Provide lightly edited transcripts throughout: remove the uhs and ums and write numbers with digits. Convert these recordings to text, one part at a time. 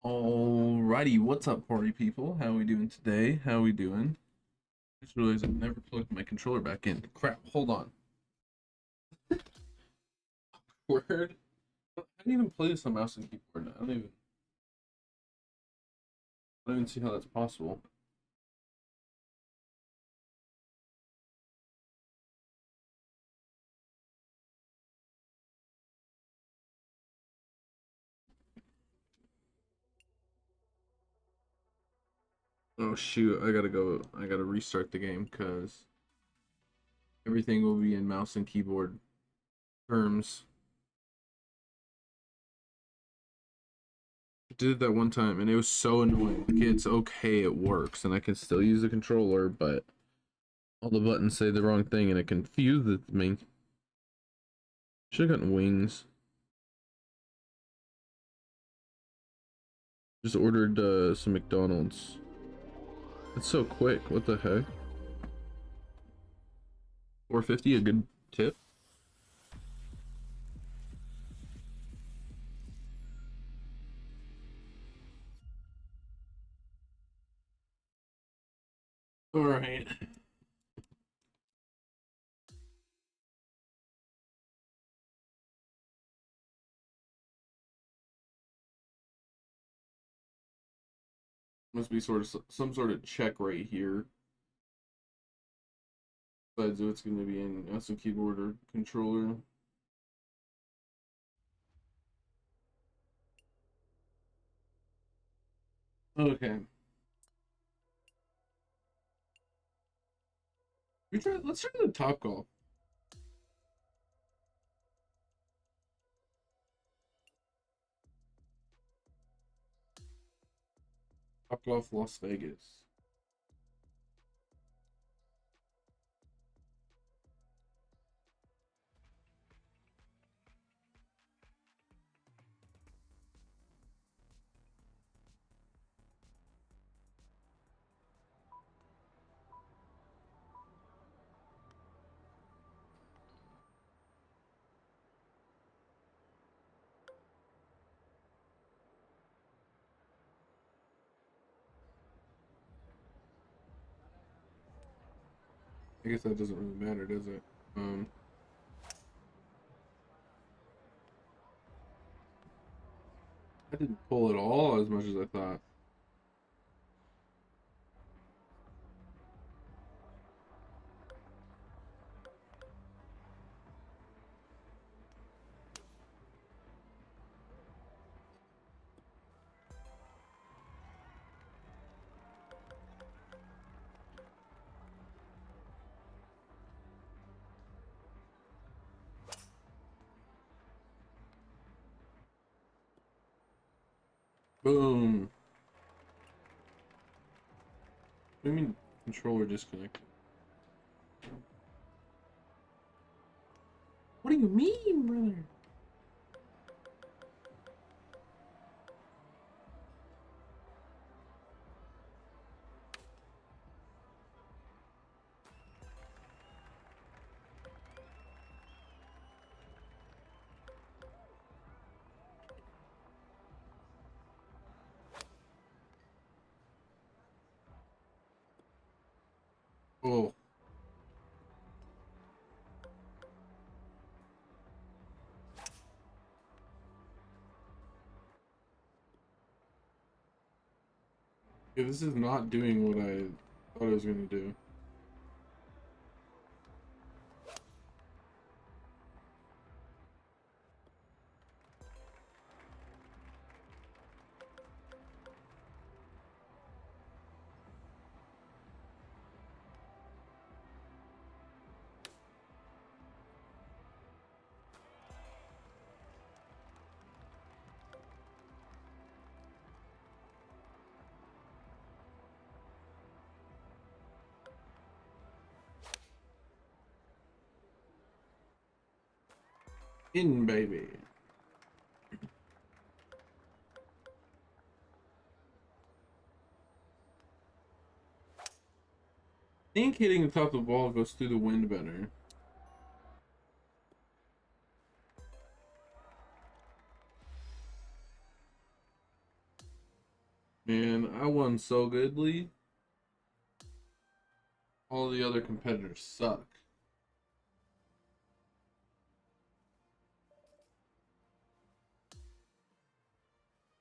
Alrighty, what's up, party people? How we doing today? How we doing? I just realized I've never plugged my controller back in. Crap, hold on. Word? I didn't even play this on mouse and keyboard. I don't even see how that's possible. Oh shoot, I gotta go. I gotta restart the game because everything will be in mouse and keyboard terms. I did it that one time and it was so annoying. Like, it's okay, it works, and I can still use the controller, but all the buttons say the wrong thing and it confuses me. Should have gotten wings. Just ordered some McDonald's. It's so quick. What the heck? 450, a good tip. All right. Must be some sort of check right here. Besides, it's going to be in mouse and keyboard or controller. Okay. Let's try the top golf. Top golf Las Vegas. I guess that doesn't really matter, does it? I didn't pull at all as much as I thought. Boom. What do you mean controller disconnected? What do you mean, brother? Oh. Yeah, this is not doing what I thought it was going to do. In, baby. I think hitting the top of the ball goes through the wind better. And I won so goodly. All the other competitors suck.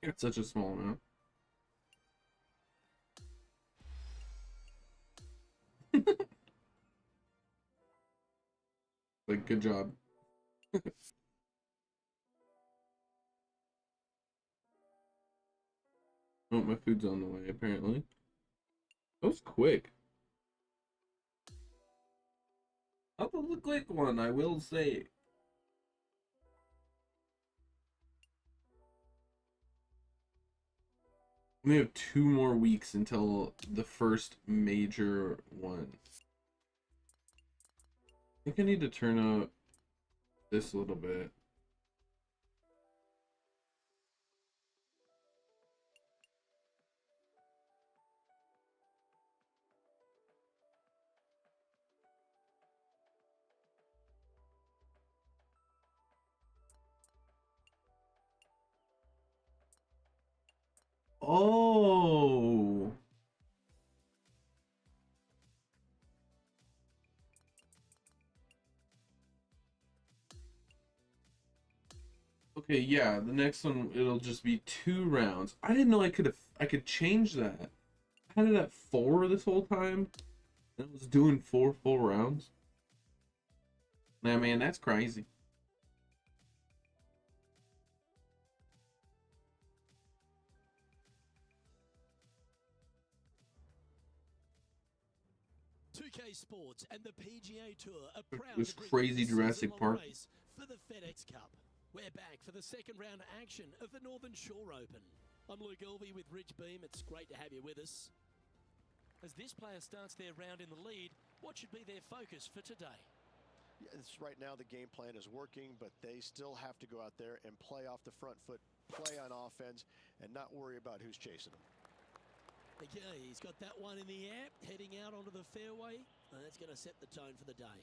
It's such a small amount. Like, good job. Oh, my food's on the way, apparently. That was quick. That was a quick one, I will say. We have 2 more weeks until the first major one. I think I need to turn up this a little bit. Oh. Okay, yeah, the next one it'll just be 2 rounds. I didn't know I could change that. I had it at 4 this whole time. And it was doing 4 full rounds. Nah, man, that's crazy. Sports and the PGA Tour are proud This to bring crazy this Jurassic season-long Park. race for the Fedex Cup. We're back for the second round action of the Northern Shore Open. I'm Luke Elvey with Rich Beam. It's great to have you with us. As this player starts their round in the lead, what should be their focus for today? Yes, right now the game plan is working, but they still have to go out there and play off the front foot, play on offense, and not worry about who's chasing them. Okay, he's got that one in the air, heading out onto the fairway. And that's going to set the tone for the day.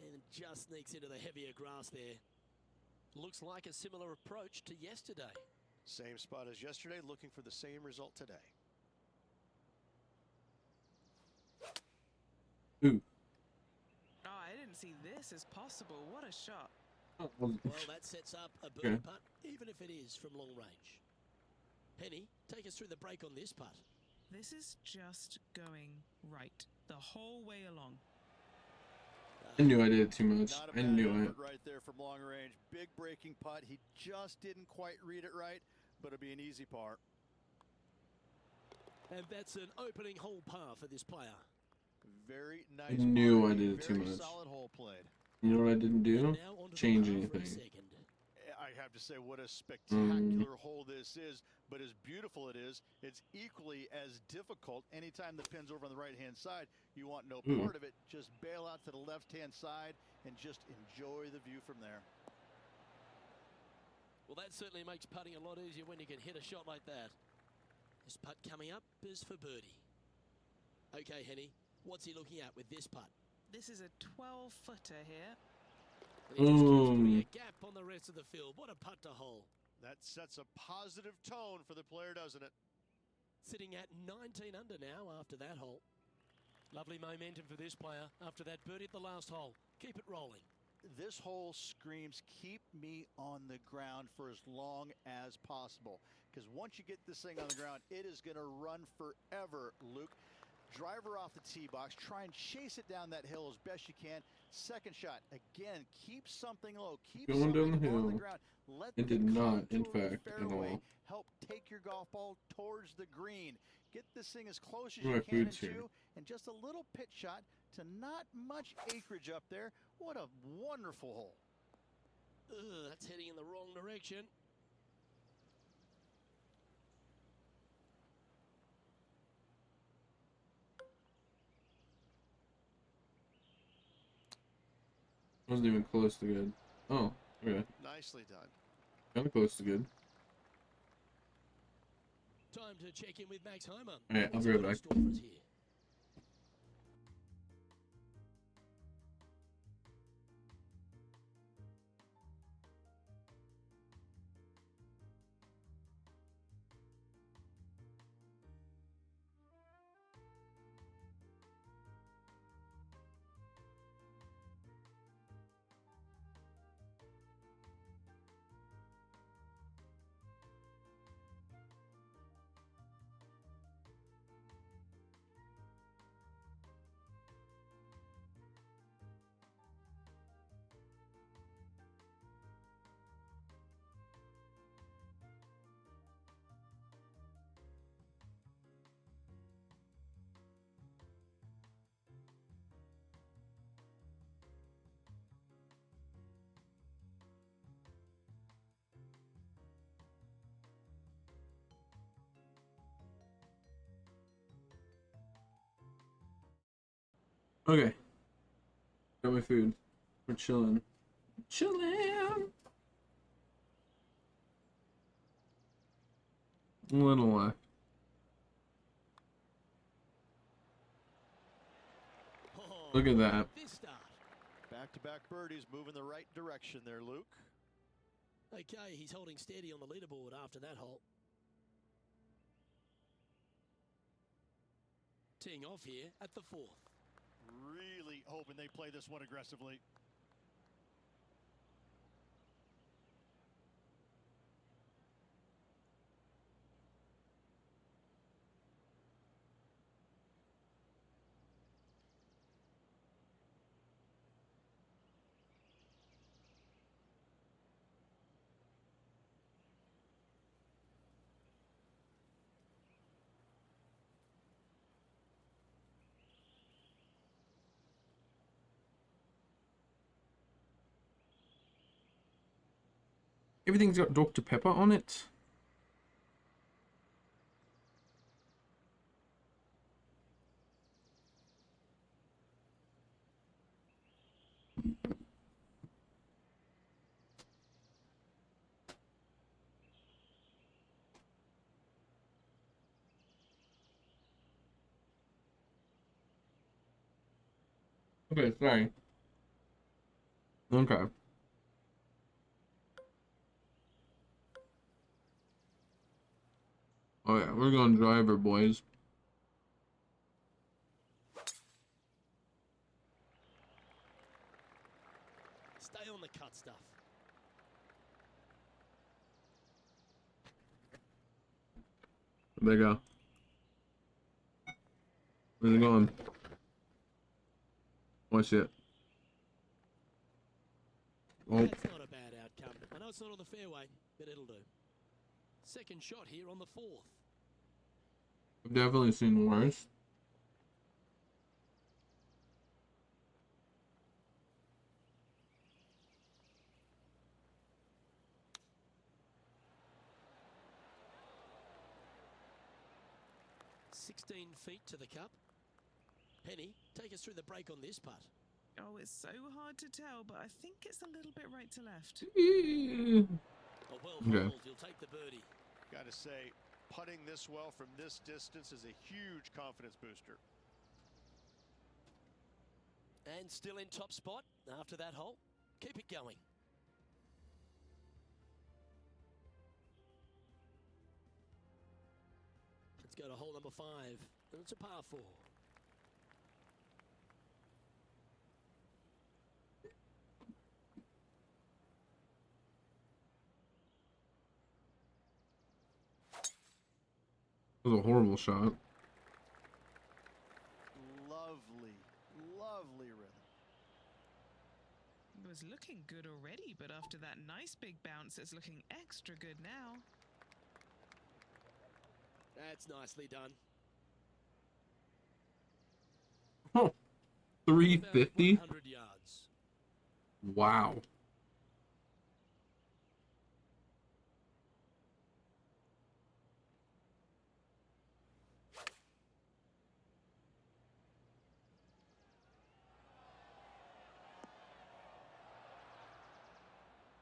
And just sneaks into the heavier grass there. Looks like a similar approach to yesterday. Same spot as yesterday, looking for the same result today. Ooh. Oh, I didn't see this as possible. What a shot. Well, that sets up a birdie putt, even if it is from long range. Penny, take us through the break on this putt. This is just going right the whole way along. I knew I did too much. Not a I bad knew effort it. right there from long range. Big breaking putt. He just didn't quite read it right, but it'll be an easy par. And that's an opening hole par for this player. Very nice. I knew par, I did it too very much. Solid hole played. You know what I didn't do? Change anything. I have to say, what a spectacular hole this is, but as beautiful it is, it's equally as difficult. Anytime the pin's over on the right-hand side, you want no part of it. Just bail out to the left-hand side and just enjoy the view from there. Well, that certainly makes putting a lot easier when you can hit a shot like that. This putt coming up is for birdie. Okay, Henny, what's he looking at with this putt? This is a 12-footer here. And he just keeps putting a gap on the rest of the field. What a putt to hole. That sets a positive tone for the player, doesn't it? Sitting at 19 under now after that hole. Lovely momentum for this player after that birdie at the last hole. Keep it rolling. This hole screams, keep me on the ground for as long as possible. Because once you get this thing on the ground, it is going to run forever, Luke. Driver off the tee box, try and chase it down that hill as best you can. Second shot, again, keep something low, keep Going down the something on the hill. ground. Let It did the not, in contour of the fact, at fairway all. help take your golf ball towards the green. Get this thing as close as My you can food's into, here. and just a little pitch shot to not much acreage up there. What a wonderful hole. Ugh, that's heading in the wrong direction. Wasn't even close to good. Oh, okay. Nicely done. Kind of close to good. Time to check in with Max Homer. Alright, I'll be right back. Okay. Got my food. We're chilling. Chilling. A little left. Oh, Look at that. this start. Back-to-back birdies moving the right direction there, Luke. Okay, he's holding steady on the leaderboard after that hole. Teeing off here at the 4th. Really hoping they play this one aggressively. Everything's got Dr. Pepper on it. Okay, sorry. Okay. Oh yeah, we're going driver, boys. Stay on the cut stuff. There you go. Where's it going? Watch it. Oh, That's not a bad outcome. I know it's not on the fairway, but it'll do. Second shot here on the 4th. I've definitely seen worse. "16 feet to the cup. Penny, take us through the break on this putt. Oh, it's so hard to tell, but I think it's a little bit right to left. A well Okay. holed, he'll take the birdie. Got to say, putting this well from this distance is a huge confidence booster. And still in top spot after that hole. Keep it going. Let's go to hole number 5. And it's a par 4. That was a horrible shot. Lovely, lovely rhythm. It was looking good already, but after that nice big bounce, it's looking extra good now. That's nicely done. Oh, About 350? 100 yards. Wow.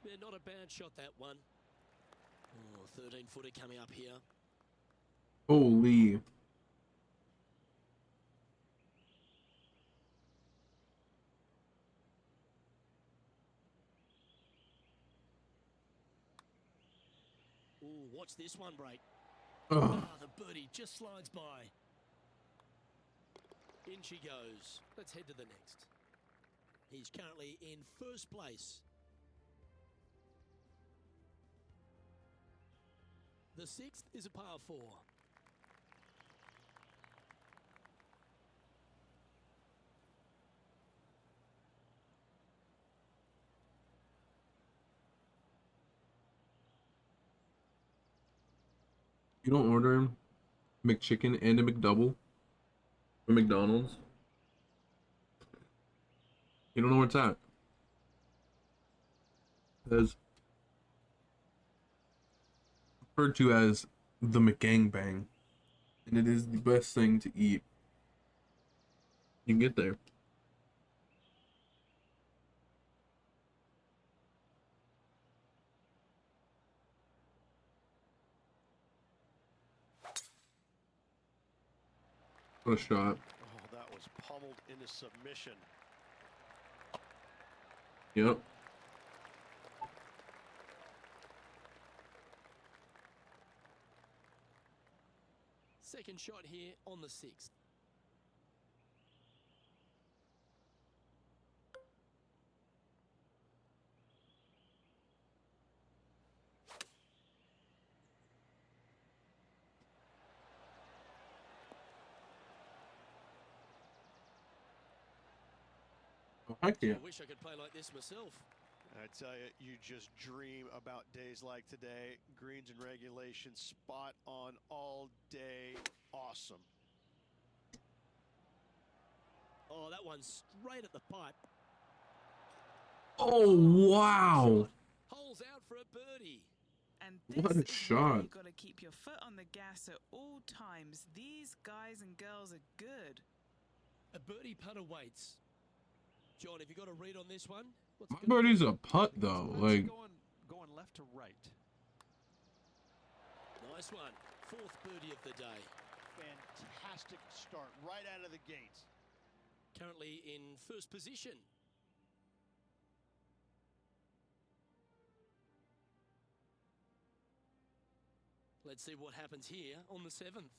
Yeah, not a bad shot, that one. Oh, 13-footer coming up here. Holy. Ooh, watch this one break. Ugh. Ah, the birdie just slides by. In she goes. Let's head to the next. He's currently in first place. The 6th is a par 4. You don't order McChicken and a McDouble from McDonald's? You don't know where it's at. It's referred to as the McGangbang, and it is the best thing to eat. You can get there. What a shot. Oh, that was pummeled into submission. Yep. Second shot here on the 6th. Oh, heck yeah. I wish I could play like this myself. I tell you, you just dream about days like today. Greens and regulation, spot on all day. Awesome. Oh, that one's straight at the pipe. Oh, wow. Shot. Holes out for a birdie. And What this a is shot. where you got to keep your foot on the gas at all times. These guys and girls are good. A birdie putt awaits. John, have you got a read on this one? What's My it gonna birdie's be? a putt, though. Put's Like, going left to right. Nice one. 4th birdie of the day. Fantastic start right out of the gates. Currently in first position. Let's see what happens here on the 7th.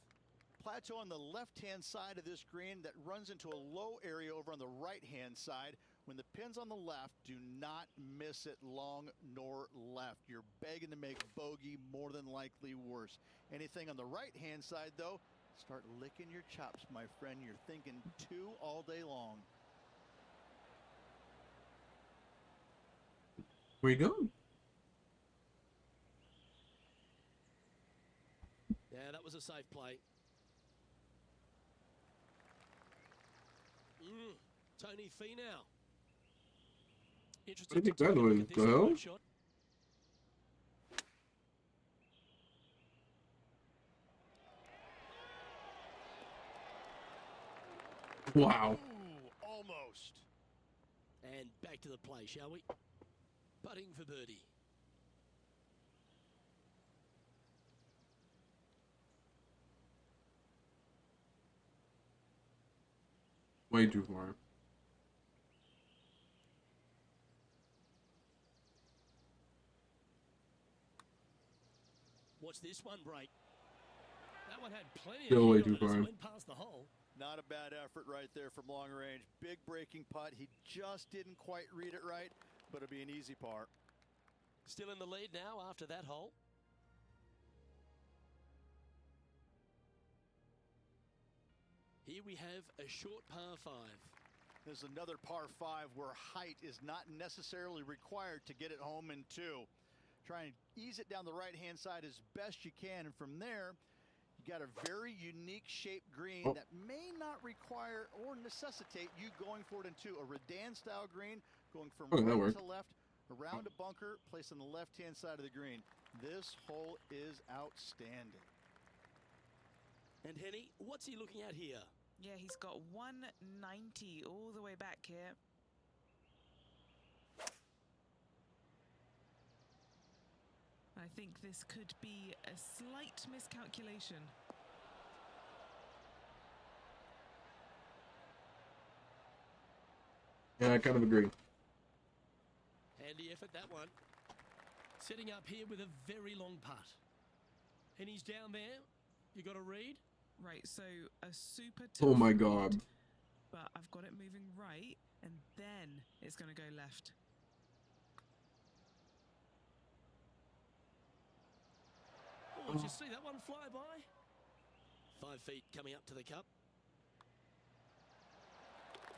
Plateau on the left-hand side of this green that runs into a low area over on the right-hand side. When the pin's on the left, do not miss it long nor left. You're begging to make bogey, more than likely worse. Anything on the right-hand side, though, start licking your chops, my friend. You're thinking 2 all day long. where you going? Yeah, that was a safe play. Tony Finau. Interesting What do you think to take that a look was? at this The hell? approach shot. Wow. Ooh, almost. And back to the play, shall we? Putting for birdie. Way too far. Watch this one break. That one had plenty Still of way heat on too it as it far. went past the hole. Not a bad effort right there from long range. Big breaking putt. He just didn't quite read it right, but it'll be an easy par. Still in the lead now after that hole. Here we have a short par 5. There's another par 5 where height is not necessarily required to get it home in 2. Try and ease it down the right-hand side as best you can, and from there, you got a very unique shaped green that may not require or necessitate you going for it in 2. A Redan-style green going from that right worked. to left, around a bunker, placed on the left-hand side of the green. This hole is outstanding. And Henny, what's he looking at here? Yeah, he's got 190 all the way back here. I think this could be a slight miscalculation. Yeah, I kind of agree. Handy effort, that one. Setting up here with a very long putt. And he's down there. You got a read? Right, so a super tough Oh my read, god. but I've got it moving right, and then it's going to go left. Oh, did you see that one fly by? 5 feet coming up to the cup.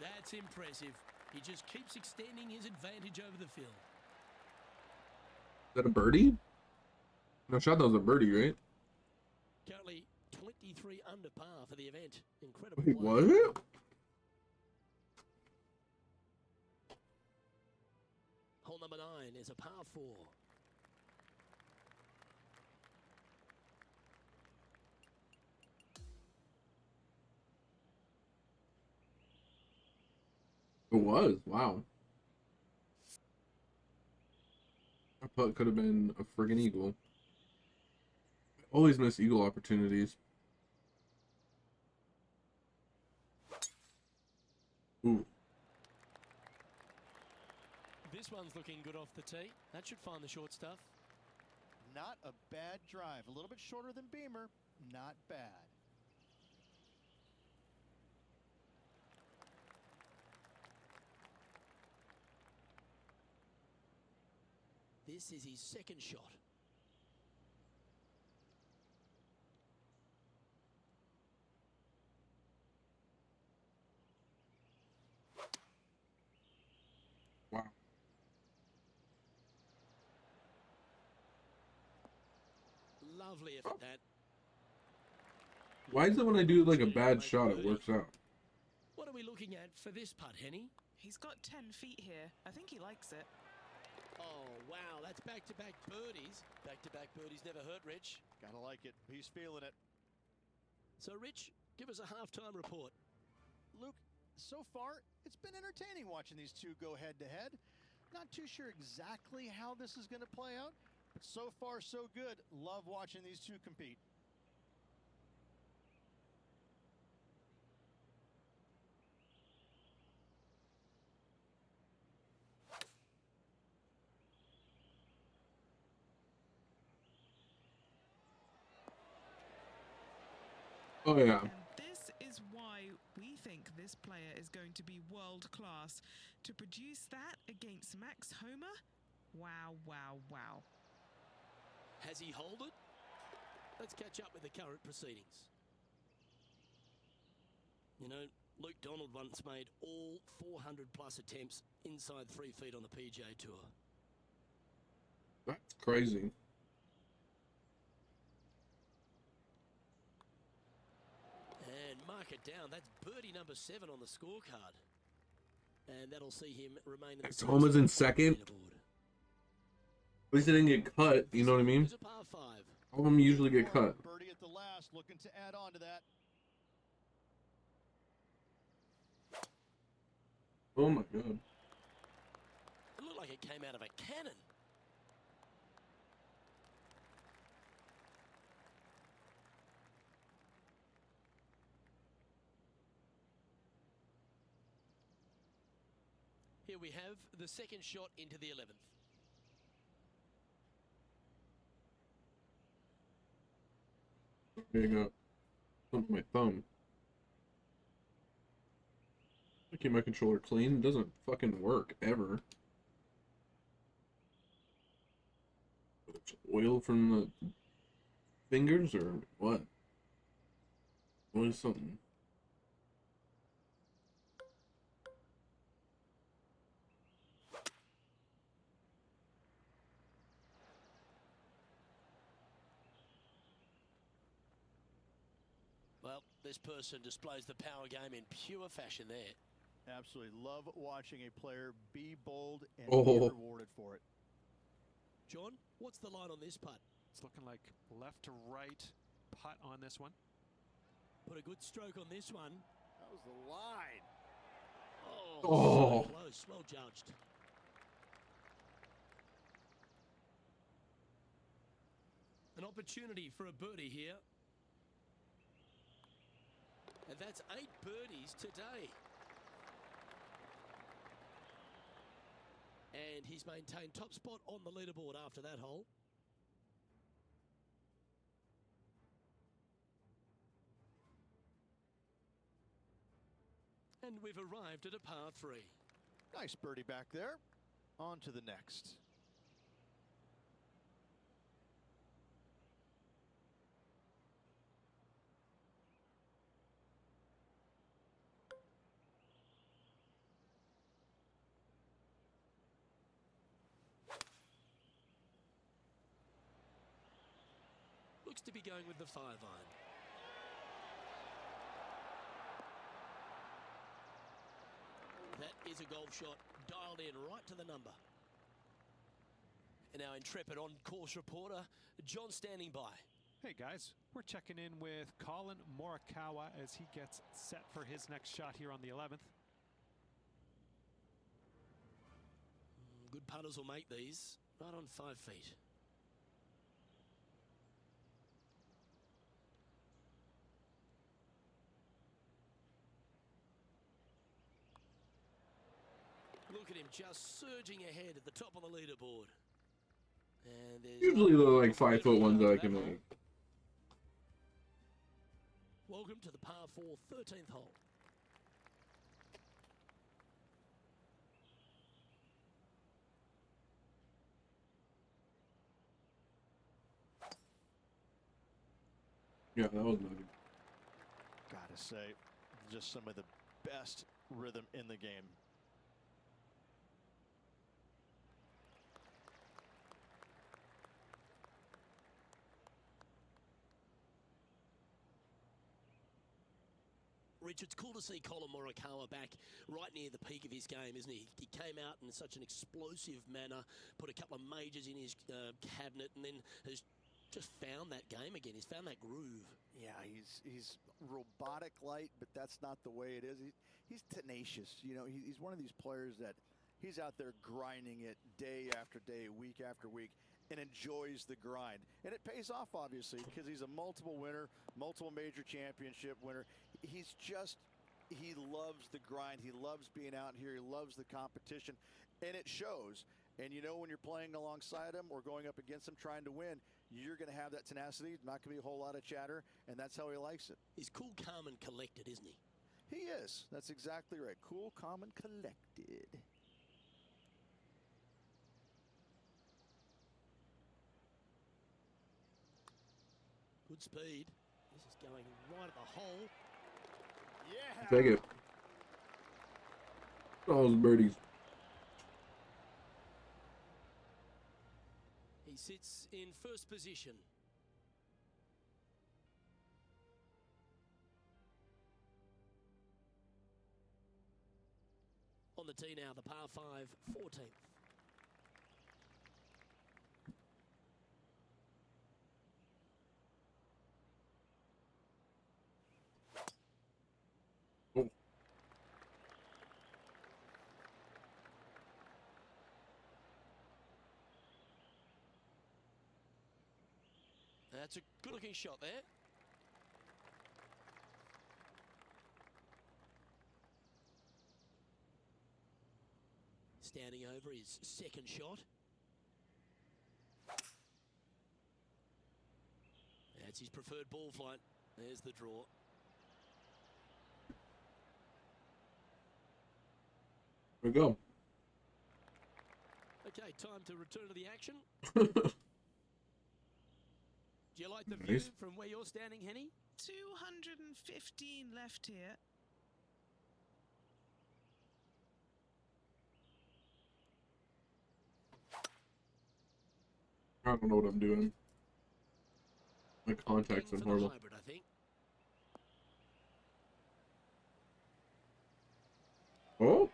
That's impressive. He just keeps extending his advantage over the field. Is that a birdie? No shot, that was a birdie, right? Currently 23 under par for the event. Incredible Wait, play. was it? Hole number 9 is a par 4. It was. Wow. That putt could have been a friggin' eagle. I always miss eagle opportunities. Ooh. This one's looking good off the tee. That should find the short stuff. Not a bad drive. A little bit shorter than Beamer. Not bad. This is his second shot. Wow. Lovely effort that. Why is it when I do like a bad shot, it works out? What are we looking at for this putt, Henny? He's got 10 feet here. I think he likes it. Oh, wow, that's back-to-back birdies. Back-to-back birdies never hurt, Rich. Gotta like it. He's feeling it. So, Rich, give us a halftime report. Luke, so far, it's been entertaining watching these two go head-to-head. Not too sure exactly how this is going to play out, but so far, so good. Love watching these two compete. Oh yeah. And this is why we think this player is going to be world class. To produce that against Max Homer? Wow, wow, wow. Has he holed it? Let's catch up with the current proceedings. You know, Luke Donald once made all 400-plus attempts inside 3 feet on the PGA Tour. That's crazy. And mark it down. That's birdie number 7 on the scorecard. And that'll see him remain in the Homer's in second. At least they didn't get cut, you know what I mean? It's a par 5. All of them usually get cut. Birdie at the last, looking to add on to that. Oh my god. It looked like it came out of a cannon. Here we have the second shot into the 11th. There you go. Something my thumb. I keep my controller clean. It doesn't fucking work ever. It's oil from the fingers or what? What is something? Well, this person displays the power game in pure fashion there. Absolutely love watching a player be bold and Oh. be rewarded for it. John, what's the line on this putt? It's looking like left to right putt on this one. Put a good stroke on this one. That was the line. Oh, so close. Well judged. An opportunity for a birdie here. And that's 8 birdies today. And he's maintained top spot on the leaderboard after that hole. And we've arrived at a par 3. Nice birdie back there. On to the next. Looks to be going with the 5-iron. That is a golf shot dialed in right to the number. And our intrepid on-course reporter, John, standing by. Hey guys, we're checking in with Colin Morikawa as he gets set for his next shot here on the 11th. Good putters will make these right on 5 feet. Look at him just surging ahead at the top of the leaderboard. And there's Usually they're like 5'1" that I can make. Welcome to the par 4 13th hole. Yeah, that was nutty. Gotta say, just some of the best rhythm in the game. Rich, it's cool to see Colin Morikawa back right near the peak of his game, isn't he? He came out in such an explosive manner, put a couple of majors in his cabinet, and then has just found that game again. He's found that groove. Yeah, he's robotic light, but that's not the way it is. He's tenacious. You know, he's one of these players that he's out there grinding it day after day, week after week, and enjoys the grind. And it pays off, obviously, because he's a multiple winner, multiple major championship winner. He loves the grind. He loves being out here. He loves the competition, and it shows. And you know, when you're playing alongside him or going up against him trying to win, you're going to have that tenacity. Not going to be a whole lot of chatter, and that's how he likes it. He's cool, calm, and collected, isn't he? He is. That's exactly right. Cool, calm, and collected. Good speed. This is going right at the hole. Yeah. Take it. Oh, those birdies. He sits in first position. On the tee now, the par 5 14th. Oh. That's a good-looking shot there. Standing over his second shot. That's his preferred ball flight. There's the draw. There we go. Okay, time to return to the action. Do you like the Nice. view from where you're standing, Henny? 215 left here. I don't know what I'm doing. My contacts Looking are for the horrible. hybrid, I think. Oh,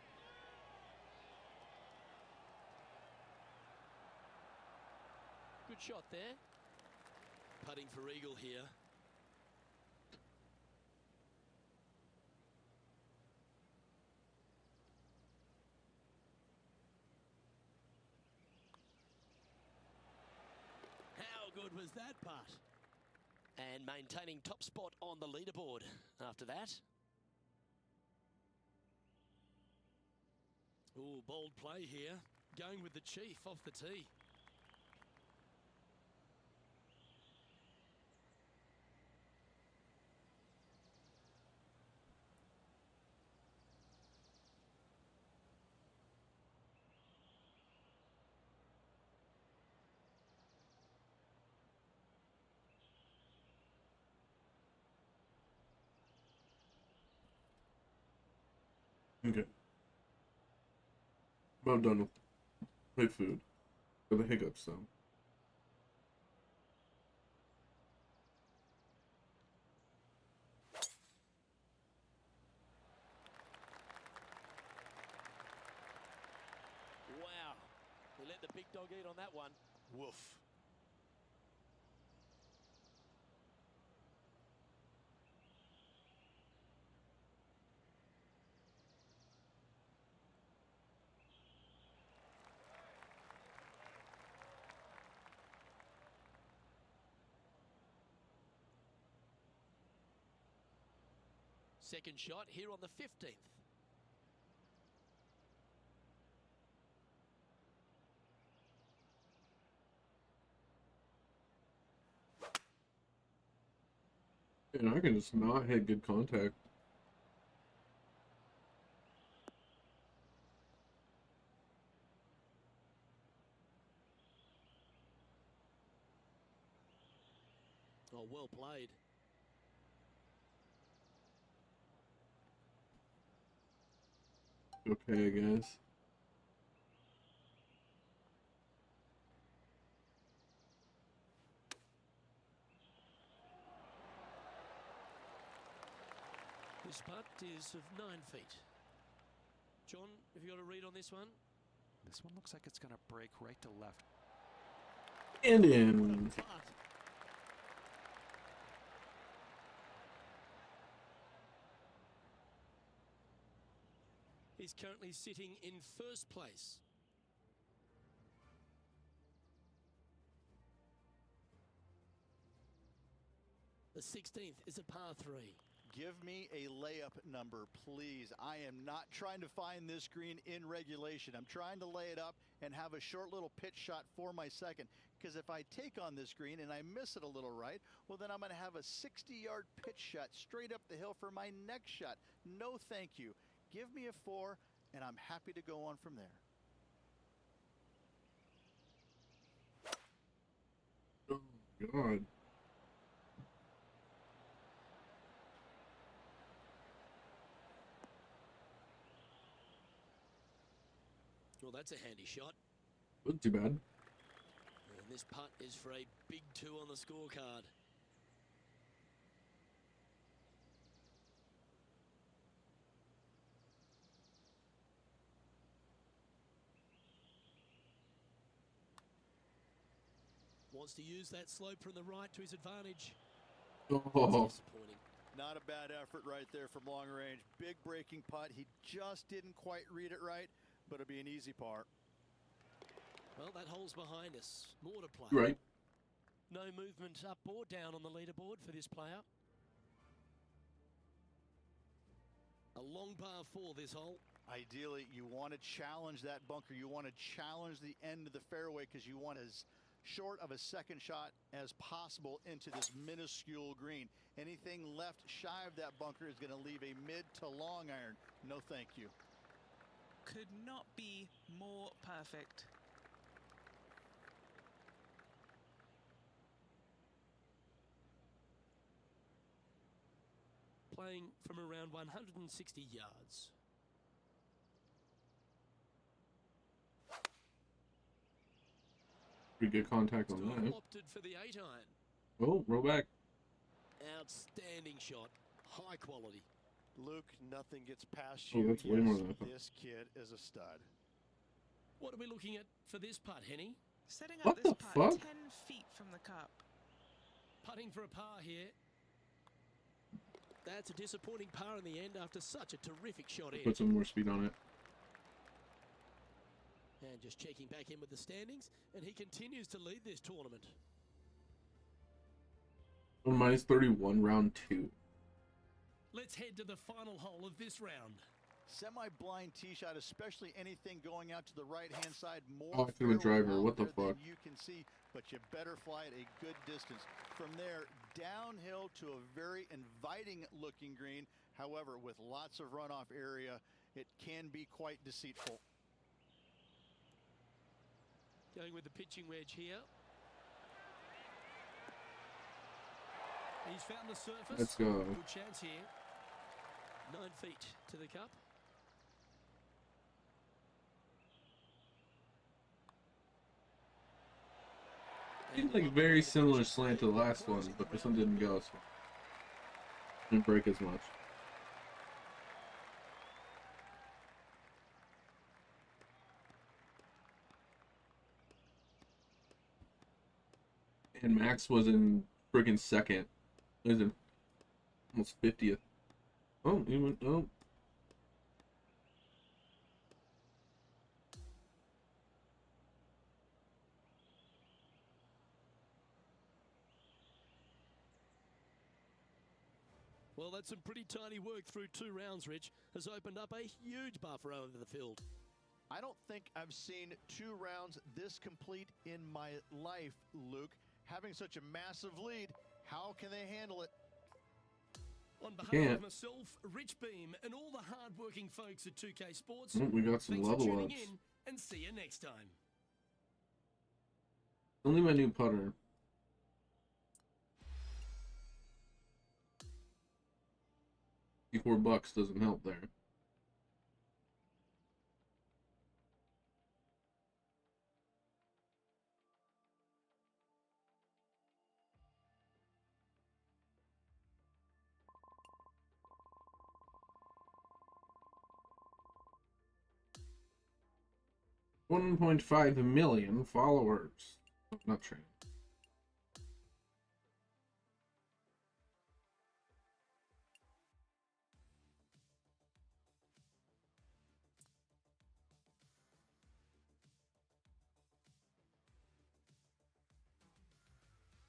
Good shot there. Putting for eagle here. How good was that putt? And maintaining top spot on the leaderboard after that. Ooh, bold play here. Going with the chief off the tee. okay. About done with my food. Got the hiccups though. Wow. He let the big dog eat on that one. Woof. Second shot here on the 15th. And I can just not hit good contact. Oh, well played. Okay, I guess. This putt is of 9 feet. John, have you got a read on this one? This one looks like it's going to break right to left. And What in. a putt. He's currently sitting in first place. The 16th is a par 3. Give me a layup number, please. I am not trying to find this green in regulation. I'm trying to lay it up and have a short little pitch shot for my second. Because if I take on this green and I miss it a little right, well, then I'm going to have a 60-yard pitch shot straight up the hill for my next shot. No, thank you. Give me a 4, and I'm happy to go on from there. Oh, God. Well, that's a handy shot. Wasn't too bad. And this putt is for a big 2 on the scorecard. Wants to use that slope from the right to his advantage. That's Oh, disappointing. Not a bad effort right there from long range. Big breaking putt. He just didn't quite read it right, but it'll be an easy par. Well, that hole's behind us. More to play. right. No movement up or down on the leaderboard for this player. A long par 4 this hole. Ideally, you want to challenge that bunker. You want to challenge the end of the fairway because you want as short of a second shot as possible into this minuscule green. Anything left shy of that bunker is going to leave a mid to long iron. No, thank you. Could not be more perfect. Playing from around 160 yards. Pretty good contact on Still that. opted for the 8 iron. Oh, roll back. Outstanding shot. High quality. Luke, nothing gets past Oh, you. that's way more than I thought. This kid is a stud. What are we looking at for this putt, Henny? Setting What up this the putt fuck? 10 feet from the cup. Putting for a par here. That's a disappointing par in the end after such a terrific shot in. Put some more speed on it. And just checking back in with the standings, and he continues to lead this tournament. Oh, minus 31, round 2. Let's head to the final hole of this round. Semi-blind tee shot, especially anything going out to the right-hand side. More Oh, I threw the fairway driver. out What the there than fuck? you can see, but you better fly it a good distance. From there, downhill to a very inviting-looking green. However, with lots of runoff area, it can be quite deceitful. Going with the pitching wedge here. He's found the surface. Let's go. Good chance here. 9 feet to the cup. Seems like a very similar slant to the last one, but this one didn't go, so didn't break as much. And Max was in friggin' second. He was in almost 50th. Oh, he went. Oh. Well, that's some pretty tidy work through 2 rounds, Rich. Has opened up a huge buffer over the field. I don't think I've seen 2 rounds this complete in my life, Luke. Having such a massive lead, how can they handle it? On behalf Can't. of myself, Rich Beam, and all the hard-working folks at 2K Sports, Oh, we got some thanks for level tuning ups. in, and see you next time. Only my new putter. $54 doesn't help there. $1.5 million followers. Not true.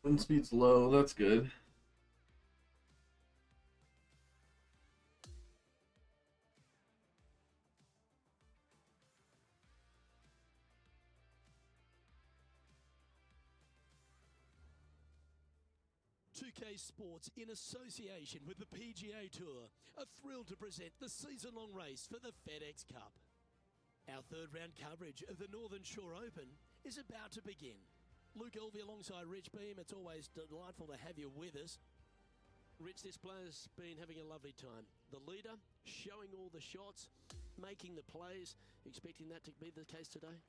Wind speed's low, that's good. "2K Sports, in association with the PGA Tour, are thrilled to present the season-long race for the Fedex Cup. Our third-round coverage of the Northern Shore Open is about to begin. Luke Elvey alongside Rich Beam, it's always delightful to have you with us. Rich, this player's been having a lovely time. The leader, showing all the shots, making the plays. Expecting that to be the case today?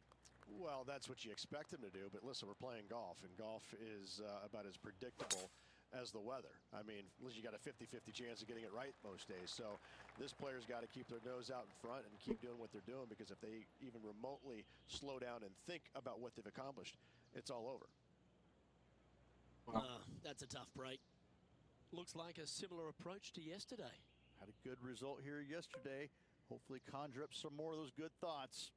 Well, that's what you expect him to do, but listen, we're playing golf, and golf is about as predictable as the weather. I mean, you got a 50-50 chance of getting it right most days. So this player's got to keep their nose out in front and keep doing what they're doing, because if they even remotely slow down and think about what they've accomplished, it's all over. Wow. That's a tough break. Looks like a similar approach to yesterday. Had a good result here yesterday. Hopefully conjure up some more of those good thoughts.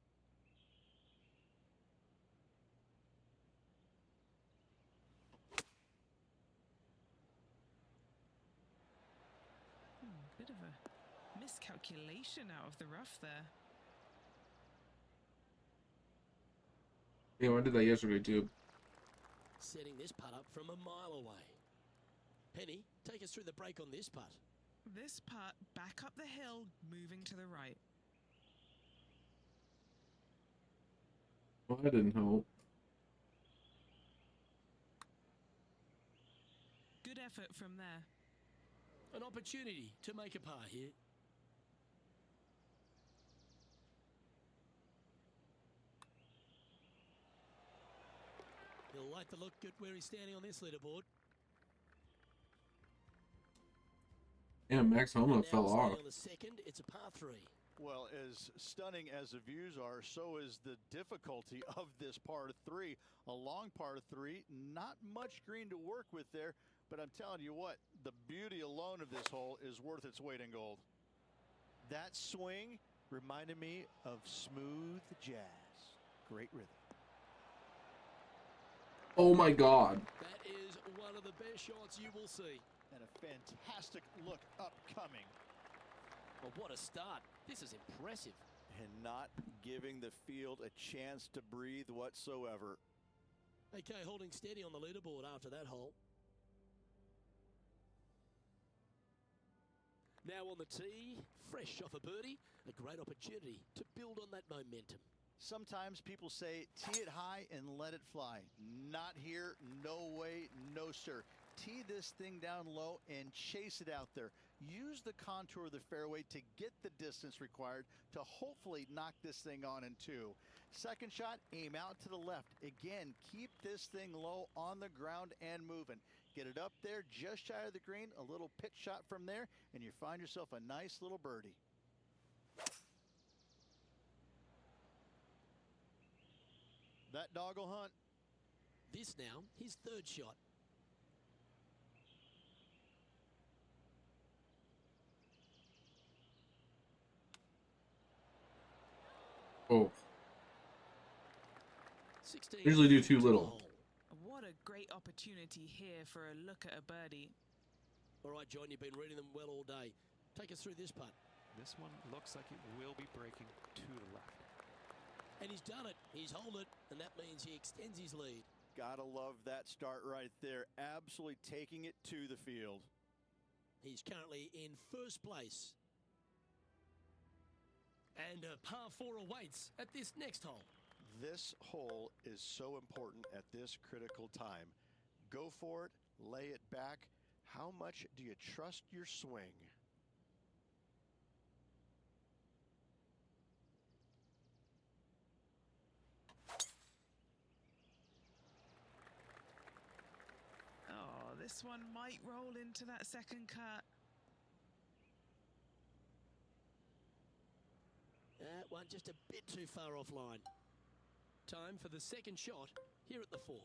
Bit of a miscalculation out of the rough there. Yeah, I did that yesterday too. Setting this putt up from a mile away. Penny, take us through the break on this putt. This putt back up the hill, moving to the right. Well, that didn't help. Good effort from there. An opportunity to make a par here. He'll like the look at where he's standing on this leaderboard. Yeah, Max Homa And fell now staying off. on the second, it's a par 3. Well, as stunning as the views are, so is the difficulty of this par 3. A long par 3, not much green to work with there, but I'm telling you what, the beauty alone of this hole is worth its weight in gold. That swing reminded me of smooth jazz. Great rhythm. Oh my god. That is one of the best shots you will see. And a fantastic look upcoming. Well, what a start. This is impressive. And not giving the field a chance to breathe whatsoever. Okay, holding steady on the leaderboard after that hole. Now on the tee, fresh off a birdie, a great opportunity to build on that momentum. Sometimes people say, tee it high and let it fly. Not here, no way, no sir. Tee this thing down low and chase it out there. Use the contour of the fairway to get the distance required to hopefully knock this thing on in 2. Second shot, aim out to the left. Again, keep this thing low on the ground and moving. Get it up there just shy of the green, a little pitch shot from there, and you find yourself a nice little birdie. That dog will hunt. This now, his third shot. Oh. 16. Usually do too little. What a great opportunity here for a look at a birdie. All right, John, you've been reading them well all day. Take us through this putt. This one looks like it will be breaking to the left. And he's done it. He's holed it, and that means he extends his lead. Gotta love that start right there. Absolutely taking it to the field. He's currently in first place. And a par 4 awaits at this next hole. This hole is so important at this critical time. Go for it, lay it back. How much do you trust your swing? Oh, this one might roll into that second cut. That one just a bit too far offline. Time for the second shot here at the 4th.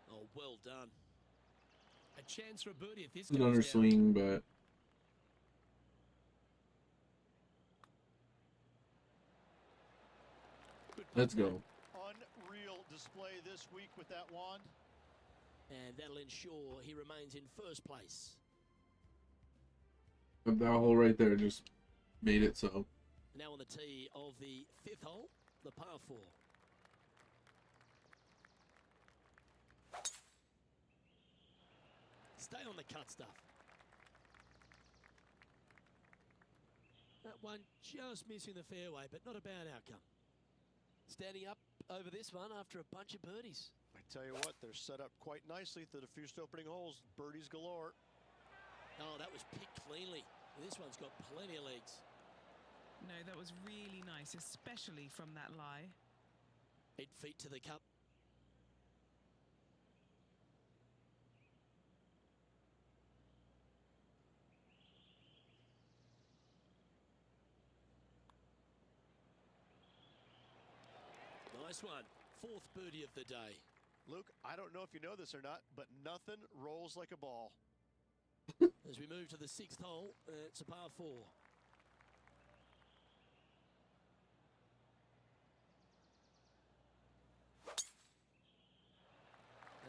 Oh, well done. A chance for a birdie if this goes Another down. swing, but Good putt let's there. go. Unreal display this week with that wand. And that'll ensure he remains in first place. But that hole right there just made it so. Now on the tee of the 5th hole, the par 4. Stay on the cut stuff. That one just missing the fairway, but not a bad outcome. Standing up over this one after a bunch of birdies. I tell you what, they're set up quite nicely through the first opening holes. Birdies galore. Oh, that was picked cleanly. This one's got plenty of legs. No, that was really nice, especially from that lie. 8 feet to the cup. Nice one. 4th birdie of the day. Luke, I don't know if you know this or not, but nothing rolls like a ball. As we move to the 6th hole, it's a par 4.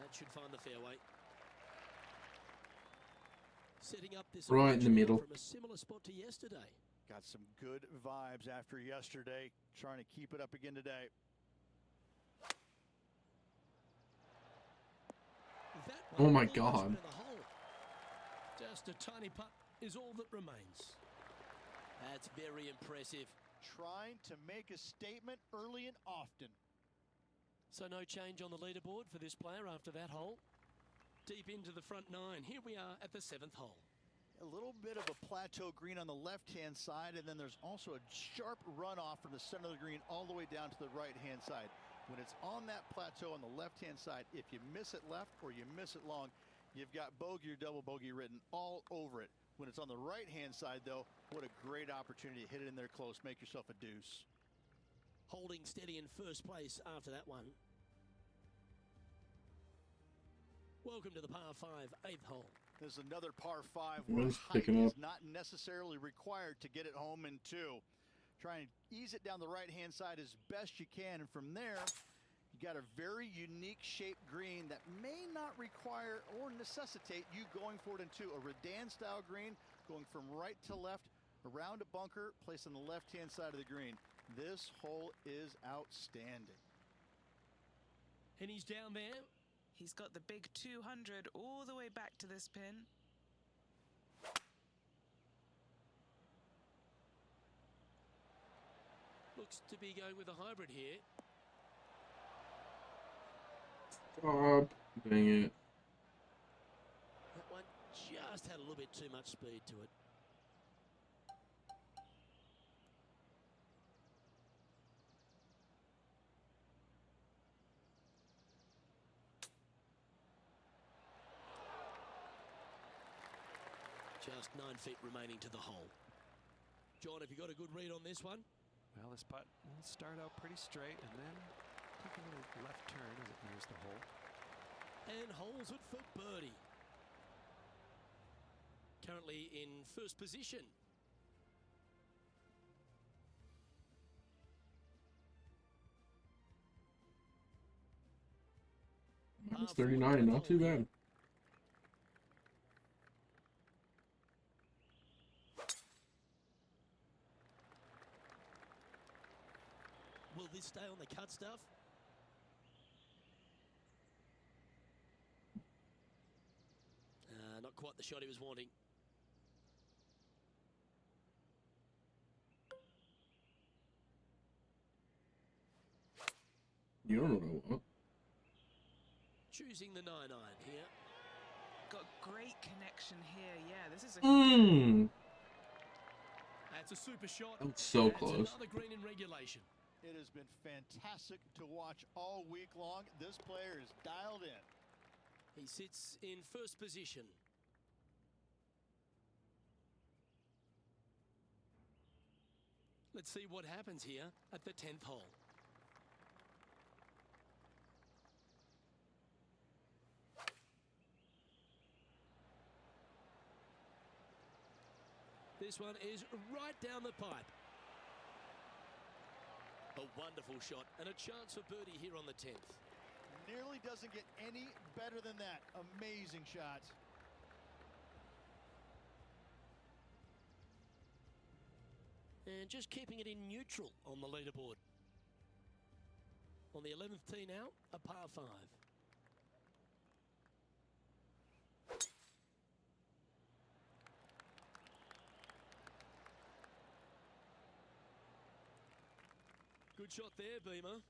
That should find the fairway. Setting up this Right in the approach now middle. from a similar spot to yesterday. Got some good vibes after yesterday. Trying to keep it up again today. That Oh one my almost God. went in the hole. Just a tiny putt is all that remains. That's very impressive. Trying to make a statement early and often. So no change on the leaderboard for this player after that hole. Deep into the front 9. Here we are at the 7th hole. A little bit of a plateau green on the left-hand side, and then there's also a sharp runoff from the center of the green all the way down to the right-hand side. When it's on that plateau on the left-hand side, if you miss it left or you miss it long, you've got bogey or double bogey written all over it. When it's on the right-hand side, though, what a great opportunity to hit it in there close, make yourself a deuce. Holding steady in first place after that one. Welcome to the par 5 8th hole. There's another par 5 where Wind's height picking is up. not necessarily required to get it home in 2. Try and ease it down the right-hand side as best you can, and from there, you got a very unique shaped green that may not require or necessitate you going for it into a Redan-style green, going from right to left, around a bunker, placed on the left-hand side of the green. This hole is outstanding. And he's down there. He's got the big 200 all the way back to this pin. Looks to be going with a hybrid here. Stop. Dang it. That one just had a little bit too much speed to it. Just 9 feet remaining to the hole. John, have you got a good read on this one? Well, this putt will start out pretty straight and then take a little left turn as it nears the hole. And holds it for birdie. Currently in first position. My It's 39, not too bad. Will this stay on the cut stuff? Not quite the shot he was wanting. You don't know what I want. Choosing the 9-iron here. Got great connection here. Yeah, this is a That's a super shot. That's so and close. It's another green in regulation. It has been fantastic to watch all week long. This player is dialed in. He sits in first position. Let's see what happens here at the 10th hole. This one is right down the pipe. A wonderful shot and a chance for birdie here on the 10th. Nearly doesn't get any better than that. Amazing shot. And just keeping it in neutral on the leaderboard. On the 11th tee now, a par 5. Good shot there, Beamer.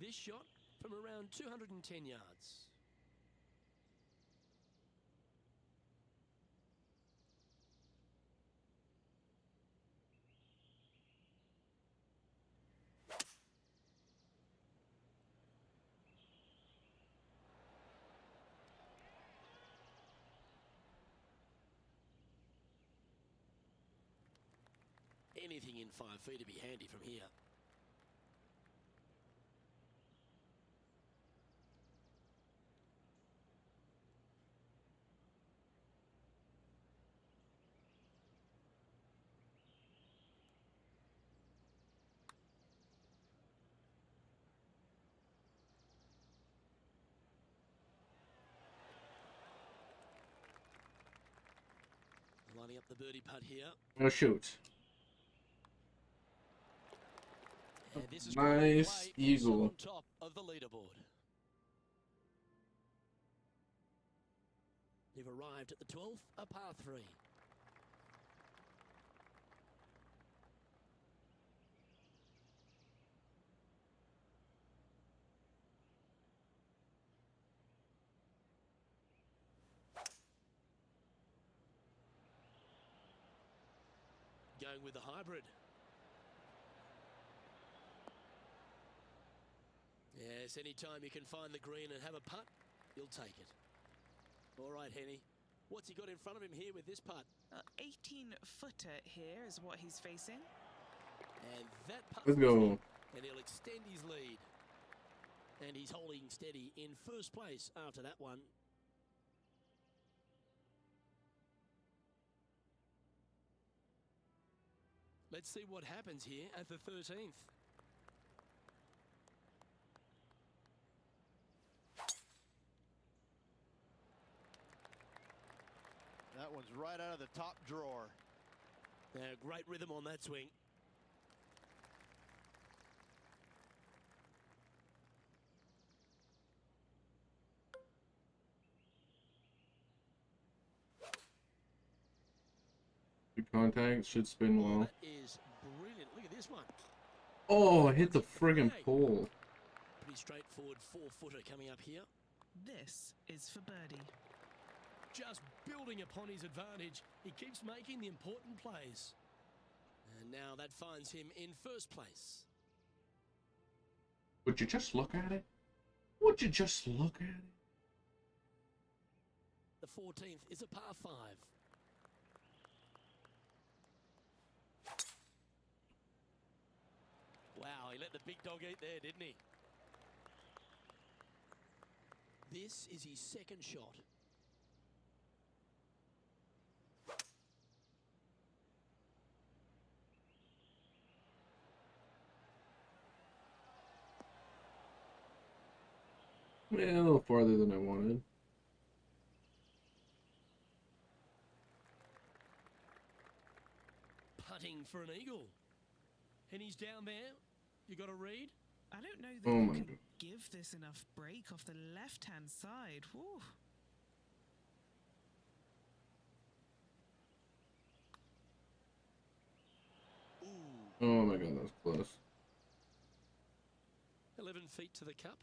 This shot from around 210 yards. Anything in 5 feet to be handy from here. Lining up the birdie putt here. Oh, shoot. And this is Nice eagle. on top of the leaderboard. They've arrived at the 12th, a par 3. Going with the hybrid. Yes, anytime you can find the green and have a putt, you'll take it. All right, Henny. What's he got in front of him here with this putt? 18-footer here is what he's facing. And that putt. Let's go. And he'll extend his lead. And he's holding steady in first place after that one. Let's see what happens here at the 13th. That one's right out of the top drawer. Great rhythm on that swing. Good contact, should spin well. That is brilliant. Look at this one. Oh, I hit the friggin' pole. Pretty straightforward 4-footer coming up here. This is for birdie. Just building upon his advantage. He keeps making the important plays. And now that finds him in first place. Would you just look at it? Would you just look at it? The 14th is a par 5. Wow, he let the big dog eat there, didn't he? This is his second shot. a little farther than I wanted. Putting for an eagle. And he's down there. You got to read? I don't know that Oh you my can God. give this enough break off the left-hand side. Whew. Oh my God, that was close. 11 feet to the cup.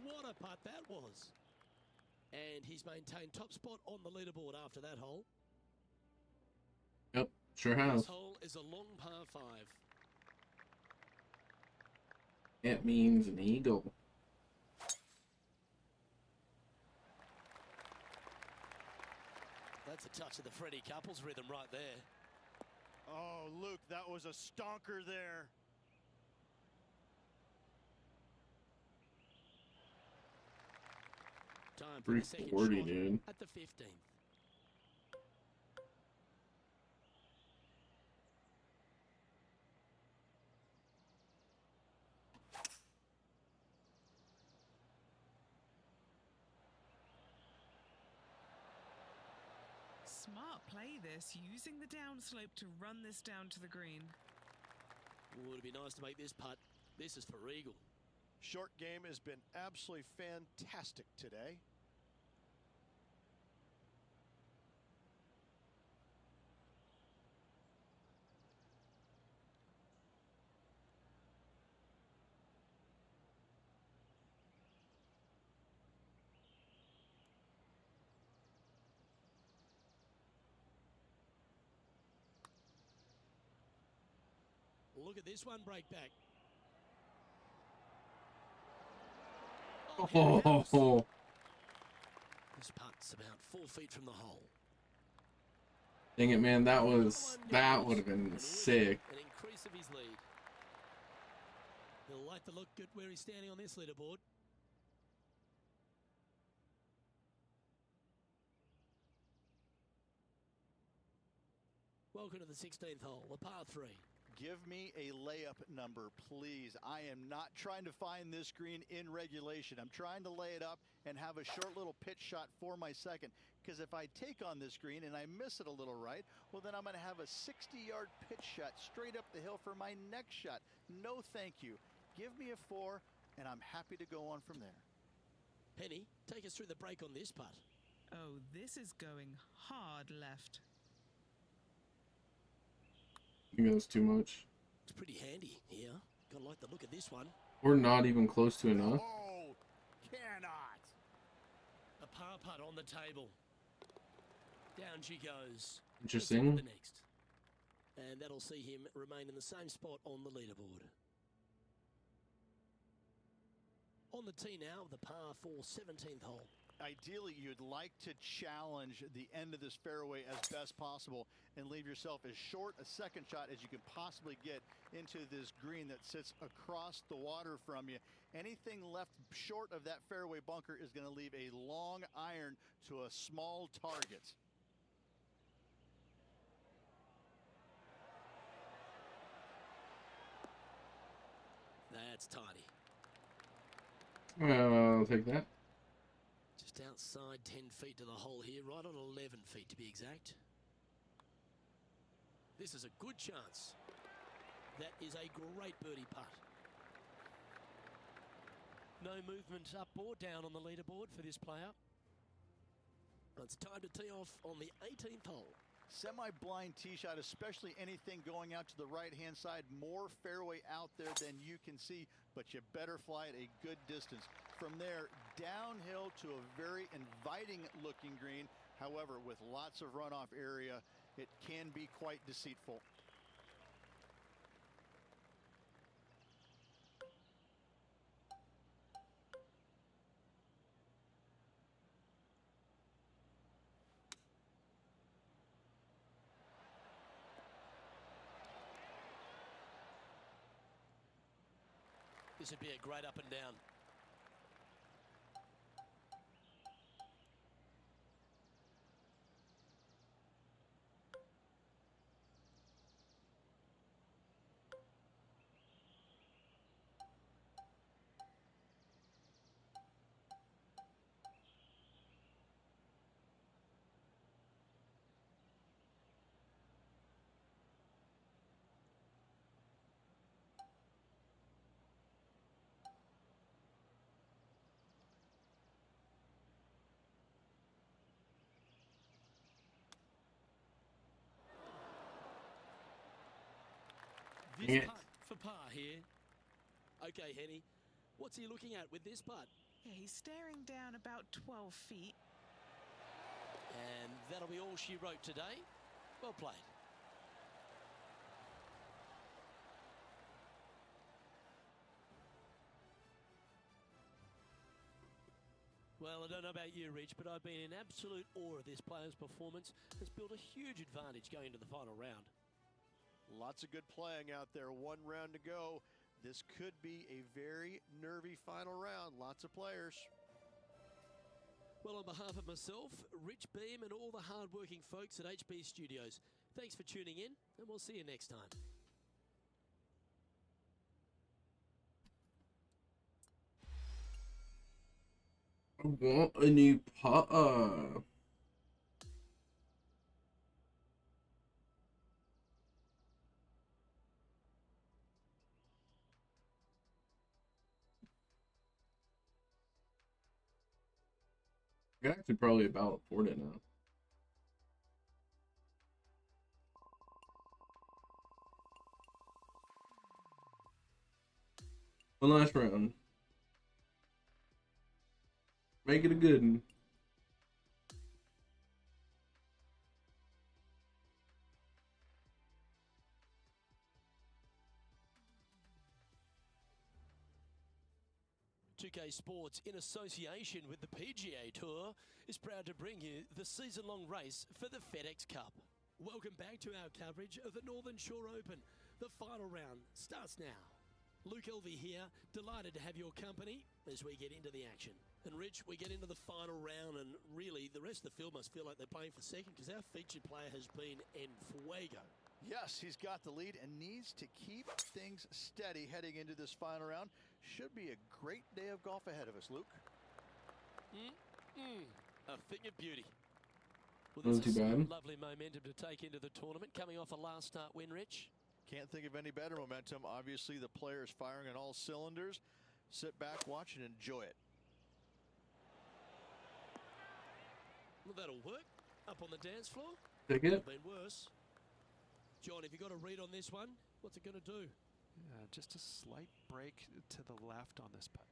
What a putt that was. And he's maintained top spot on the leaderboard after that hole. Yep, sure has. This hole is a long par 5. It means an eagle. That's a touch of the Freddie Couples rhythm right there. Oh, Luke, that was a stonker there. Time for the second 340, shot dude. at the 15th. Smart play this, using the downslope to run this down to the green. Ooh, it'd be nice to make this putt. This is for eagle. Short game has been absolutely fantastic today. Look at this one break back. Oh, This putt's about 4 feet from the hole. dang it, man! That Another was one that goes, would have been and with sick. An increase of his lead. He'll like to look good where he's standing on this leaderboard. Welcome to the 16th hole, a par 3. Give me a layup number, please. I am not trying to find this green in regulation. I'm trying to lay it up and have a short little pitch shot for my second. Because if I take on this green and I miss it a little right, well, then I'm going to have a 60-yard pitch shot straight up the hill for my next shot. No, thank you. Give me a 4, and I'm happy to go on from there. Penny, take us through the break on this putt. Oh, this is going hard left. I think that was too much. It's pretty handy here. Gotta like the look of this one. We're not even close to enough. Oh, cannot. A par putt on the table. Down she goes. Interesting. On to the next. And that'll see him remain in the same spot on the leaderboard. On the tee now, the par 4 17th hole. Ideally, you'd like to challenge the end of this fairway as best possible and leave yourself as short a second shot as you can possibly get into this green that sits across the water from you. Anything left short of that fairway bunker is going to leave a long iron to a small target. That's tidy. Well, I'll take that. Just outside 10 feet to the hole here, right on 11 feet to be exact. This is a good chance. That is a great birdie putt. No movement up or down on the leaderboard for this player. It's time to tee off on the 18th hole. Semi-blind tee shot, especially anything going out to the right-hand side. More fairway out there than you can see, but you better fly it a good distance. From there, downhill to a very inviting-looking green. However, with lots of runoff area, it can be quite deceitful. This would be a great up and down. Dang This it. putt for par here. Okay, Henny, what's he looking at with this putt? Yeah, he's staring down about 12 feet. And that'll be all she wrote today. Well played. Well, I don't know about you, Rich, but I've been in absolute awe of this player's performance. Has built a huge advantage going into the final round. Lots of good playing out there. One round to go. This could be a very nervy final round. Lots of players. Well, on behalf of myself, Rich Beam, and all the hard-working folks at HB Studios, thanks for tuning in, and we'll see you next time. I want a new putter. I could actually probably about afford it now. One last round. Make it a good one. .2K Sports, in association with the PGA Tour, is proud to bring you the season-long race for the Fedex Cup. Welcome back to our coverage of the Northern Shore Open. The final round starts now. Luke Elvey here, delighted to have your company as we get into the action. And Rich, we get into the final round, and really the rest of the field must feel like they're playing for second, because our featured player has been en fuego. Yes, he's got the lead and needs to keep things steady heading into this final round. Should be a great day of golf ahead of us, Luke. A thing of beauty. Well, Wasn't this too is bad. lovely momentum to take into the tournament, coming off a last start win, Rich. Can't think of any better momentum. Obviously, the players firing on all cylinders. Sit back, watch, and enjoy it. Well, that'll work. Up on the dance floor. Take Could it. have been worse. John, have you got a read on this one? What's it going to do? Just a slight break to the left on this putt.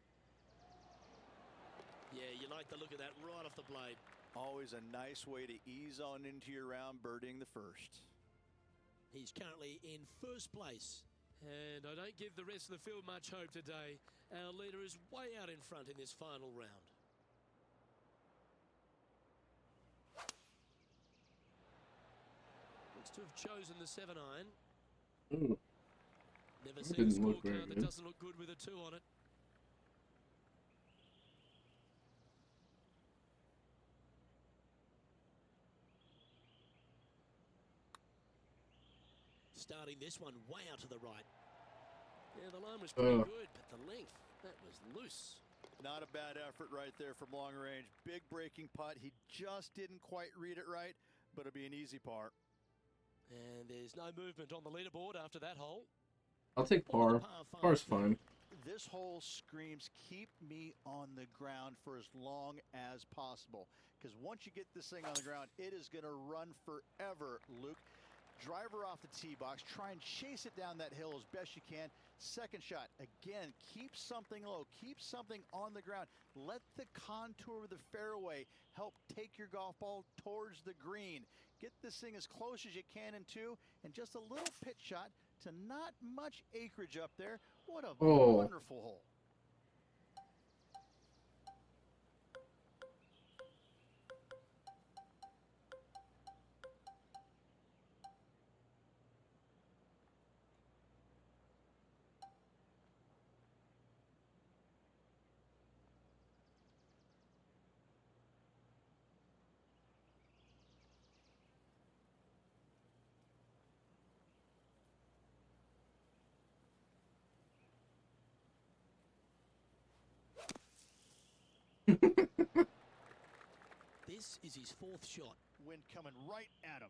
Yeah, you like the look of that right off the blade. Always a nice way to ease on into your round, birdieing the first. He's currently in first place. And I don't give the rest of the field much hope today. Our leader is way out in front in this final round. Looks to have chosen the 7-iron. Ooh. Never That seen a didn't look very scorecard that good. doesn't look good with a 2 on it. Starting this one way out to the right. Yeah, the line was pretty good, but the length, that was loose. Not a bad effort right there from long range. Big breaking putt. He just didn't quite read it right, but it'll be an easy par. And there's no movement on the leaderboard after that hole. I'll take On to the par. par Par's 5. fine. This hole screams, keep me on the ground for as long as possible. Because once you get this thing on the ground, it is going to run forever, Luke. Driver off the tee box. Try and chase it down that hill as best you can. Second shot. Again, keep something low. Keep something on the ground. Let the contour of the fairway help take your golf ball towards the green. Get this thing as close as you can in 2, and just a little pitch shot to not much acreage up there. What a wonderful hole. This is his 4th shot. Wind coming right at him.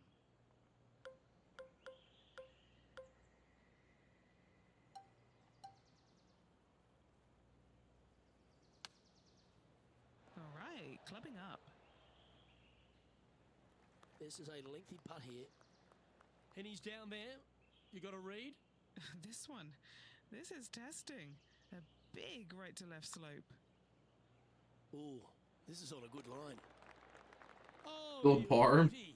All right, clubbing up. This is a lengthy putt here. And he's down there. You got a read? This is testing. A big right to left slope. Ooh, this is on a good line. Oh, Still you par. beauty.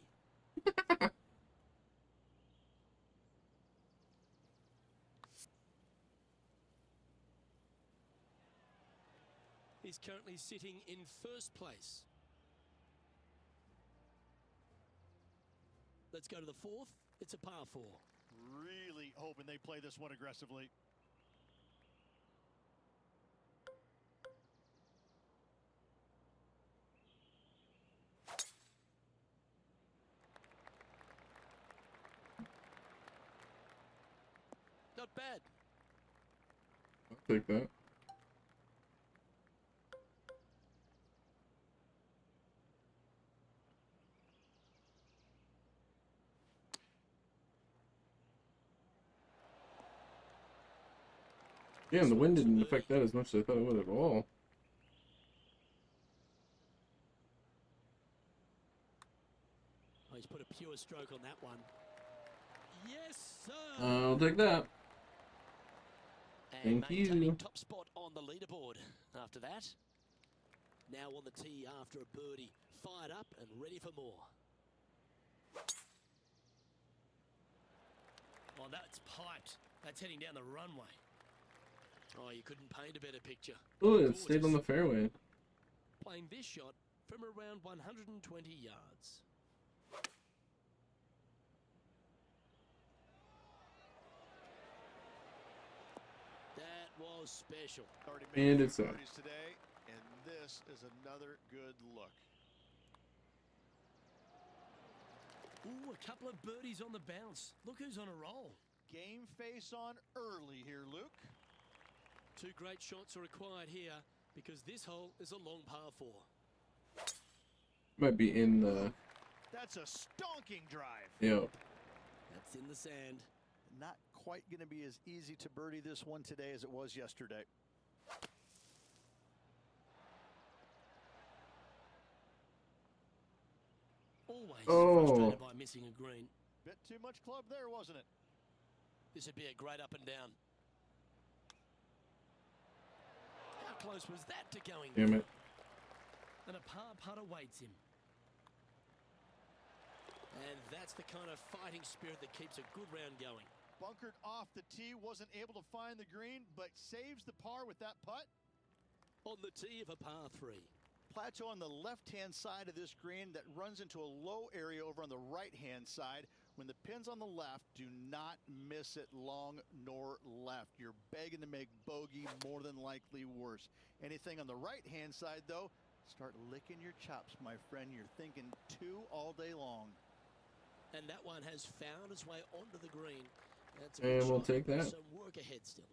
He's currently sitting in first place. Let's go to the fourth. It's a par 4. Really hoping they play this one aggressively. Not bad. I'll take that. Damn, the wind didn't affect that as much as I thought it would at all. Oh, he's put a pure stroke on that one. Yes, sir. I'll take that. And Thank maintaining you. top spot on the leaderboard after that. Now on the tee after a birdie. Fired up and ready for more. Oh, that's piped. That's heading down the runway. Oh, you couldn't paint a better picture. Oh, it stayed on the fairway. Playing this shot from around 120 yards. That was special. Already And made it's a- birdies today, and this is another good look. Ooh, a couple of birdies on the bounce. Look who's on a roll. Game face on early here, Luke. 2 great shots are required here because this hole is a long par 4. Might be in the. That's a stonking drive. Yeah. That's in the sand. Not quite going to be as easy to birdie this one today as it was yesterday. Always Oh. frustrated by missing a green. Bit too much club there, wasn't it? This would be a great up and down. How close was that to going? Damn it. And a par putt awaits him. And that's the kind of fighting spirit that keeps a good round going. Bunkered off the tee, wasn't able to find the green, but saves the par with that putt. On the tee of a par 3. Plateau on the left-hand side of this green that runs into a low area over on the right-hand side. When the pin's on the left, do not miss it long nor left. You're begging to make bogey, more than likely worse. Anything on the right-hand side, though, start licking your chops, my friend. You're thinking 2 all day long. And that one has found its way onto the green. That's a And good we'll shot. take that. Some work ahead still.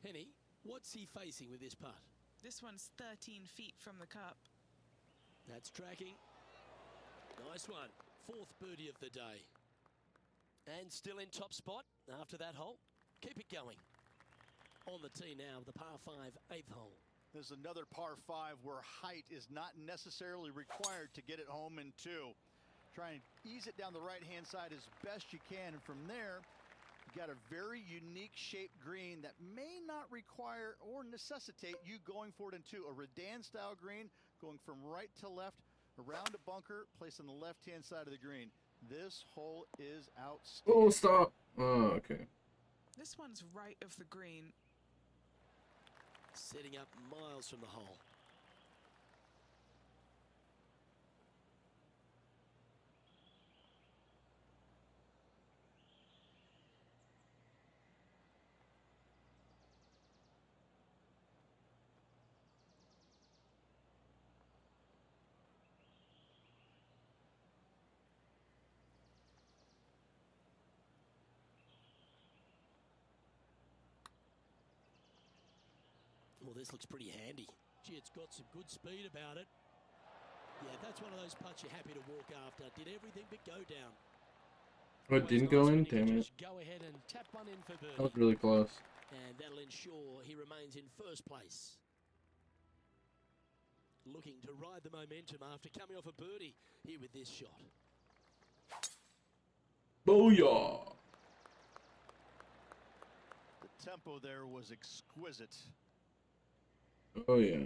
Henny, what's he facing with this putt? This one's 13 feet from the cup. That's tracking. Nice one. 4th birdie of the day. And still in top spot after that hole. Keep it going. On the tee now, the par 5, 8th hole. There's another par 5 where height is not necessarily required to get it home in 2. Try and ease it down the right-hand side as best you can, and from there, you got a very unique shaped green that may not require or necessitate you going for it in 2. A Redan-style green going from right to left, around a bunker, placed on the left-hand side of the green. This hole is outstanding. Oh, stop. Oh, okay. This one's right of the green. Setting up miles from the hole. Well, this looks pretty handy. Gee, it's got some good speed about it. Yeah, that's one of those putts you're happy to walk after. Did everything but go down. Oh, it Always didn't nice go when in? you can Damn it. just go ahead and tap one in for That was birdie. really close. And that'll ensure he remains in first place. Looking to ride the momentum after coming off a birdie here with this shot. Booyah! tempo there was exquisite. Oh yeah.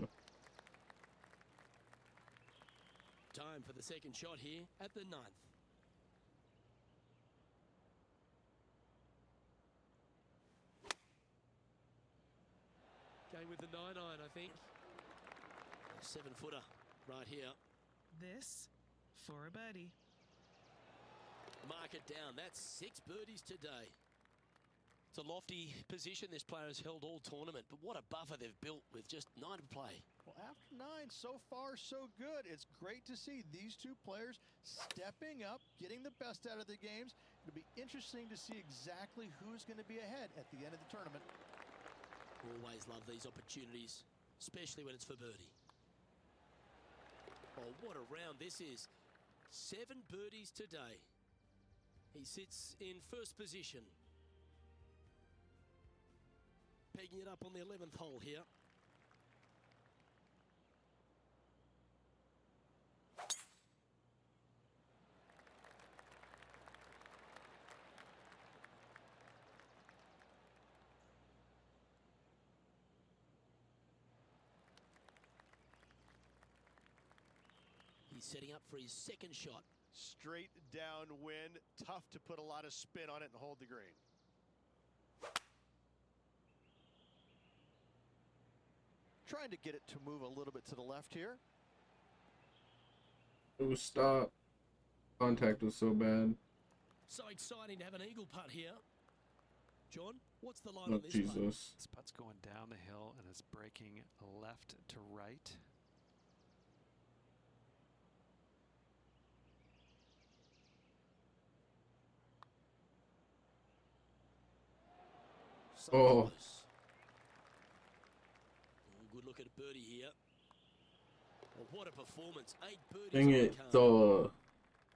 Time for the second shot here at the 9th. Going with the 9-iron, I think. A 7-footer right here. This for a birdie. Mark it down. That's 6 birdies today. It's a lofty position this player has held all tournament, but what a buffer they've built with just 9 to play. Well, after 9, so far so good. It's great to see these two players stepping up, getting the best out of their games. It'll be interesting to see exactly who's going to be ahead at the end of the tournament. Always love these opportunities, especially when it's for birdie. Oh, what a round this is. 7 birdies today. He sits in first position. Pegging it up on the 11th hole here. He's setting up for his second shot. Straight downwind, tough to put a lot of spin on it and hold the green. Trying to get it to move a little bit to the left here. Oh, stop. Contact was so bad. So exciting to have an eagle putt here. John, what's the line Oh, on this putt? Jesus. This putt's going down the hill and it's breaking left to right. So Oh. close. Oh, good look at a birdie here. Oh, what a performance. 8 birdies Dang on the it. card.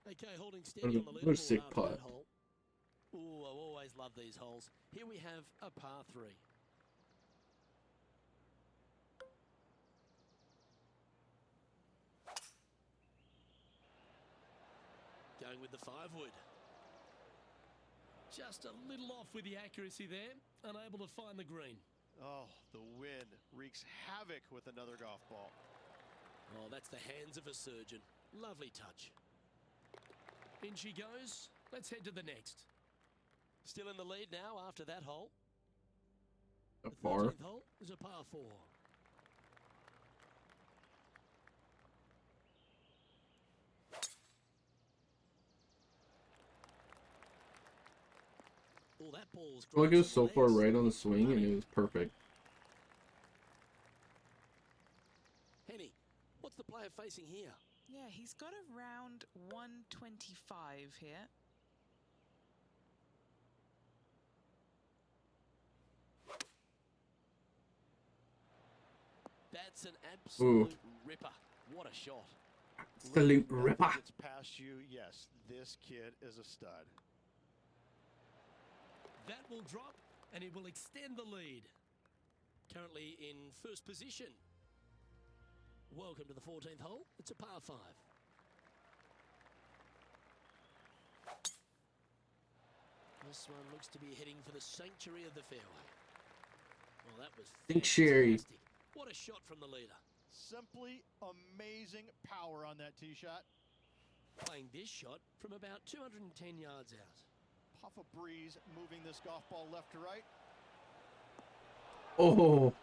Okay, holding steady on the What a leaderboard sick after putt. that hole. Oh, I always love these holes. Here we have a par 3. Going with the 5-wood. Just a little off with the accuracy there. Unable to find the green. Oh, the wind wreaks havoc with another golf ball. Oh, that's the hands of a surgeon. Lovely touch. In she goes. Let's head to the next. Still in the lead now after that hole. A The par. 13th hole is a par 4. Oh, that ball's Like it was so great far on the right legs. on the swing and it was perfect. Henny, what's the player facing here? Yeah, he's got around 125 here. That's an absolute ripper. What a shot. Absolute Luke, ripper. nothing gets past you. Yes, this kid is a stud. That will drop and it will extend the lead. Currently in first position. Welcome to the 14th hole. It's a par 5. This one looks to be heading for the sanctuary of the fairway. Well, that was Sanctuary. fantastic. What a shot from the leader. Simply amazing power on that tee shot. Playing this shot from about 210 yards out. Puff of breeze moving this golf ball left to right. Oh.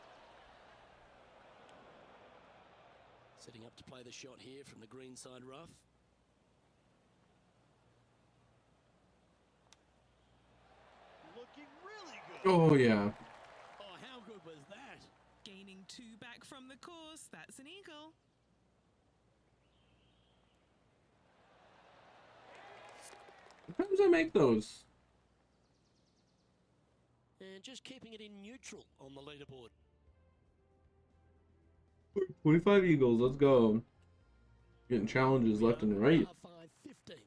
Setting up to play the shot here from the greenside rough. Looking really good. Oh, yeah. Oh, how good was that? Gaining 2 back from the course. That's an eagle. Sometimes I make those. And just keeping it in neutral on the leaderboard. 25 Eagles, let's go. Getting challenges We left are and at right. par 5, 15th.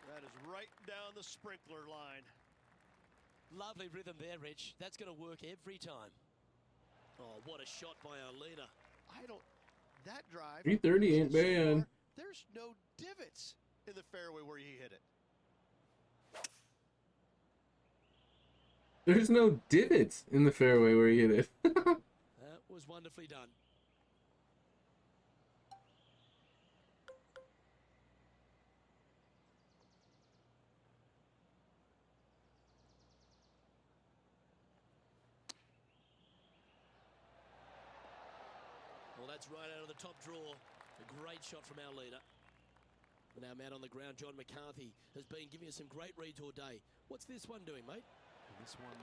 That is right down the sprinkler line. Lovely rhythm there, Rich. That's going to work every time. Oh, what a shot by our leader. I don't. That drive. 330 ain't so bad. far, there's no divots. in the fairway where he hit it. There's no divots in the fairway where you hit it. That was wonderfully done. Well, that's right out of the top draw. A great shot from our leader. And our man on the ground, John McCarthy, has been giving us some great reads all day. What's this one doing, mate? And this one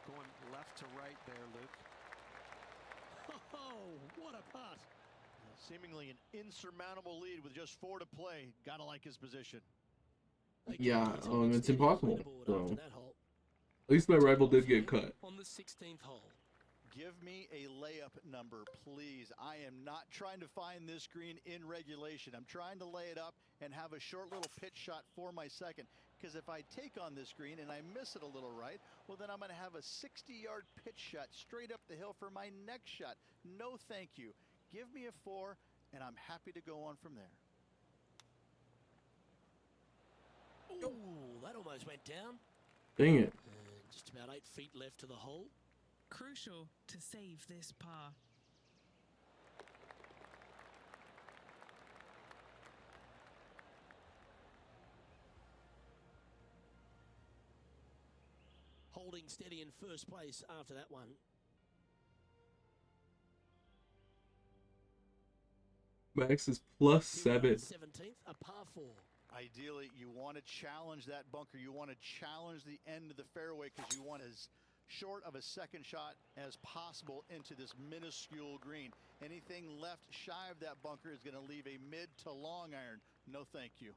going left to right there, Luke. Oh, what a putt. Seemingly an insurmountable lead with just 4 to play. Gotta like his position. Yeah, he's on it's the impossible, leaderboard so. after that hole. At least my rival did get cut. On the 16th hole. Give me a layup number, please. I am not trying to find this green in regulation. I'm trying to lay it up and have a short little pitch shot for my second. Because if I take on this green and I miss it a little right, well, then I'm going to have a 60-yard pitch shot straight up the hill for my next shot. No, thank you. Give me a 4, and I'm happy to go on from there. Ooh, that almost went down. Dang it. And just about 8 feet left to the hole. Crucial to save this par. Holding steady in first place after that one. Max is plus 7. 17th, a par 4. Ideally, you want to challenge that bunker. You want to challenge the end of the fairway because you want as short of a second shot as possible into this minuscule green. Anything left shy of that bunker is going to leave a mid to long iron. No thank you.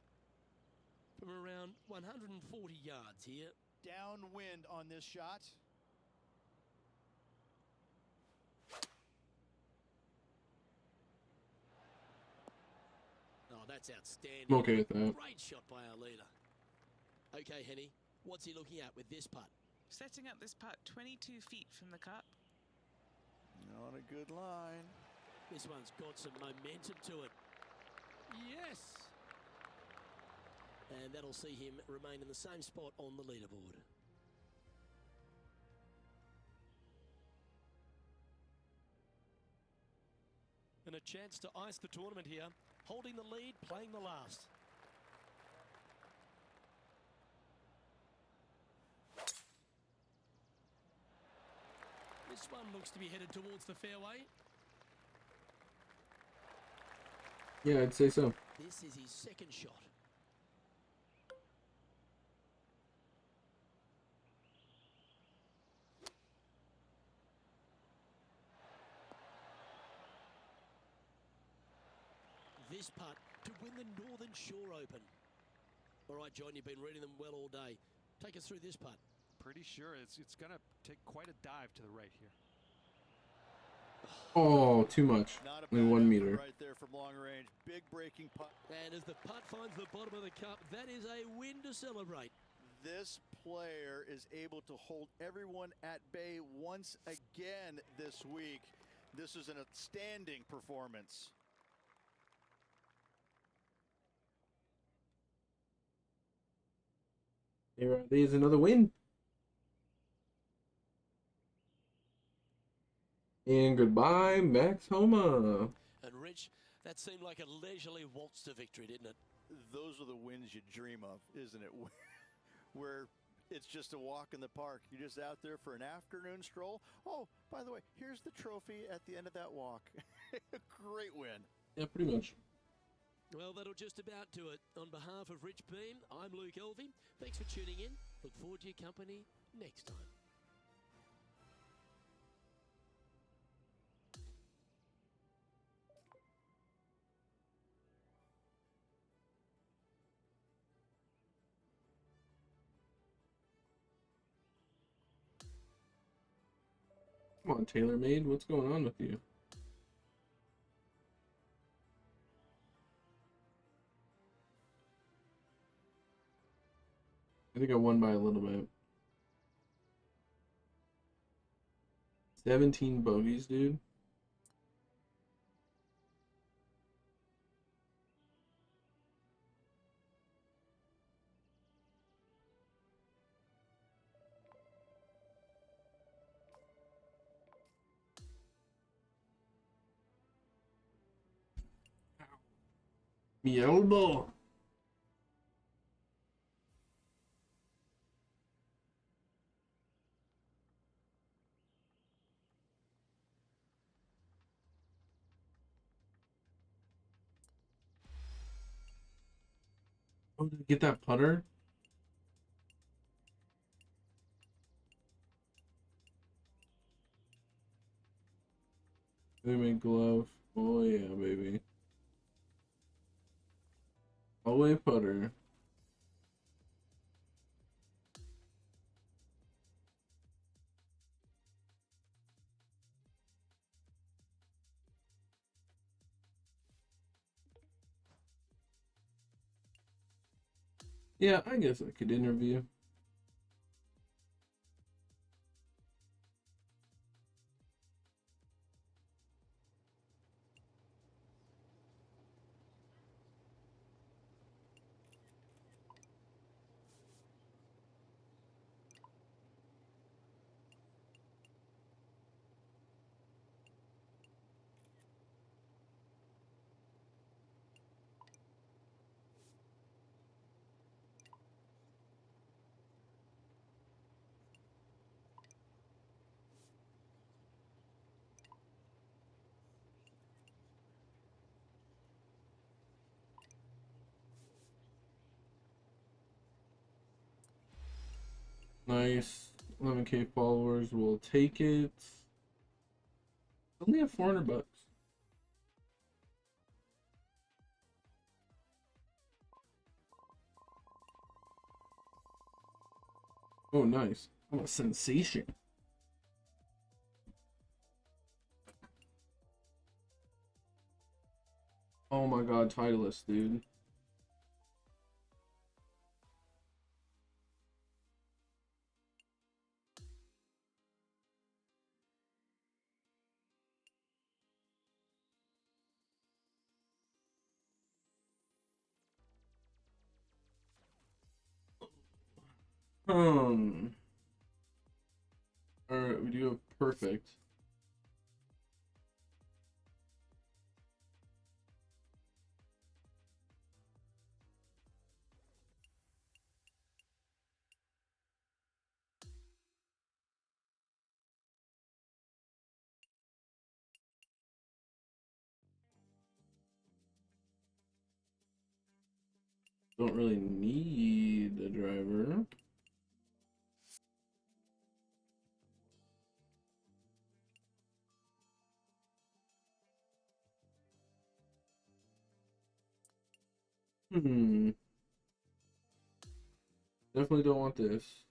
From around 140 yards here. Downwind on this shot. Oh, that's outstanding. I'm okay with that. Great shot by our leader. Okay, Henny, what's he looking at with this putt? Setting up this putt 22 feet from the cup. Not a good line. This one's got some momentum to it. Yes! And that'll see him remain in the same spot on the leaderboard. And a chance to ice the tournament here. Holding the lead, playing the last. This one looks to be headed towards the fairway. Yeah, I'd say so. This is his second shot. This putt to win the Northern Shore Open. All right, John, you've been reading them well all day. Take us through this putt. Pretty sure it's going to take quite a dive to the right here. Oh, too much. Not a Only bad 1 effort meter. right there from long range. Big breaking putt. And as the putt finds the bottom of the cup, that is a win to celebrate. This player is able to hold everyone at bay once again this week. This is an outstanding performance. There's another win. And goodbye, Max Homa. And Rich, that seemed like a leisurely waltz to victory, didn't it? Those are the wins you dream of, isn't it? Where it's just a walk in the park. You're just out there for an afternoon stroll. Oh, by the way, here's the trophy at the end of that walk. Great win. Yeah, pretty much. Well, that'll just about do it. On behalf of Rich Beam, I'm Luke Elvey. Thanks for tuning in. Look forward to your company next time. Come on, TaylorMade. What's going on with you? I think I won by a little bit. 17 bogeys, dude. Me elbow. Oh, did I get that putter? They make glove. Oh yeah, baby. Away putter. Yeah, I guess I could interview. Nice. 11K followers. We'll take it. Only have 400 bucks. Oh, nice. I'm a sensation. Oh my god, Titleist, dude. Alright, we do have perfect. Don't really need a driver. Definitely don't want this.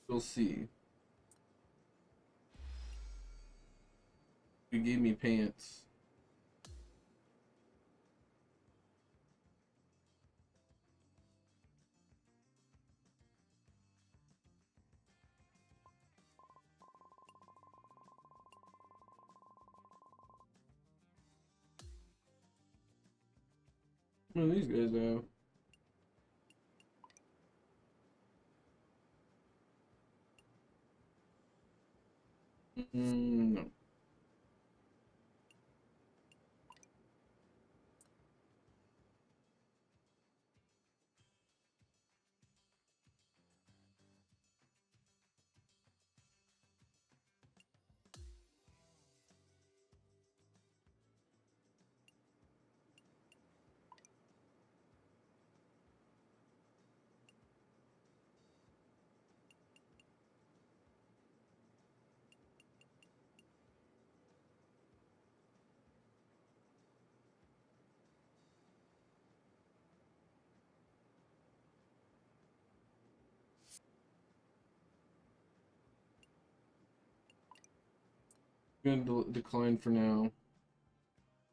We'll see. You gave me pants. What do these guys have? No. I'm gonna decline for now.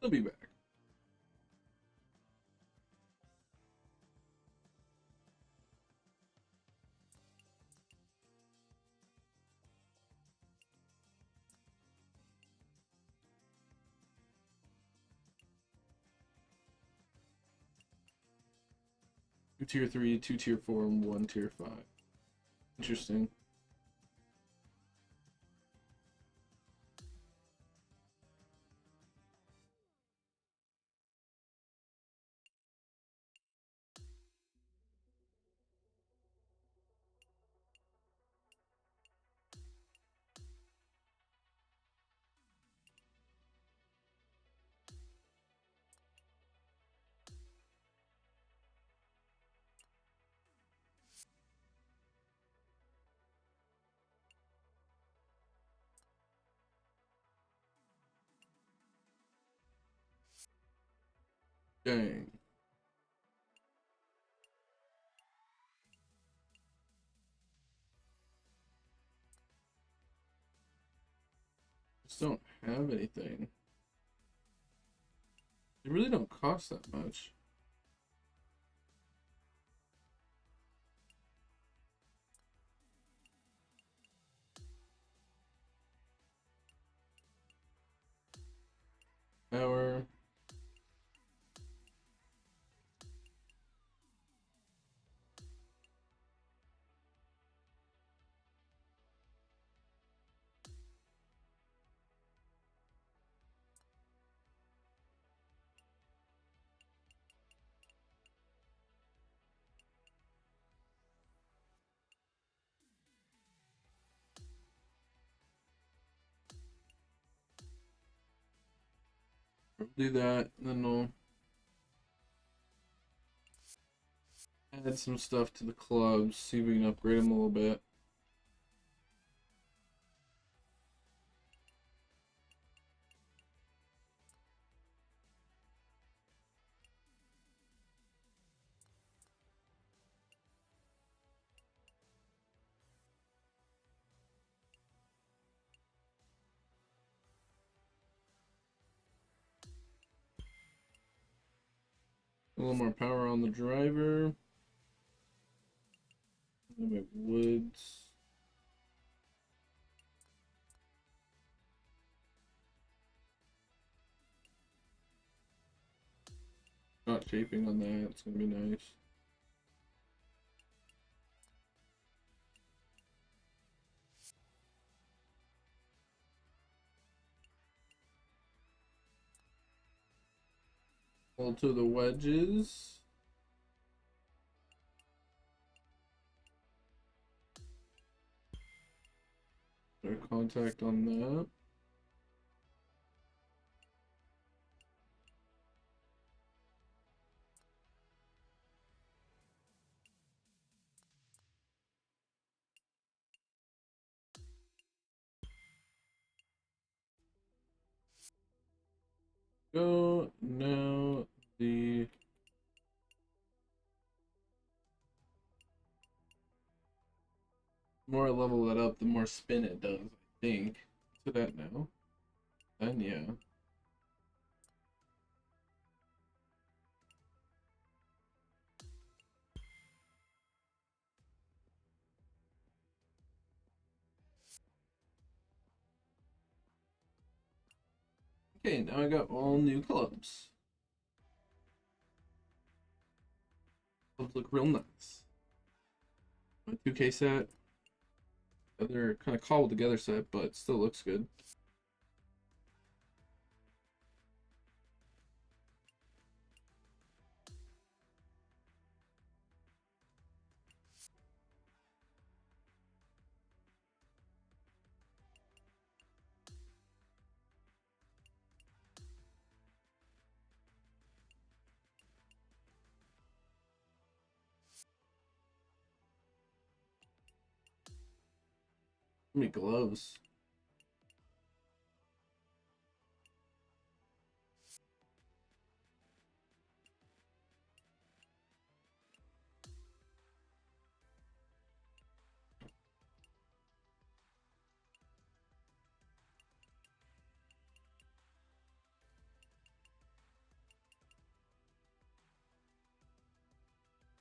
They'll be back. 2 tier 3, 2 tier 4, and 1 tier 5. Interesting. Dang. Just don't have anything. They really don't cost that much. Power. Do that, and then we'll add some stuff to the clubs, see if we can upgrade them a little bit. A little more power on the driver. Make woods. Not shaping on that, it's gonna be nice. Hold to the wedges. Their contact on that. Go now. The more I level that up, the more spin it does, I think. To that now. Then yeah. Okay, now I got all new clubs. Clubs look real nice. My 2K set. They're kind of cobbled together set, but still looks good. How many gloves?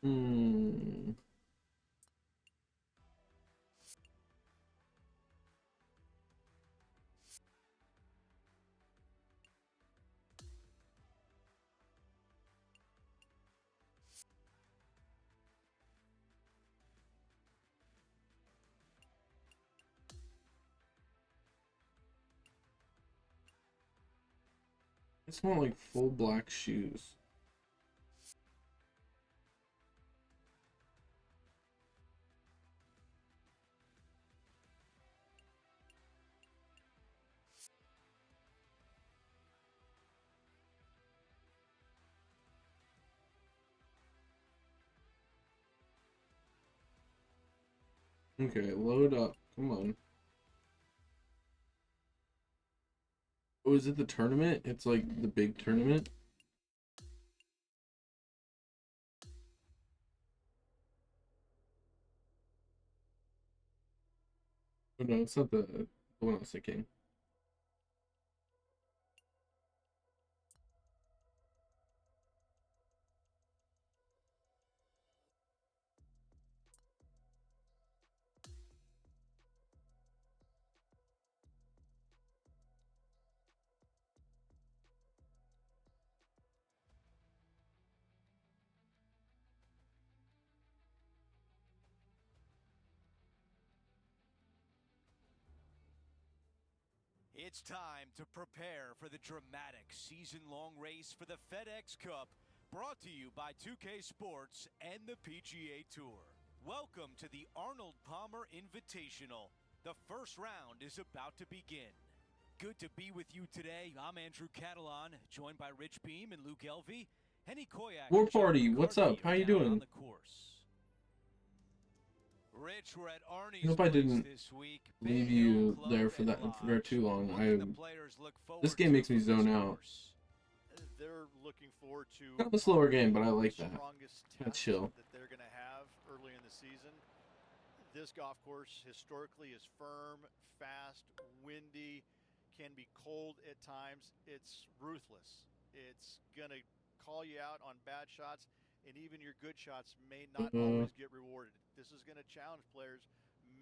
Hmm. just want like full black shoes. Okay, load up. Come on. Oh, is it the tournament? It's like the big tournament? Oh no, it's not the one I was thinking. It's time to prepare for the dramatic season-long race for the Fedex Cup, brought to you by 2K Sports and the PGA Tour. Welcome to the Arnold Palmer Invitational. The first round is about to begin. Good to be with you today. I'm Andrew Catalan, joined by Rich Beam and Luke Elvey. Henny Koyak. War Party, what's up? How you doing? On the course. Rich, we're at Arnie's I hope I didn't this week. leave you there for too long. This game makes me zone out. They're looking forward to Kind of a slower game, but I like that. strongest That's test chill. that they're going to have early in the season. This golf course historically is firm, fast, windy, can be cold at times. It's ruthless. It's going to call you out on bad shots, and even your good shots may not always get rewarded. This is going to challenge players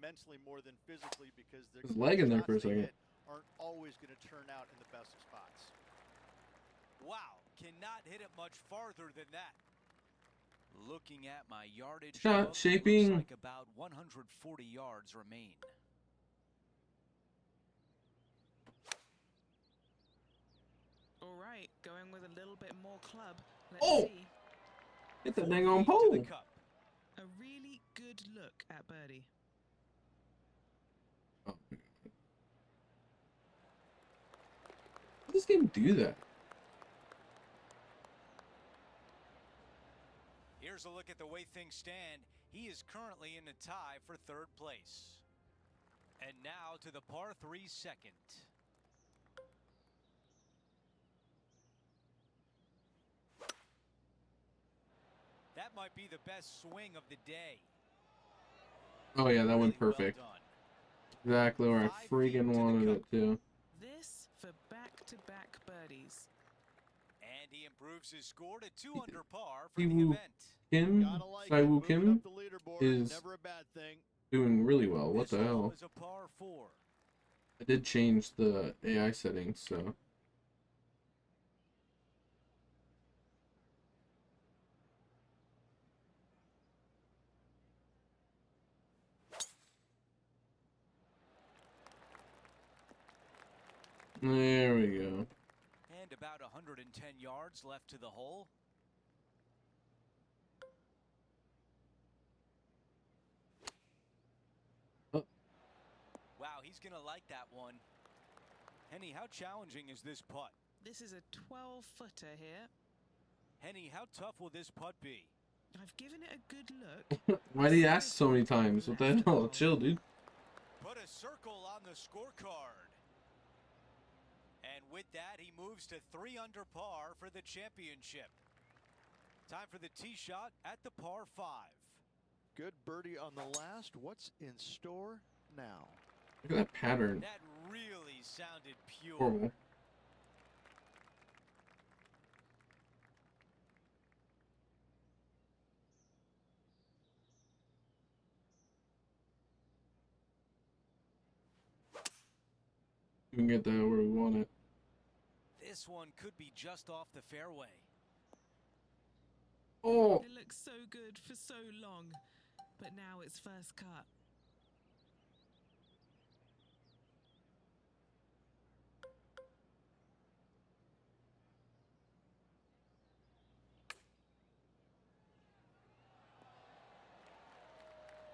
mentally more than physically, because they're There's lag in there for a shots they second. hit aren't always going to turn out in the best of spots. Wow, cannot hit it much farther than that. Looking at my yardage, Shot book, shaping. looks like about 140 yards remain. All right, going with a little bit more club. Let's see. Hit that 4 dang on feet to the pole. cup. A really good look at birdie. Oh my God. How does this game do that? Here's a look at the way things stand. He is currently in a tie for third place. And now to the par 3 second. That might be the best swing of the day. Oh yeah, that Really went well perfect. done. Exactly where I 5 feet to freaking the wanted cup. it to. This for back-to-back birdies. And he improves his score to 2 under par for the Siwoo event. Kim, Gotta like it. Siwoo Moving Kim up the leaderboard, is never a bad thing. doing really well. What This the hole hell? is a par 4. I did change the AI settings, so. There we go. And about 110 yards left to the hole. Oh. Wow, he's going to like that one. Henny, how challenging is this putt? This is a 12-footer here. Henny, how tough will this putt be? I've given it a good look. Why do you ask so many times? What the hell? Chill, dude. Put a circle on the scorecard. And with that, he moves to 3 under par for the championship. Time for the tee shot at the par 5. Good birdie on the last. What's in store now? Look at that pattern. That really sounded pure. Horrible. We can get that where we want it. This one could be just off the fairway. Oh! It looks so good for so long, but now it's first cut.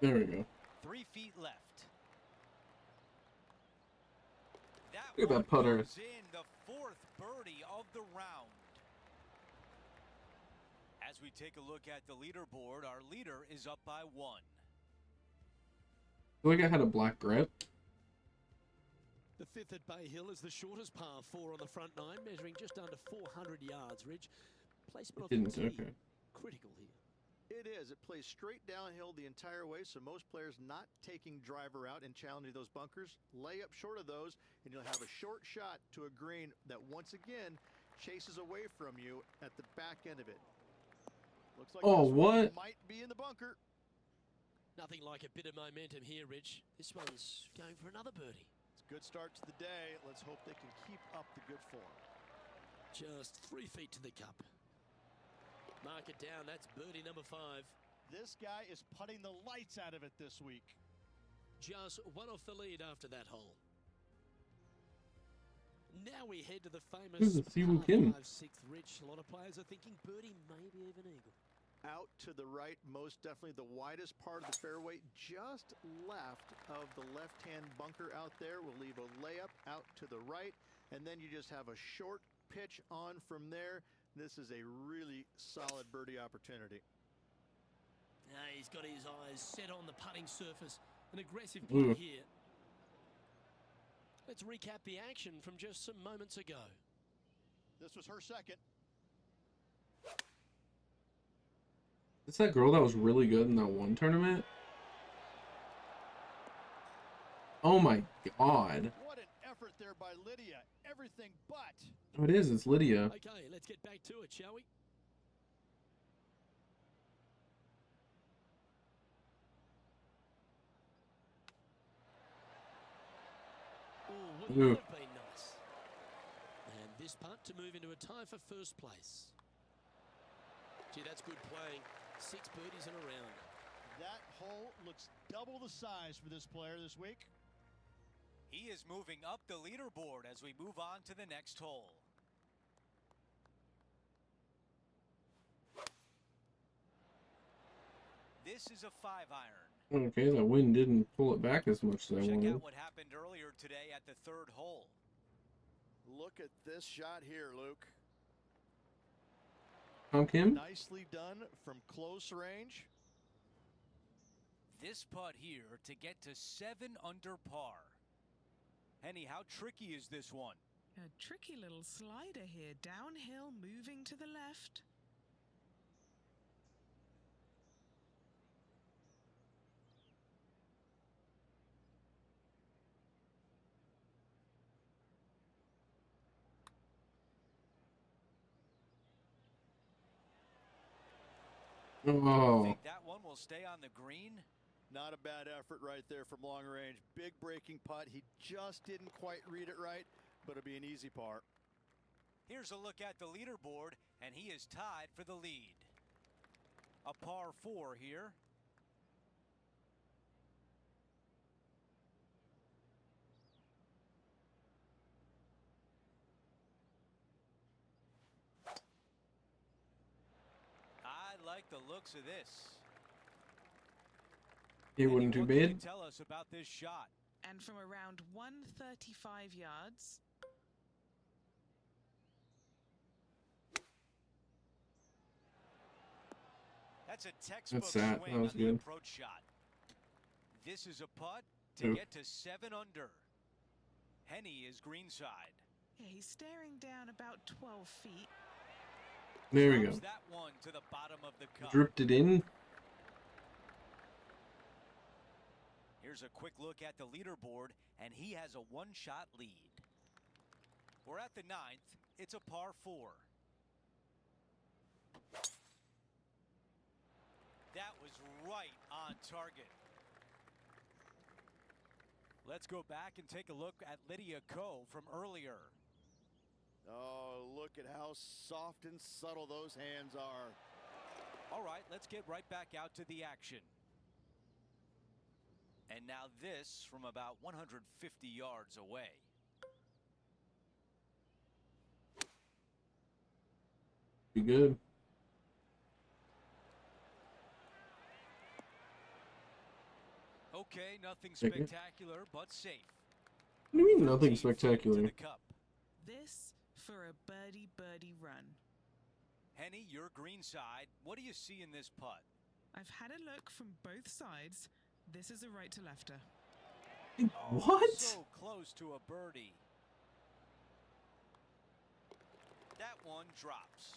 There we go. 3 feet left. Look at that putter. Goes in, the 4th birdie of the round. As we take a look at the leaderboard, our leader is up by 1. I feel like I had a black grip. The 5th at Bay Hill is the shortest par 4 on the front 9, measuring just under 400 yards, Ridge. Placement off the Didn't, tee, okay. critical here. It is. It plays straight downhill the entire way, so most players not taking driver out and challenging those bunkers, lay up short of those, and you'll have a short shot to a green that once again chases away from you at the back end of it. Looks like Oh, this one what? might be in the bunker. Nothing like a bit of momentum here, Rich. This one's going for another birdie. It's a good start to the day. Let's hope they can keep up the good form. Just 3 feet to the cup. Mark it down. That's birdie number 5. This guy is putting the lights out of it this week. Just 1 off the lead after that hole. Now we head to the famous Who's the Siwoo par Kim? 5 6th, Rich. A lot of players are thinking birdie, maybe even eagle. Out to the right, most definitely the widest part of the fairway, just left of the left-hand bunker out there. We'll leave a layup out to the right, and then you just have a short pitch on from there. This is a really solid birdie opportunity. Now he's got his eyes set on the putting surface. An aggressive Ooh. play here. Let's recap the action from just some moments ago. This was her second. Is that girl that was really good in that one tournament? Oh my god. What an effort there by Lydia. Everything but. Oh, it is. It's Lydia. Okay, let's get back to it, shall we? Oh, wouldn't Ooh. that have been nice? And this putt to move into a tie for first place. Gee, that's good playing. 6 birdies in a round. That hole looks double the size for this player this week. He is moving up the leaderboard as we move on to the next hole. This is a 5-iron. Okay, the wind didn't pull it back as much as I Check wanted. out what happened earlier today at the 3rd hole. Look at this shot here, Luke. Tom Kim? Nicely done from close range. This putt here to get to 7 under par. Henny, how tricky is this one? A tricky little slider here, downhill, moving to the left. Oh. Think that one will stay on the green? Not a bad effort right there from long range. Big breaking putt. He just didn't quite read it right, but it'll be an easy par. Here's a look at the leaderboard, and he is tied for the lead. A par 4 here. I like the looks of this. It wouldn't too What can you bad. tell us about this shot? And from around 135 yards, That's a textbook sad. swing That was on the good. approach shot. This is a putt to Oop. get to 7 under. Henny is greenside. yeah, he's staring down about 12 feet. There we go. Drops that one to the bottom of the cup. Dripped it in. Here's a quick look at the leaderboard, and he has a 1-shot lead. We're at the 9th. It's a par 4. That was right on target. Let's go back and take a look at Lydia Ko from earlier. Oh, look at how soft and subtle those hands are. All right, let's get right back out to the action. And now this from about 150 yards away. Be good. Okay, nothing Thank you. spectacular, but safe. What do you mean nothing 13 feet spectacular? into the cup. This for a birdie run. Henny, your green side. What do you see in this putt? I've had a look from both sides. This is a right to lefter. What? So close to a birdie. That one drops.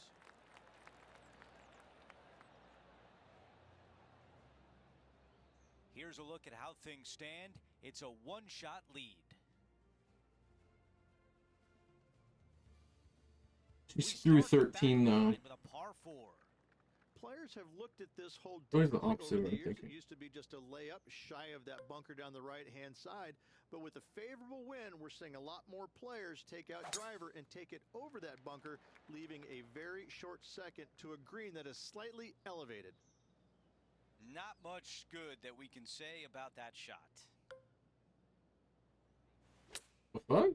Here's a look at how things stand. It's a one-shot lead. She's through 13 now. With a par 4. Players have looked at this hole Always the differently opposite over of the what I'm years. It thinking. used to be just a layup shy of that bunker down the right-hand side. But with a favorable wind, we're seeing a lot more players take out driver and take it over that bunker, leaving a very short second to a green that is slightly elevated. Not much good that we can say about that shot. The fuck?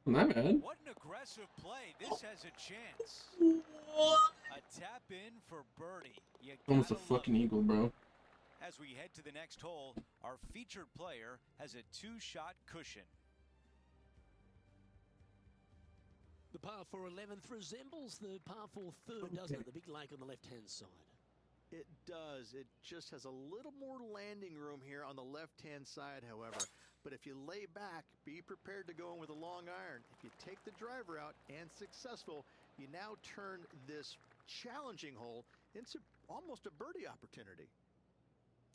I'm not mad. What an aggressive play. This has a chance. A tap in for birdie. You Almost a gotta love fucking it. eagle, bro. As we head to the next hole, our featured player has a 2-shot cushion. The par 4 11th resembles the par 4 third, doesn't it? The big lake on the left-hand side. It does. It just has a little more landing room here on the left-hand side, however. But if you lay back, be prepared to go in with a long iron. If you take the driver out and successful, you now turn this challenging hole into almost a birdie opportunity.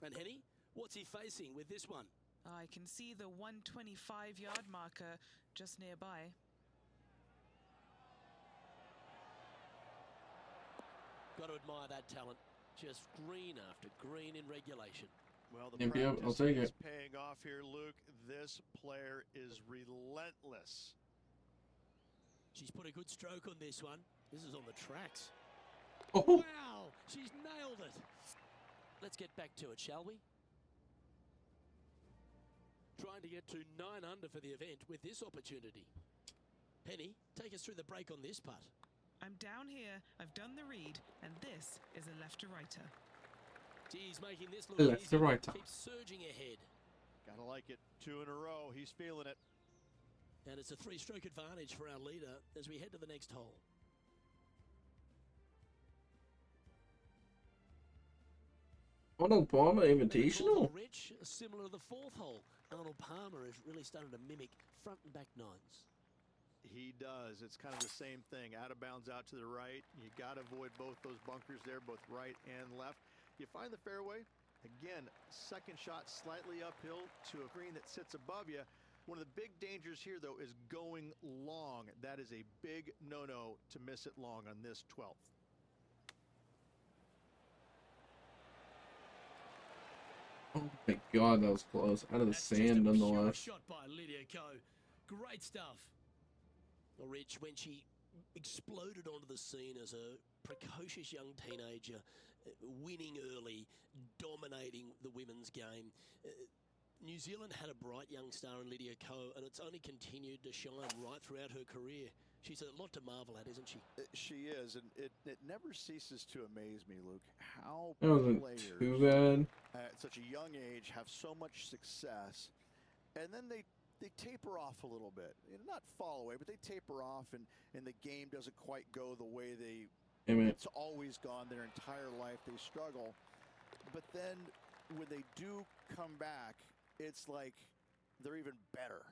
And Henny, what's he facing with this one? I can see the 125-yard marker just nearby. Got to admire that talent. Just green after green in regulation. Well, the Yep, practice I'll take is it. paying off here, Luke. This player is relentless. She's put a good stroke on this one. This is on the tracks. Oh, Wow, she's nailed it. Let's get back to it, shall we? Trying to get to 9 under for the event with this opportunity. Penny, take us through the break on this putt. I'm down here, I've done the read, and this is a left to righter. He's making this look Left to easy. righter. Keeps surging ahead. Gotta like it. 2 in a row. He's feeling it. And it's a 3-stroke advantage for our leader as we head to the next hole. Arnold Palmer And the 12th Invitational? hole, Rich, similar to the 4th hole. Arnold Palmer has really started to mimic front and back nines. He does. It's kind of the same thing. Out of bounds out to the right. You got to avoid both those bunkers there, both right and left. You find the fairway. Again, second shot slightly uphill to a green that sits above you. One of the big dangers here, though, is going long. That is a big no-no to miss it long on this 12th. Oh my god, that was close. Out of the That's just a sand, pure nonetheless. shot by Lydia Ko. Great stuff. Well, Rich, when she exploded onto the scene as a precocious young teenager, winning early, dominating the women's game, New Zealand had a bright young star in Lydia Ko, and it's only continued to shine right throughout her career. She's a lot to marvel at, isn't she? She is, and it never ceases to amaze me, Luke, how That wasn't players too bad. at such a young age have so much success, and then they taper off a little bit. Not fall away, but they taper off, and the game doesn't quite go the way it's always gone their entire life. They struggle. But then when they do come back, it's like they're even better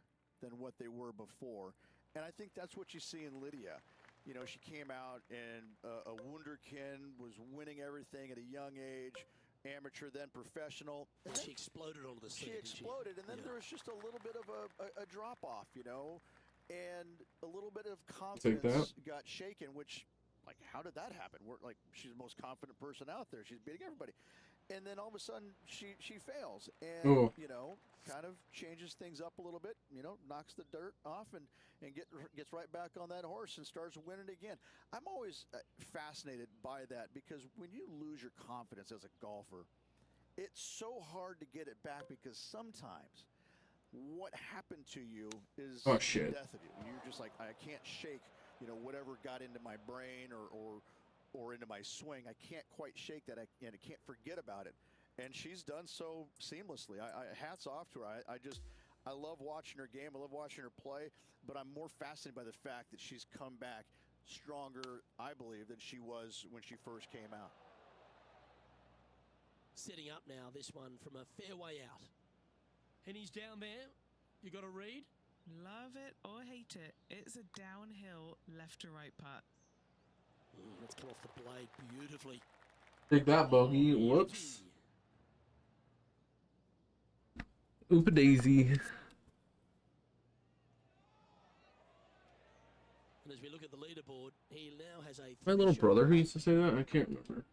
than what they were before. And I think that's what you see in Lydia. You know, she came out and a wunderkind, was winning everything at a young age, amateur then professional. And she exploded onto the scene. She exploded, and then there was just a little bit of a drop-off, you know, and a little bit of confidence got shaken, which, like, how did that happen? She's the most confident person out there. She's beating everybody. And then all of a sudden, she fails, and, you know, kind of changes things up a little bit, you know, knocks the dirt off and gets right back on that horse and starts winning again. I'm always fascinated by that, because when you lose your confidence as a golfer, it's so hard to get it back, because sometimes what happened to you is the death of you. You're just like, I can't shake, you know, whatever got into my brain or into my swing. I can't quite shake that, and I can't forget about it. and she's done so seamlessly. Hats off to her. I love watching her game. I love watching her play, but I'm more fascinated by the fact that she's come back stronger, I believe, than she was when she first came out. Setting up now, this one from a fairway out. And he's down there. You got a read? Love it or hate it, it's a downhill left to right putt. Let's come off the blade beautifully. Take that, bogey. Whoops. Oopa daisy. And as we look at the leaderboard, he now has a My little brother who used to say that? I can't remember.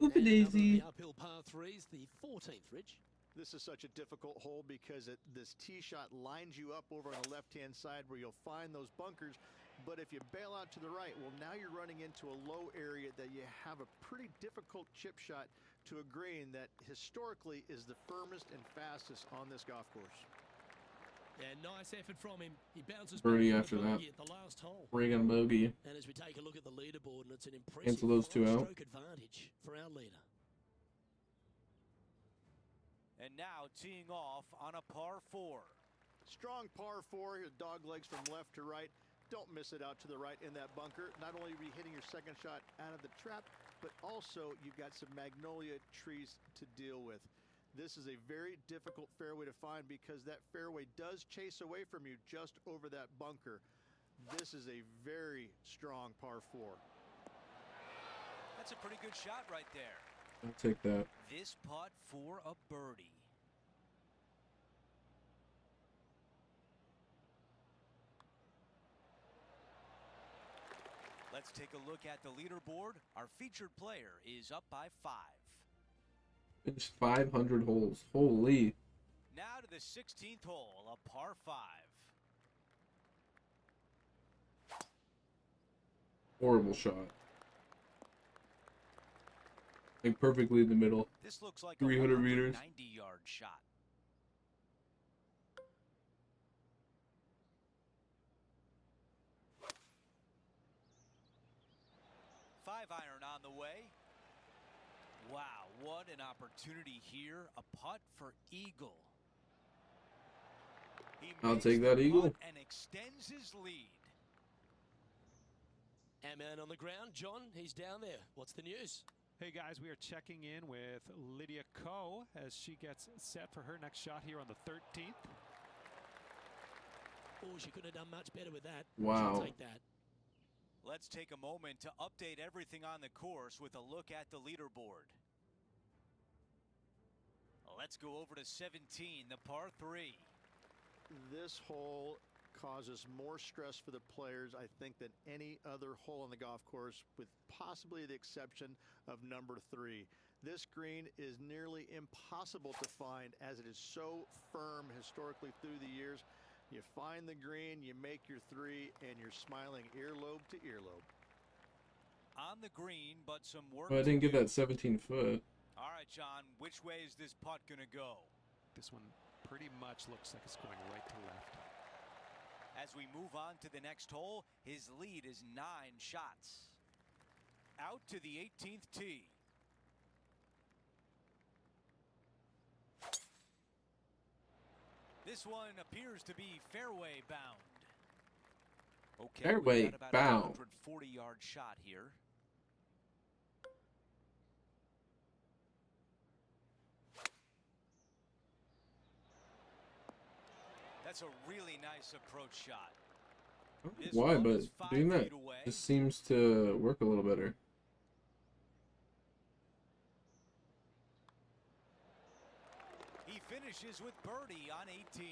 Oopa daisy. Uphill par threes, the 14th, Rich. This is such a difficult hole because this tee shot lines you up over on the left-hand side where you'll find those bunkers. But if you bail out to the right, well, now you're running into a low area that you have a pretty difficult chip shot to a green that historically is the firmest and fastest on this golf course. Yeah, nice effort from him. He bounces Birdie back after from the that. bogey at the last hole. Ring on bogey. And as we take a look at the leaderboard, and it's an impressive Cancel those two out. stroke advantage for our leader. And now teeing off on a par 4. Strong par 4, your dog legs from left to right. Don't miss it out to the right in that bunker. Not only are you hitting your second shot out of the trap, but also you've got some magnolia trees to deal with. This is a very difficult fairway to find because that fairway does chase away from you just over that bunker. This is a very strong par 4. That's a pretty good shot right there. I'll take that. This putt for a birdie. Let's take a look at the leaderboard. Our featured player is up by 5. Finished 500 holes. Holy. Now to the 16th hole, a par 5. Horrible shot. Like perfectly in the middle. This looks like 300 a meters. 90-yard shot. Five iron on the way. Wow, what an opportunity here. A putt for eagle. He I'll makes take that the eagle. putt and extends his lead. Our man on the ground, John, he's down there. What's the news? Hey guys, we are checking in with Lydia Ko as she gets set for her next shot here on the 13th. Oh, she couldn't have done much better with that. Wow. She'll take that. Let's take a moment to update everything on the course with a look at the leaderboard. Let's go over to 17, the par 3. This hole causes more stress for the players, I think, than any other hole on the golf course, with possibly the exception of number 3. This green is nearly impossible to find as it is so firm historically through the years. You find the green, you make your 3, and you're smiling earlobe to earlobe. On the green, but some work. Well, I to didn't get do. that 17 foot. All right, John, which way is this putt going to go? This one pretty much looks like it's going right to left. As we move on to the next hole, his lead is 9 shots. Out to the 18th tee. This one appears to be fairway bound. Okay, Fairway we've got about bound. a 140-yard shot here. That's a really nice approach shot. This Why, one but is 5 doing that feet away. just seems to work a little better. He finishes with birdie on 18.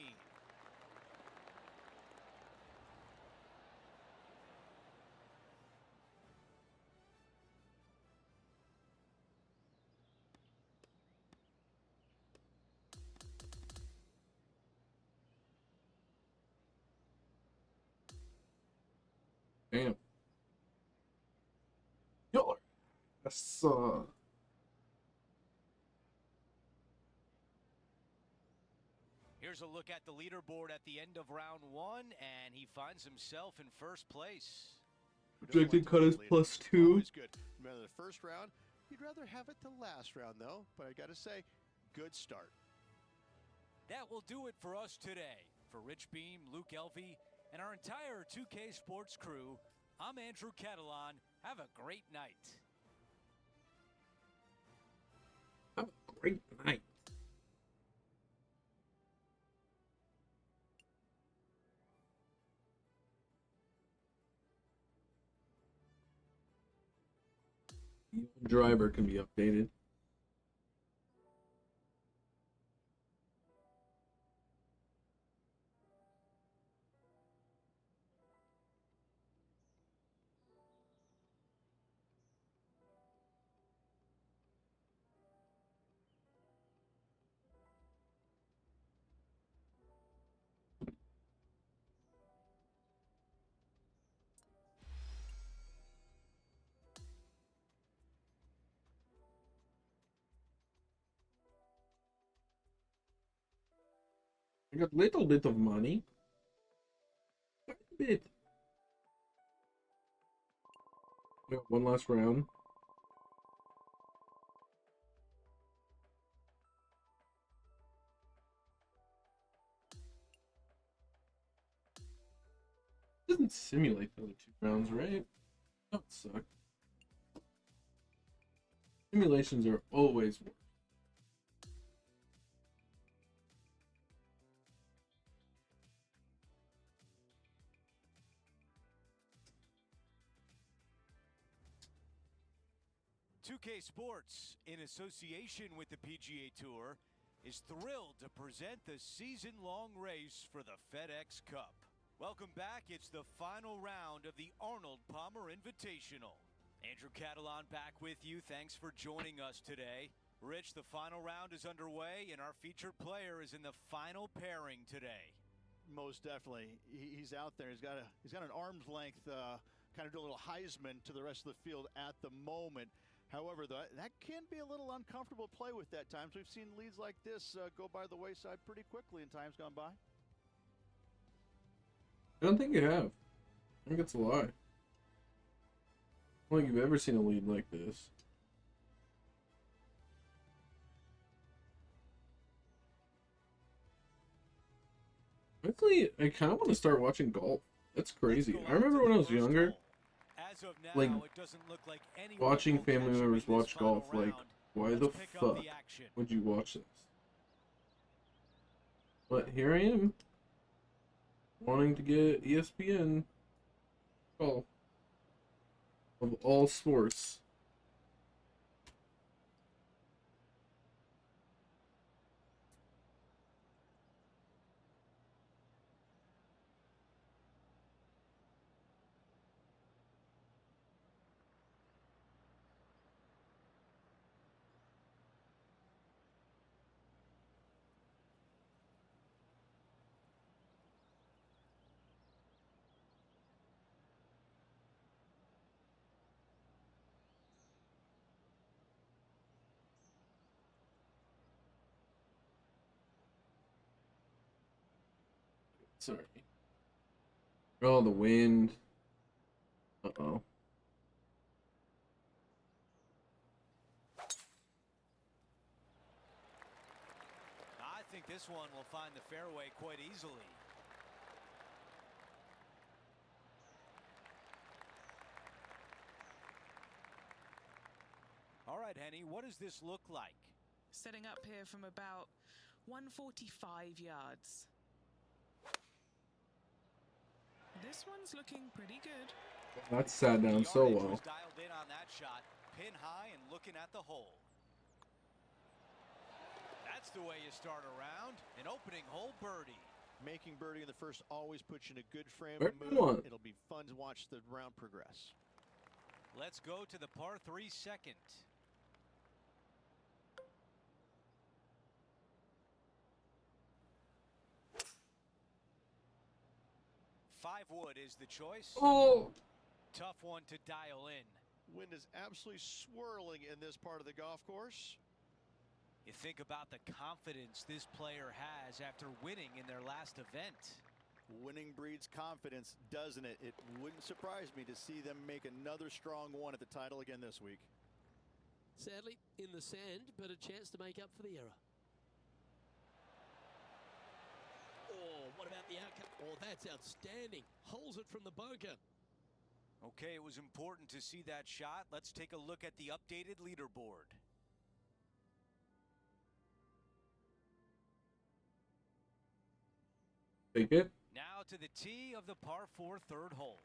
Damn. Yo, that's Here's a look at the leaderboard at the end of round 1, and he finds himself in first place. projected cut is +2. Always good. Remember the first round, You'd rather have it the last round, though. But I got to say, good start. That will do it for us today. For Rich Beam, Luke Elvey, and our entire 2K Sports crew, I'm Andrew Catalan. Have a great night. Have a great night. The driver can be updated. I got little bit of money. Quite a bit. We got one last round. Doesn't simulate the other 2 rounds, right? That would suck. Simulations are always worse. "2K Sports, in association with the PGA Tour, is thrilled to present the season-long race for the FedEx Cup. Welcome back. It's the final round of the Arnold Palmer Invitational. Andrew Catalan back with you. Thanks for joining us today. Rich, the final round is underway, and our featured player is in the final pairing today. Most definitely. He's out there. He's got an arm's length, kind of do a little Heisman to the rest of the field at the moment. However, that can be a little uncomfortable play with that times. We've seen leads like this go by the wayside pretty quickly in times gone by. I don't think you have. I think it's a lie. I don't think you've ever seen a lead like this. Actually, I kind of want to start watching golf. That's crazy. I remember when I was younger, As of now, like, it doesn't look like anyone watching will family catch him members in this watch final golf. Like, round. why Let's the pick up fuck the action. would you watch this? But here I am, wanting to get ESPN golf of all sports. Sorry. Oh, the wind. Uh-oh. I think this one will find the fairway quite easily. All right, Henny, what does this look like? Setting up here from about 145 yards. This one's looking pretty good. That sat down The so yardage well. was dialed in on that shot, pin high and looking at the hole. That's the way you start a round, an opening hole birdie. Making birdie in the first always puts you in a good frame Very of good mood. one. It'll be fun to watch the round progress. Let's go to the par 3 second. Five wood is the choice. Oh! Tough one to dial in. Wind is absolutely swirling in this part of the golf course. You think about the confidence this player has after winning in their last event. Winning breeds confidence, doesn't it? It wouldn't surprise me to see them make another strong one at the title again this week. Sadly, in the sand, but a chance to make up for the error. Oh, what about the outcome? Oh, that's outstanding. Holds it from the bunker. Okay, it was important to see that shot. Let's take a look at the updated leaderboard. Take it. Now to the tee of the par 4 third hole.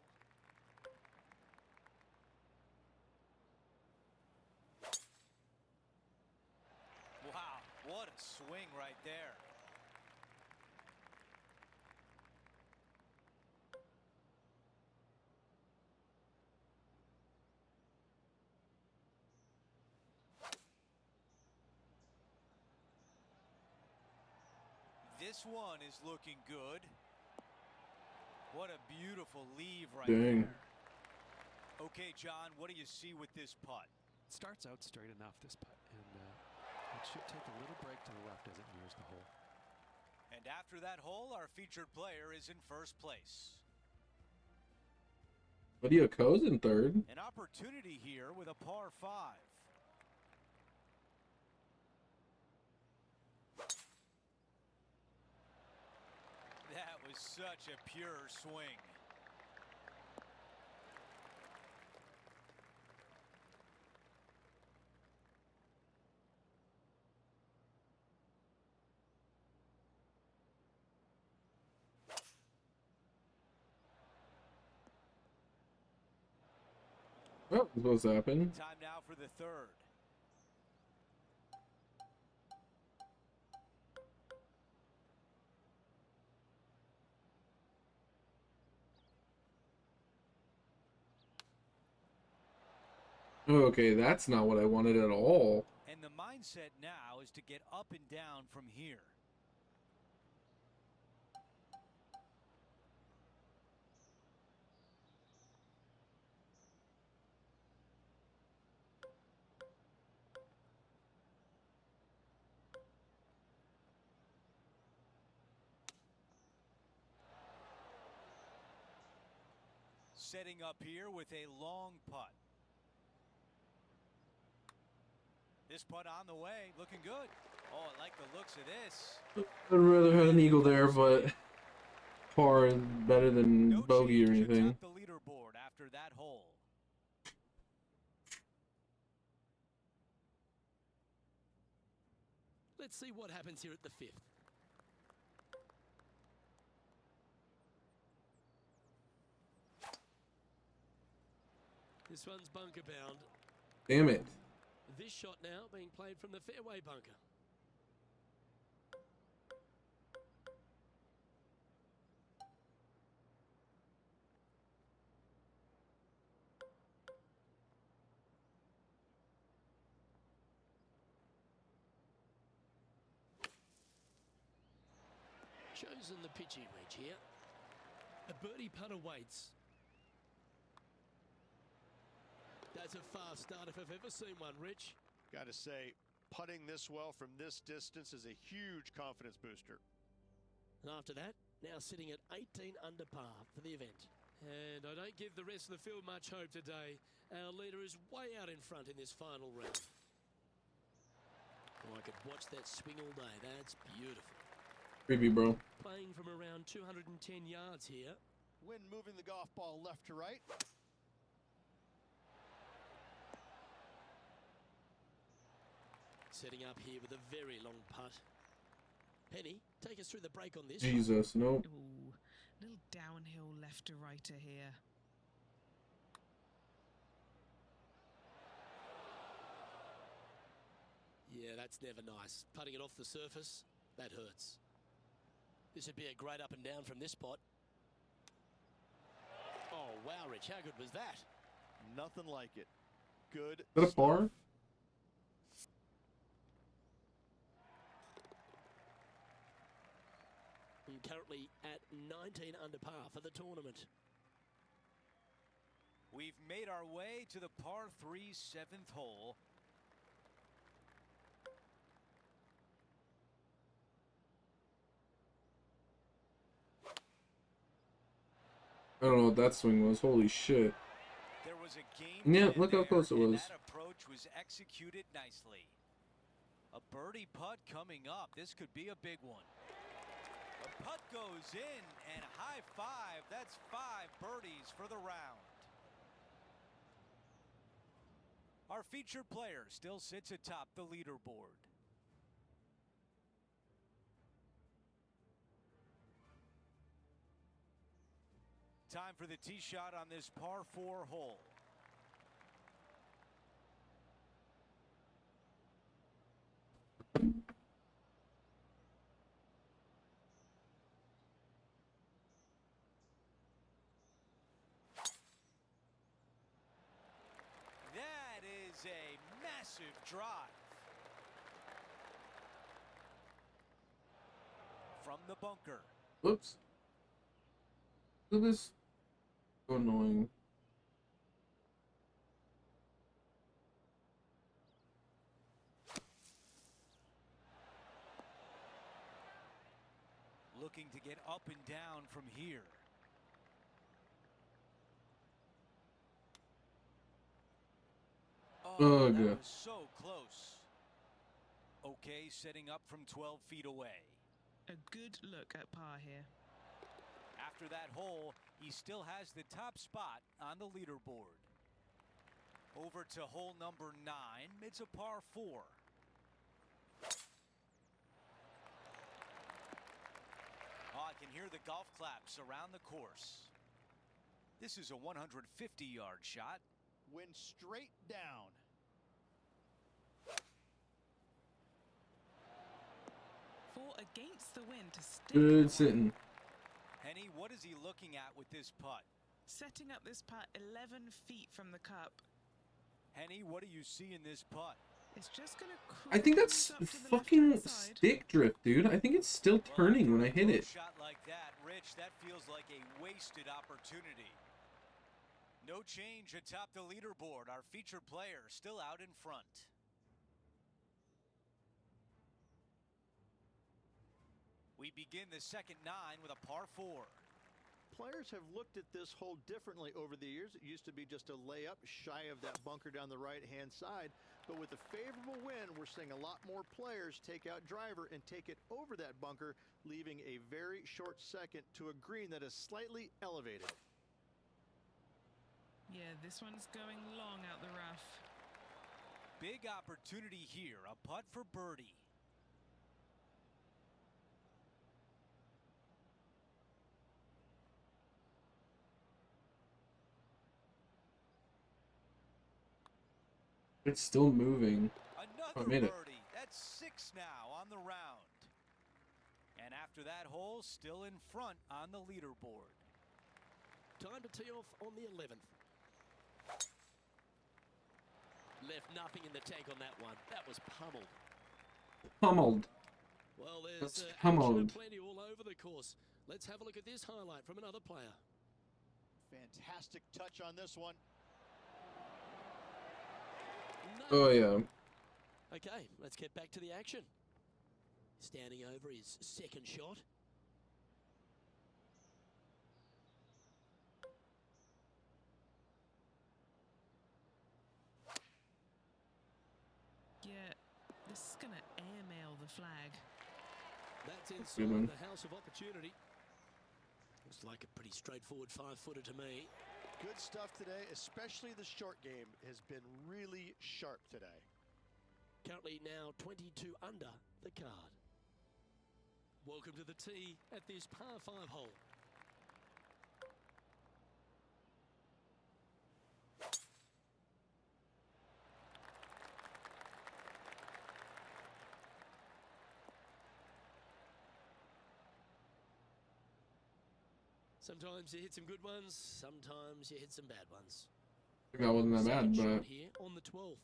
Wow, what a swing right there. This one is looking good. What a beautiful leave right Dang. there. Okay, John, what do you see with this putt? It starts out straight enough, this putt, and it should take a little break to the left as it nears the hole. And after that hole, our featured player is in first place. Lydia Ko's in third. An opportunity here with a par 5. That was such a pure swing. Oh, it's supposed to happen. Time now for the third. Okay, that's not what I wanted at all. And the mindset now is to get up and down from here. Setting up here with a long putt. This putt on the way, looking good. Oh, I like the looks of this. I'd rather have an eagle there, but par is better than No bogey or change anything. atop the leaderboard after that hole. Let's see what happens here at the 5th. This one's bunker bound. Damn it. This shot now being played from the fairway bunker. Chosen the pitching wedge here. A birdie putt awaits. That's a fast start if I've ever seen one, Rich. Got to say, putting this well from this distance is a huge confidence booster. And after that, now sitting at 18 under par for the event. And I don't give the rest of the field much hope today. Our leader is way out in front in this final round. Oh, I could watch that swing all day. That's beautiful. Creepy, bro. Playing from around 210 yards here. Wind moving the golf ball left to right. Setting up here with a very long putt. Penny, take us through the break on this. Jesus, nope. Ooh, little downhill left to righter here. Yeah, that's never nice. Putting it off the surface, that hurts. This would be a great up and down from this spot. Oh, wow, Rich, how good was that? Nothing like it. Good. Is that a par? And currently at 19 under par for the tournament. We've made our way to the par 3 7th hole. I don't know what that swing was. Holy shit. There was was a game Yeah, plan look how there, close it and was. that approach was executed nicely. A birdie putt coming up. This could be a big one. The putt goes in, and high five. That's 5 birdies for the round. Our featured player still sits atop the leaderboard. Time for the tee shot on this par 4 hole. That is a massive drive. From the bunker. Whoops. Look at this. So annoying. Looking to get up and down from here. Oh, that Ugh. was so close. Okay, setting up from 12 feet away. A good look at par here. After that hole, he still has the top spot on the leaderboard. Over to hole number 9. It's a par 4. Oh, I can hear the golf claps around the course. This is a 150-yard shot. Went straight down. For against the wind to stick. Good sitting. Henny, what is he looking at with this putt? Setting up this putt 11 feet from the cup. Henny, what do you see in this putt? It's just gonna I think that's cruise up to the fucking left-hand side. stick drift, dude. I think it's still turning when I hit it. Shot like that, Rich, that feels like a wasted opportunity. No change atop the leaderboard. Our featured player still out in front. We begin the second 9 with a par 4. Players have looked at this hole differently over the years. It used to be just a layup shy of that bunker down the right-hand side. But with a favorable wind, we're seeing a lot more players take out driver and take it over that bunker, leaving a very short second to a green that is slightly elevated. Yeah, this one's going long out the rough. Big opportunity here. A putt for birdie. It's still moving. Another made it. birdie. That's 6 now on the round. And after that hole, still in front on the leaderboard. Time to tee off on the 11th. Left nothing in the tank on that one. That was pummeled. Pummeled. Well, That's there's pummeled. plenty all over the course. Let's have a look at this highlight from another player. Fantastic touch on this one. Oh yeah. Okay, let's get back to the action. Standing over his second shot. Yeah, this is gonna airmail the flag. That's Good one. inside the house of opportunity. Looks like a pretty straightforward 5-footer to me. Good stuff today, especially the short game has been really sharp today. Currently now 22 under the card. Welcome to the tee at this par 5 hole. Sometimes you hit some good ones, sometimes you hit some bad ones. That wasn't that bad, Second shot but here on the 12th.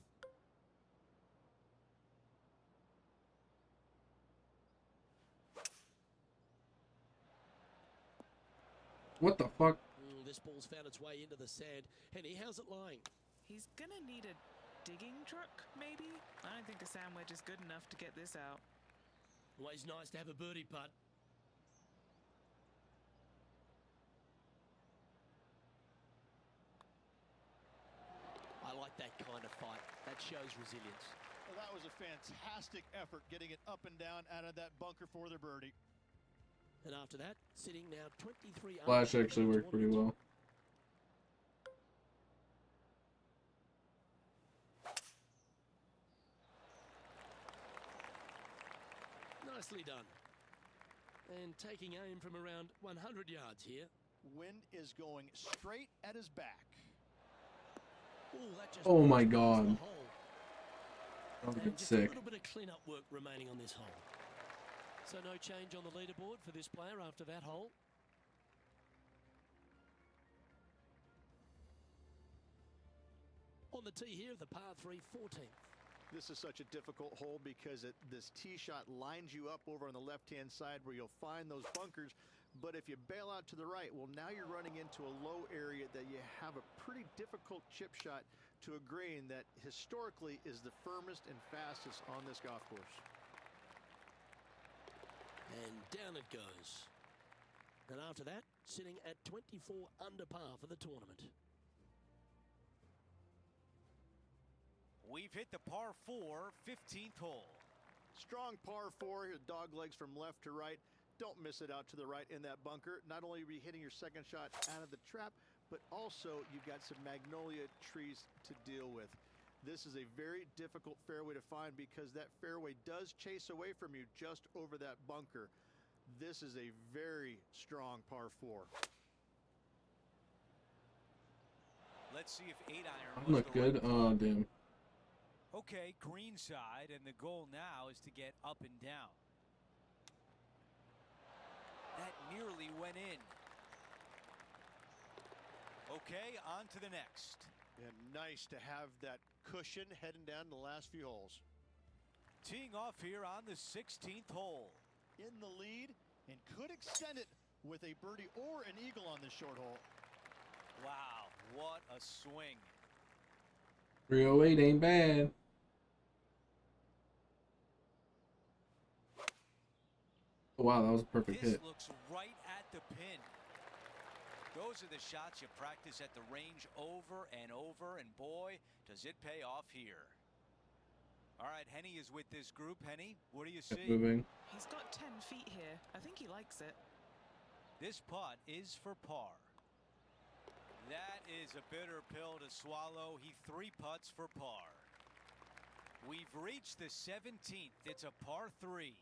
what the fuck? This ball's found its way into the sand. Henny, how's it lying? He's gonna need a digging truck, maybe? I don't think a sand wedge is good enough to get this out. Always nice to have a birdie putt. like that kind of fight. That shows resilience. Well, that was a fantastic effort getting it up and down out of that bunker for the birdie. And after that, sitting now 23 Flash under actually in the worked pretty tournament. well. Nicely done. And taking aim from around 100 yards here. Wind is going straight at his back. Ooh, that just Oh my goes past the God. hole. That was And good just sick. a little bit of clean-up work remaining on this hole. So no change on the leaderboard for this player after that hole. On the tee here of the par 3 14th. This is such a difficult hole because this tee shot lines you up over on the left-hand side where you'll find those bunkers. But if you bail out to the right, well, now you're running into a low area that you have a pretty difficult chip shot to a green that historically is the firmest and fastest on this golf course. And down it goes. And after that, sitting at 24 under par for the tournament. We've hit the par 4 15th hole. Strong par 4, dog legs from left to right. Don't miss it out to the right in that bunker. Not only are you hitting your second shot out of the trap, but also you've got some magnolia trees to deal with. This is a very difficult fairway to find because that fairway does chase away from you just over that bunker. This is a very strong par 4. Let's see if 8-iron I was look the good. right Oh, damn. Okay, green side, and the goal now is to get up and down. That nearly went in. Okay, on to the next. And nice to have that cushion heading down the last few holes. Teeing off here on the 16th hole. In the lead and could extend it with a birdie or an eagle on this short hole. Wow, what a swing. 308 ain't bad. Oh, wow, that was a perfect This hit. looks right at the pin. Those are the shots you practice at the range over and over, and boy, does it pay off here. All right, Henny is with this group. Henny, what do you Kept see? moving. He's got 10 feet here. I think he likes it. This putt is for par. That is a bitter pill to swallow. He 3 putts for par. We've reached the 17th. It's a par 3.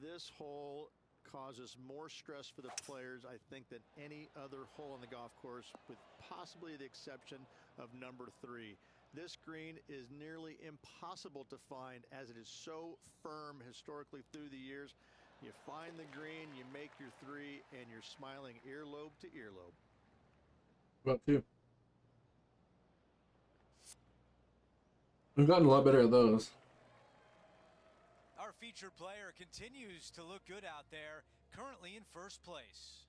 This hole causes more stress for the players, I think, than any other hole on the golf course, with possibly the exception of number 3. This green is nearly impossible to find as it is so firm historically through the years. You find the green, you make your 3, and you're smiling earlobe to earlobe. About 2. We've gotten a lot better at those. Our featured player continues to look good out there, currently in first place.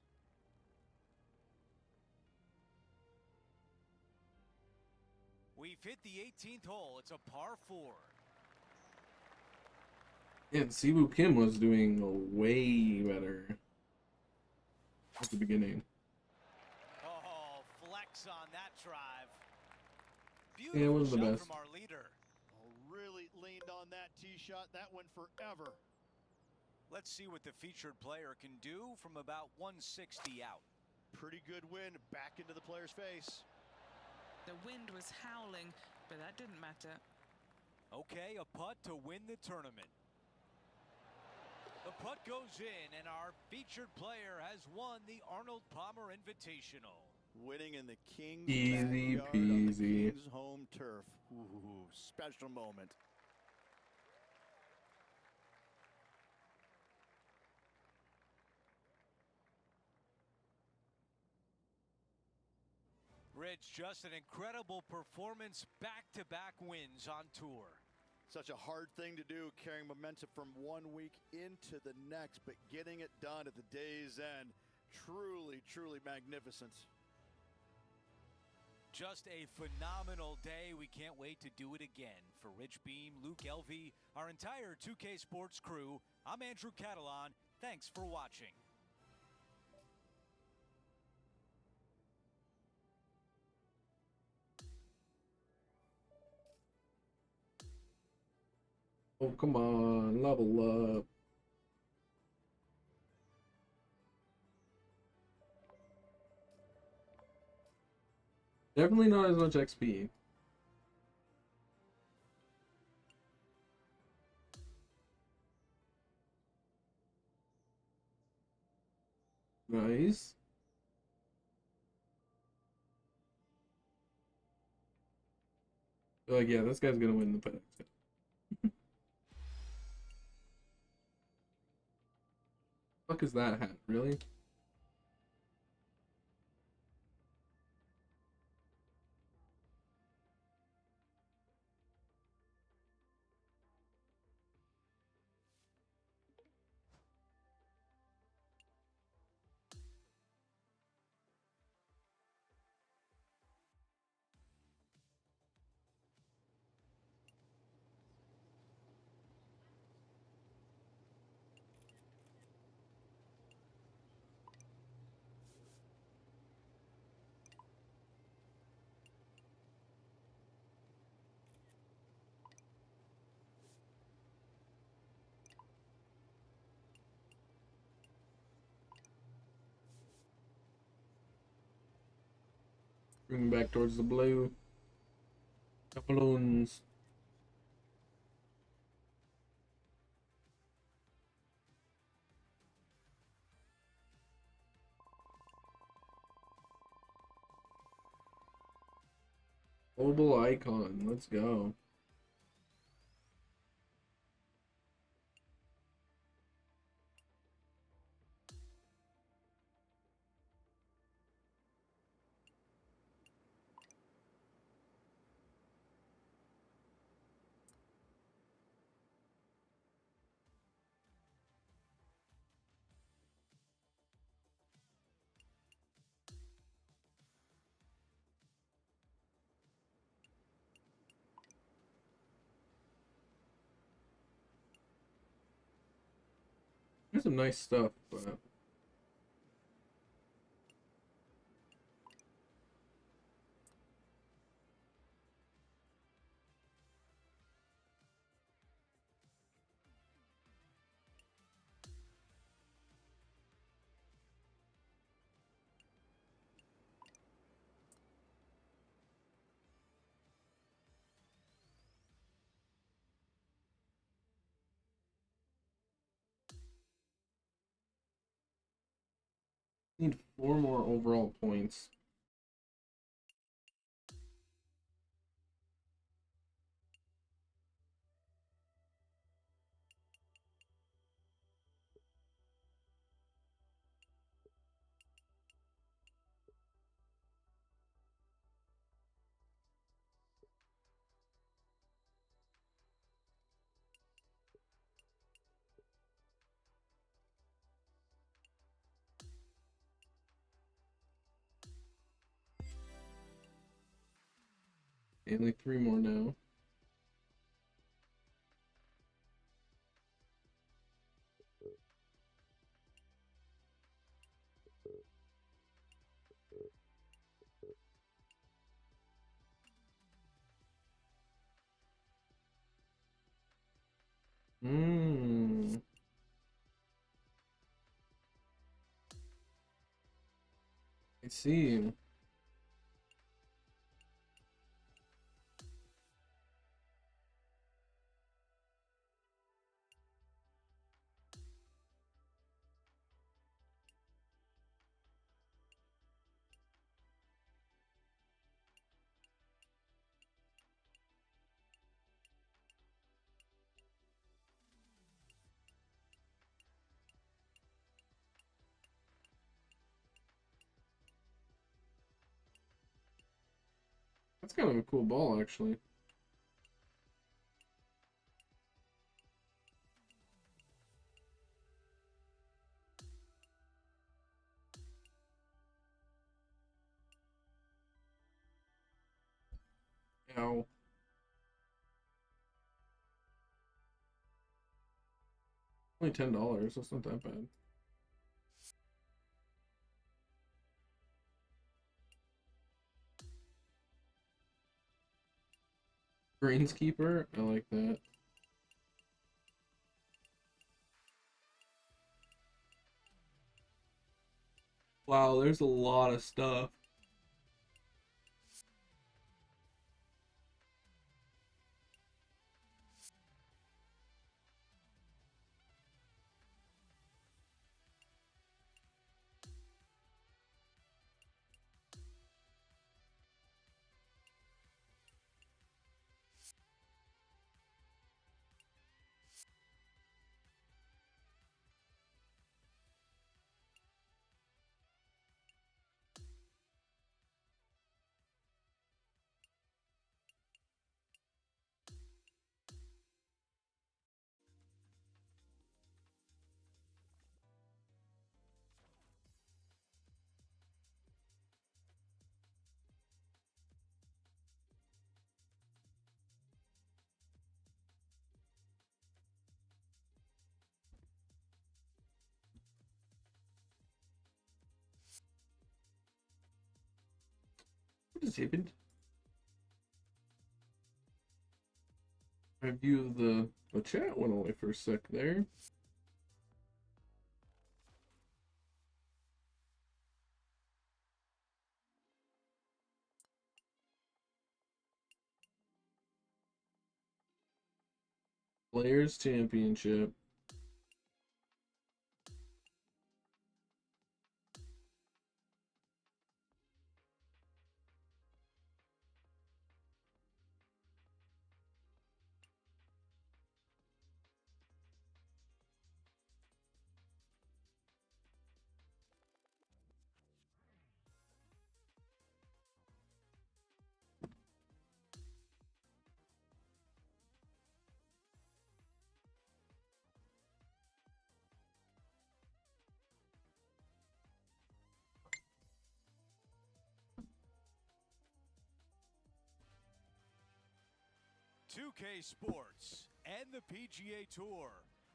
We've hit the 18th hole. It's a par 4. Yeah, Siwoo Kim was doing way better at the beginning. Oh, flex on that drive. Yeah, it Beautiful wasn't the shot best. from our leader. Oh, really leaned on that tee shot. That went forever. Let's see what the featured player can do from about 160 out. Pretty good wind back into the player's face. The wind was howling, but that didn't matter. Okay, a putt to win the tournament. The putt goes in, and our featured player has won the Arnold Palmer Invitational. Winning in the King's Easy backyard on the peasy. King's home turf. Ooh, special moment. Rich, just an incredible performance, back-to-back wins on tour. Such a hard thing to do, carrying momentum from one week into the next, but getting it done at the day's end, truly, truly magnificent. Just a phenomenal day. We can't wait to do it again. For Rich Beam, Luke Elvey, our entire 2K Sports crew, I'm Andrew Catalan. Thanks for watching. Oh, come on, level up. Definitely not as much XP. Nice. Like, yeah, this guy's gonna win the Fedex. Fuck is that hat? Really? Bring back towards the blue. Balloons. Global icon. Let's go. There's some nice stuff, but need 4 more overall points. Only 3 more now. Mmm. I see. That's kind of a cool ball, actually. Ow. Only $10. That's not that bad. Greenskeeper. I like that. Wow, there's a lot of stuff. What just happened? My view of the chat went away for a sec there. Players Championship. .2K Sports and the PGA Tour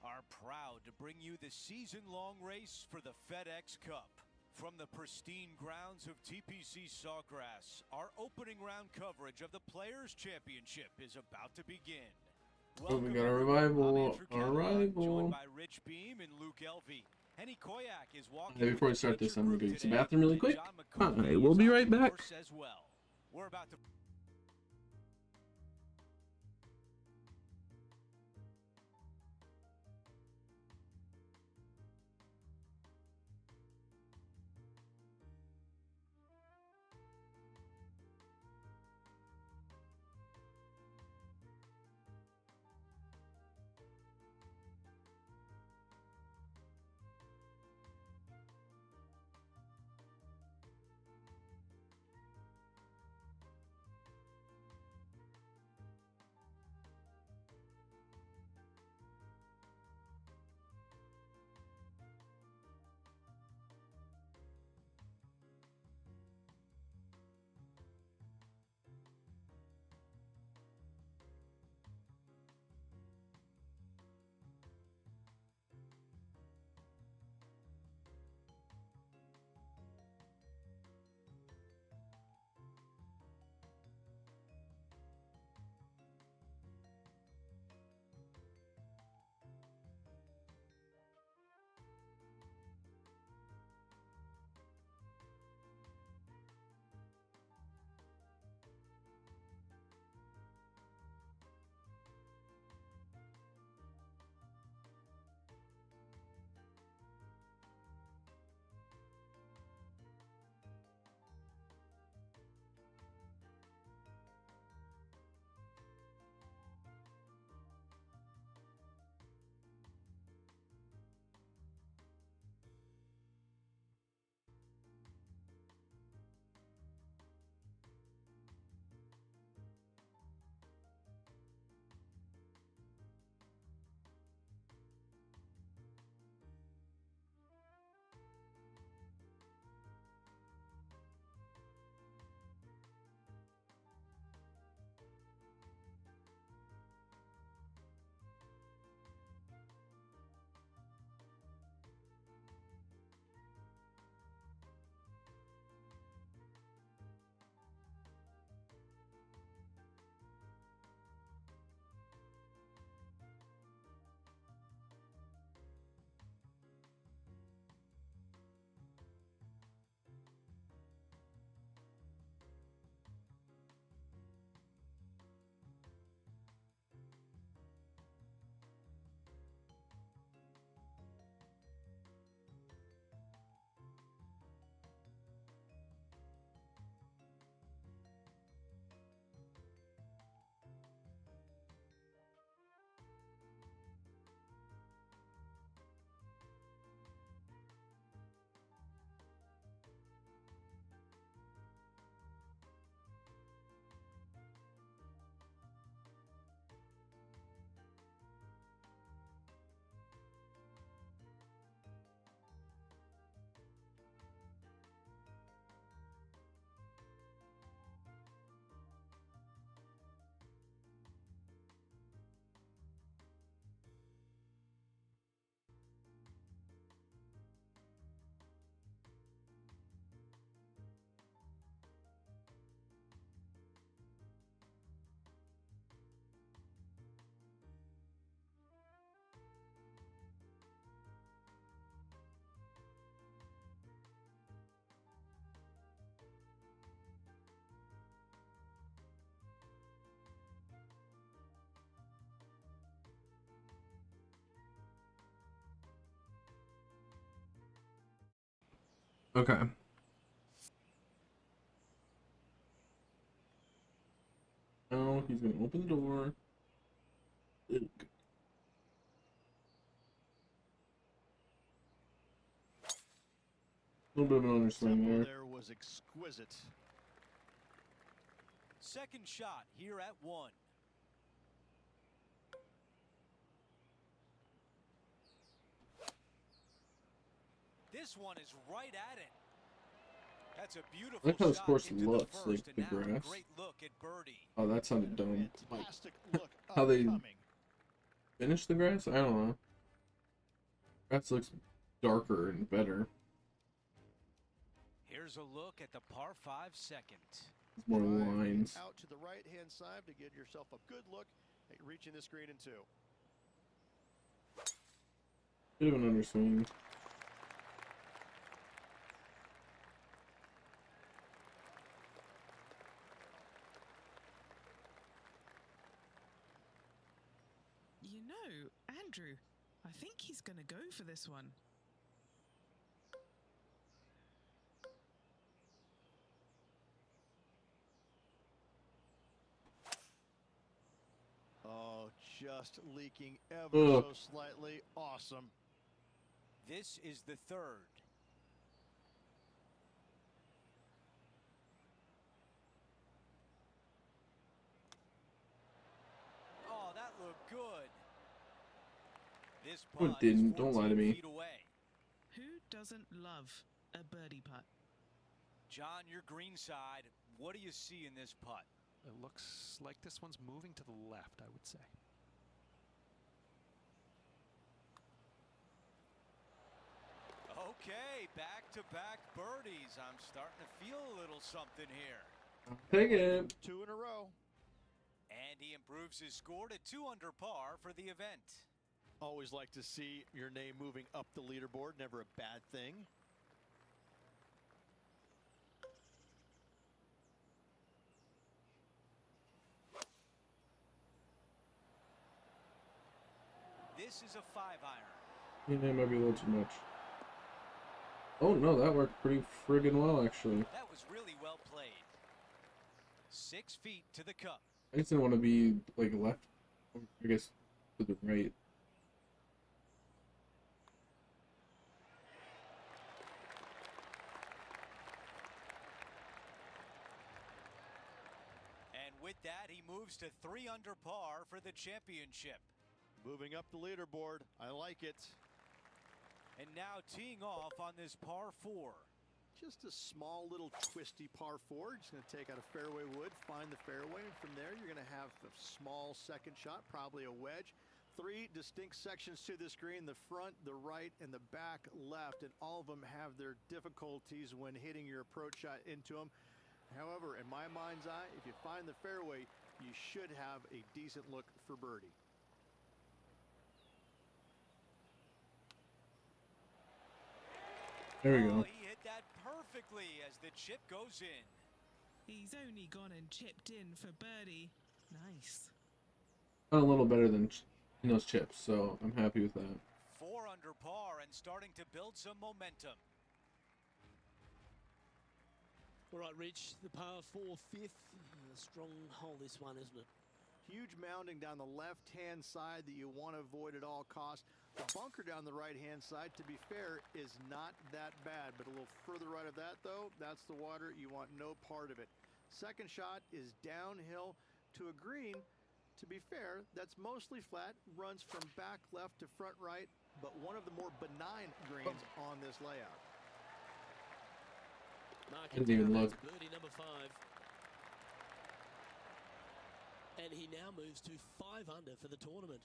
are proud to bring you the season-long race for the FedEx Cup. From the pristine grounds of TPC Sawgrass, our opening round coverage of the Players' Championship is about to begin. Oh, we got a everyone. revival. I'm A Andrew Catalan, revival. joined by Rich Beam and Luke Elvey. Henny Koyak is walking Hey, before we with start the this, I'm gonna go feature use the group bathroom really today, quick. and John Alright, we'll is be on right the back. course as well. We're about to Okay. Now he's gonna open the door. Ugh. A little bit of an underswing Tempo there. there was exquisite. Second shot here at 1. This one is right at it. That's a beautiful I like how this shot course into looks, the like first, the and now a grass. great look at birdie. Oh, that sounded dumb. Like, Fantastic look how they upcoming. finish the grass? I don't know. Grass looks darker and better. Here's a look at the par 5 second. It's more Drive lines. out to the right-hand side to get yourself a good look at reaching this green in 2. Bit of an underswing. You know, Andrew, I think he's going to go for this one. Oh, just leaking ever so slightly. Awesome. This is the third. Oh, that looked good. This Oh, it putt is didn't. Don't lie to 14 me. feet away. Who doesn't love a birdie putt? John, your green side, what do you see in this putt? It looks like this one's moving to the left, I would say. Okay, back-to-back birdies. I'm starting to feel a little something here. Take it. 2 in a row. And he improves his score to 2 under par for the event. Always like to see your name moving up the leaderboard. Never a bad thing. This is a 5-iron. Yeah, might be a little too much. Oh no, that worked pretty friggin' well actually. That was really well played. 6 feet to the cup. I just didn't want to be like left, or I guess to the right. And with that, he moves to 3 under par for the championship. Moving up the leaderboard. I like it. And now teeing off on this par 4. Just a small little twisty par 4. Just going to take out a fairway wood, find the fairway, and from there you're going to have a small second shot, probably a wedge. 3 distinct sections to this green, the front, the right, and the back left, and all of them have their difficulties when hitting your approach shot into them. However, in my mind's eye, if you find the fairway, you should have a decent look for birdie. There we go. Oh, he hit that perfectly as the chip goes in. He's only gone and chipped in for birdie. Nice. Done a little better than in those chips, so I'm happy with that. 4 under par and starting to build some momentum. All right, Rich, the par 4 fifth. A strong hole this one, isn't it? Huge mounding down the left-hand side that you want to avoid at all costs. The bunker down the right-hand side, to be fair, is not that bad. But a little further right of that, though, that's the water. You want no part of it. Second shot is downhill to a green. To be fair, that's mostly flat, runs from back left to front right, but one of the more benign greens on this layout. Didn't even look. Birdie number 5. And he now moves to 5 under for the tournament.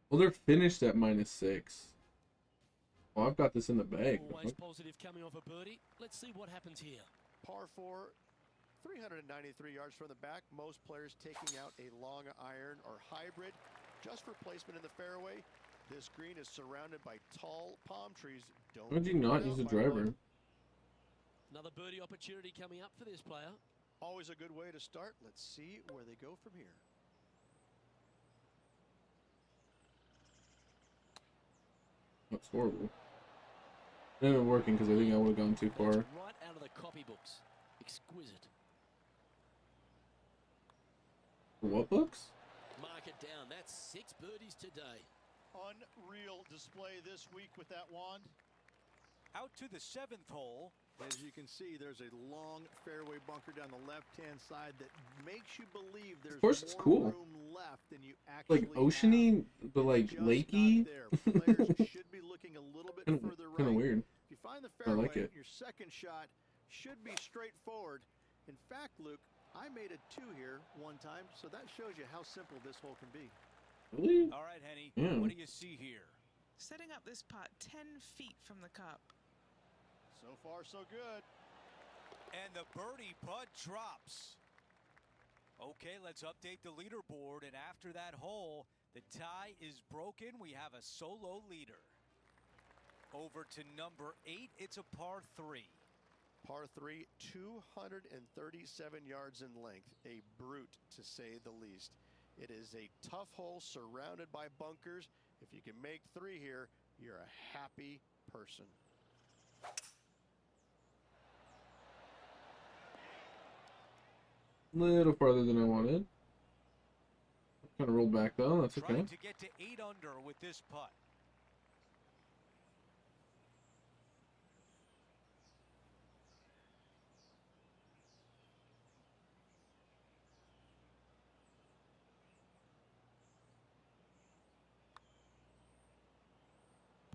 Well, they're finished at -6. Oh, I've got this in the bag. Always positive coming off a birdie. Let's see what happens here. Par 4, 393 yards from the back. Most players taking out a long iron or hybrid just for placement in the fairway. This green is surrounded by tall palm trees. Don't Why would you be not put use out a by driver? luck. Another birdie opportunity coming up for this player. Always a good way to start. Let's see where they go from here. That's horrible. It ended up working because I think I would have gone too That's far. right out of the copybooks. Exquisite. What books? Mark it down. That's 6 birdies today. Unreal display this week with that wand. Out to the 7th hole. As you can see, there's a long fairway bunker down the left-hand side that makes you believe there's course it's more cool. room left than you actually Like oceany, but like It's just lakey. not there. Players should be looking a little bit further right. Kind of weird. If you find the I fairway, like it. your second shot should be straightforward. In fact, Luke, I made a 2 here one time, so that shows you how simple this hole can be. Really? All right, Henny, Yeah. what do you see here? Setting up this putt 10 feet from the cup. So far, so good. And the birdie putt drops. Okay, let's update the leaderboard. And after that hole, the tie is broken. We have a solo leader. Over to number 8. It's a par 3. Par 3, 237 yards in length. A brute, to say the least. It is a tough hole surrounded by bunkers. If you can make 3 here, you're a happy person. Little farther than I wanted. Kind of rolled back though. That's okay. Trying to get to 8 under with this putt.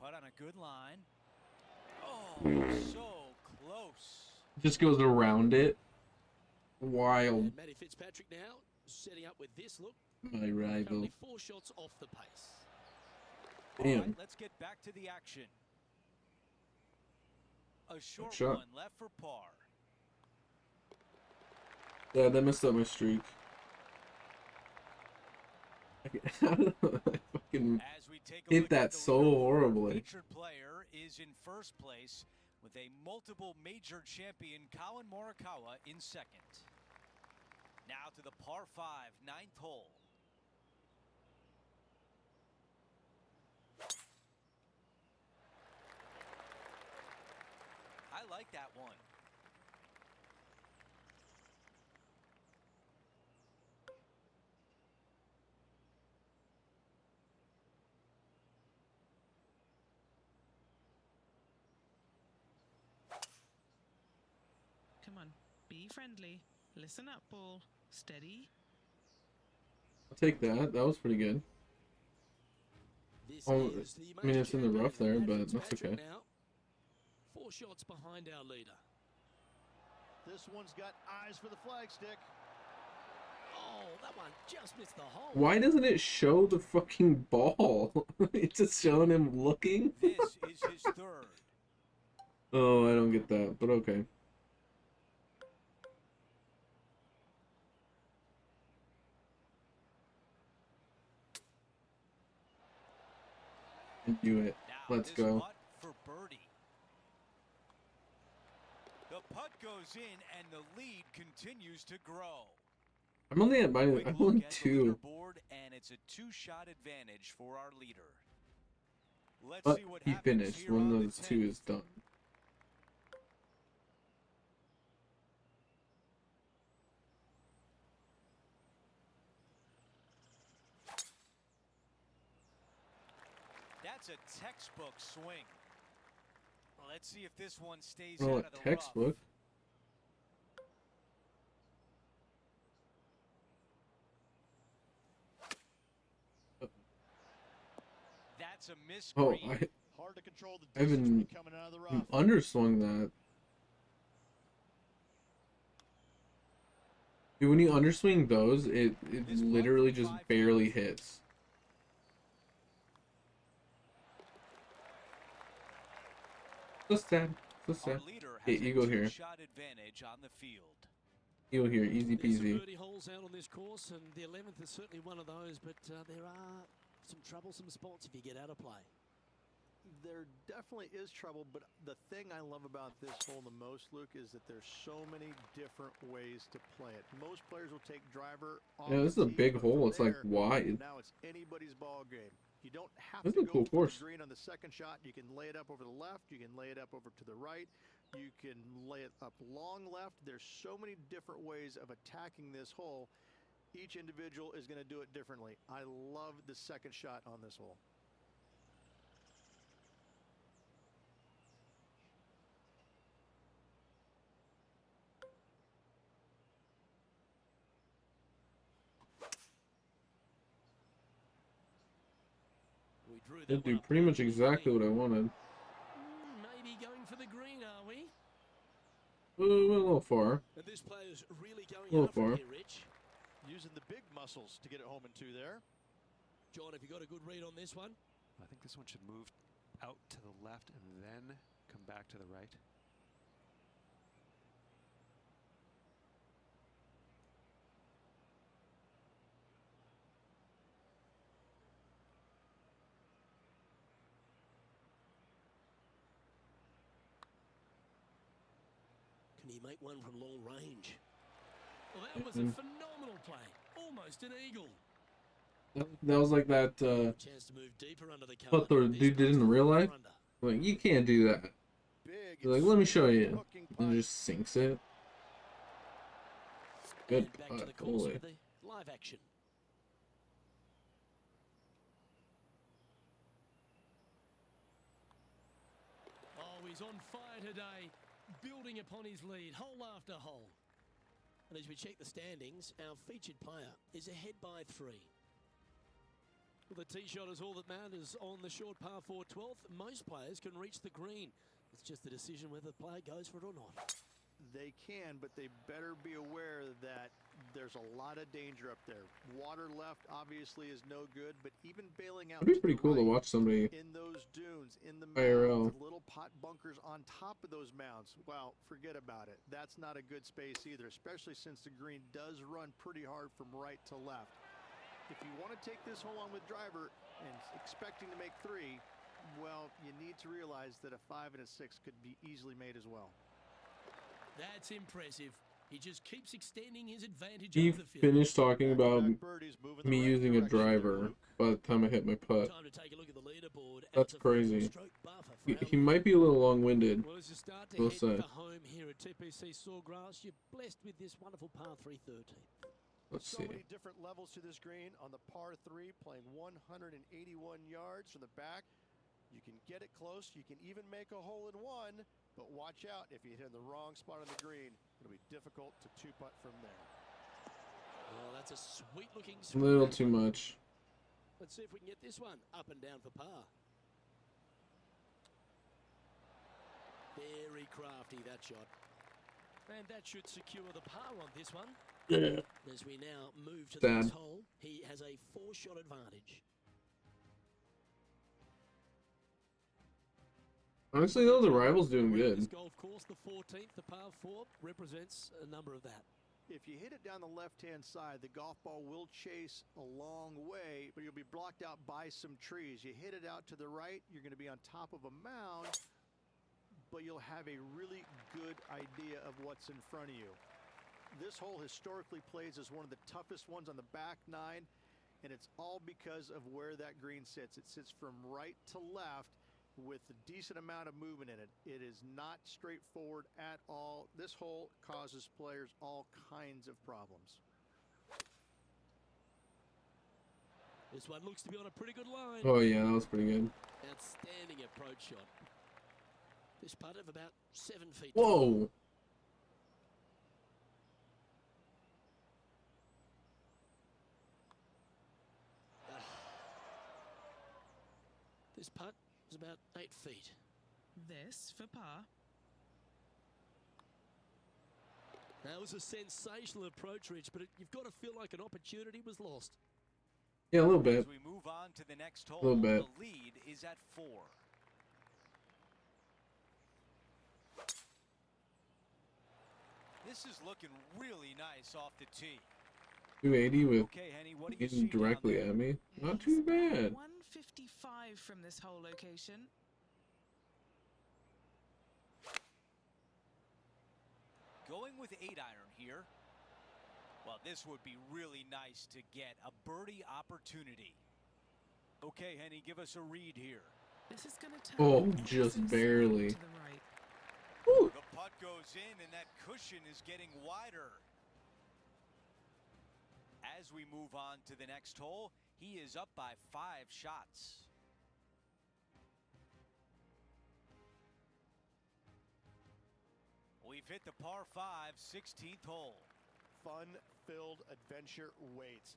Putt on a good line. Oh, so close. Just goes around it. Wild. And Matty Fitzpatrick now setting up with this look. My rival. Currently 4 shots off the pace. All Damn. right, let's get back to the action. A short shot. one left for par. Yeah, that messed up my streak. How did I fucking As we take a hit look that at the so leaderboard, horribly? Featured player is in first place with a multiple major champion Colin Morikawa in second. Now to the par 5, 9th hole. I like that one. Come on, be friendly. Listen up, ball. Steady. I'll take that. That was pretty good. This Oh, is the I mean, it's in the major rough there, champion, but Matt that's Fitzpatrick okay. Now, 4 shots behind our leader. This one's got eyes for the flagstick. Oh, that one just missed the hole. Why doesn't it show the fucking ball? It's just showing him looking. This is his 3rd. Oh, I don't get that, but okay. Do it. Now Let's this go. putt for birdie. The putt goes in and the lead continues to grow. I'm only at Quick I'm look only at the 2. leaderboard, and it's a 2-shot advantage for our leader. Let's But see what he happens finished. here One on of the those 2 10th. is done. That's a textbook swing. Let's see if this one stays Oh, out of the textbook. rough. That's a miss. Oh, green. Hard to control the I've distance been when coming out of the rough. underswung that. Dude, when you underswing those, it This putt literally from just 5 barely feet. hits. So sad. So Our sad. leader Hey, has you a go here. 2-shot advantage on the field. You go here. Easy There's some peasy. birdie holes out on this course, and the 11th is certainly one of those, but there are some troublesome spots if you get out of play. There definitely is trouble, but the thing I love about this hole the most, Luke, is that there's so many different ways to play it. Most players will take driver off Yeah, this is the a tee, big but hole. from It's like there, wide. now it's anybody's ball game. You don't have That's to a go cool for course. the green on the second shot. You can lay it up over the left. You can lay it up over to the right. You can lay it up long left. There's so many different ways of attacking this hole. Each individual is going to do it differently. I love the second shot on this hole. We drew that They one do up pretty much perfectly exactly clean. what I wanted. Maybe going for the green, are we? A little far. And this player's really A going little after far. it here, Rich. Using the big muscles to get it home in two there. John, have you got a good read on this one? I think this one should move out to the left and then come back to the right. Can he make one from long range? Well, that was a phenomenal play. Almost an eagle. That was like that Chance to move deeper under the putt the dude did in real life. Like, you can't do that. Big. He's like, let me show you. hooking And putt. just sinks it. Good And back to putt. the course Holy. with the live action. Oh, he's on fire today, building upon his lead, hole after hole. And as we check the standings, our featured player is ahead by 3. Well, the tee shot is all that matters on the short par 4 12th. Most players can reach the green. It's just a decision whether the player goes for it or not. They can, but they better be aware that there's a lot of danger up there. Water left obviously is no good, but even bailing out It'd be to pretty the cool to right, watch somebody in those dunes, in the IRL. mounds, little pot bunkers on top of those mounds. Well, forget about it. That's not a good space either, especially since the green does run pretty hard from right to left. If you want to take this hole on with driver and expecting to make 3, well, you need to realize that a 5 and a 6 could be easily made as well. That's impressive. He just keeps extending his advantage He over the field. finished talking about Back-to-back birdies moving the me right using a direction there, driver Luke. by the time I hit my putt. Time to take a look at the leaderboard. That's As a crazy. four-stroke buffer for our He lead. might be a little long-winded. Well, as you start to We'll head say. for home here at TPC Sawgrass, you're blessed with this wonderful par 3 13. Let's So see. many different levels to this green on the par 3, playing 181 yards from the back. You can get it close. You can even make a hole in one, but watch out if you hit in the wrong spot on the green. It'll be difficult to 2-putt from there. Oh, that's a sweet-looking A swing. little too much. Let's see if we can get this one up and down for par. Very crafty, that shot. And that should secure the par on this one. Yeah. As we now move to the Sad. next hole, he has a 4-shot advantage. Honestly, though, the rival's doing Around This good. golf course, the 14th, the par 4, represents a number of that. If you hit it down the left-hand side, the golf ball will chase a long way, but you'll be blocked out by some trees. You hit it out to the right, you're going to be on top of a mound, but you'll have a really good idea of what's in front of you. This hole historically plays as one of the toughest ones on the back 9, and it's all because of where that green sits. It sits from right to left with a decent amount of movement in it. It is not straightforward at all. This hole causes players all kinds of problems. This one looks to be on a pretty good line. Oh, yeah, that was pretty good. Outstanding approach shot. This putt of about 7 feet. Whoa! This putt is about 8 feet. This for par. That was a sensational approach, Rich, but you've got to feel like an opportunity was lost. Yeah, a little bit. As we move on to the next hole, Little bit. the lead is at 4. This is looking really nice off the tee. 280 with Okay, Henny, what do you see getting down directly there? at me. Not He's too bad. 155 from this whole location. Going with 8-iron here. Well, this would be really nice to get a birdie opportunity. Okay, Henny, give us a read here. This is going to turn Oh, ever just so slightly barely. to the right. Woo. The putt goes in, and that cushion is getting wider. As we move on to the next hole, he is up by 5 shots. We've hit the par 5, 16th hole. Fun-filled adventure waits.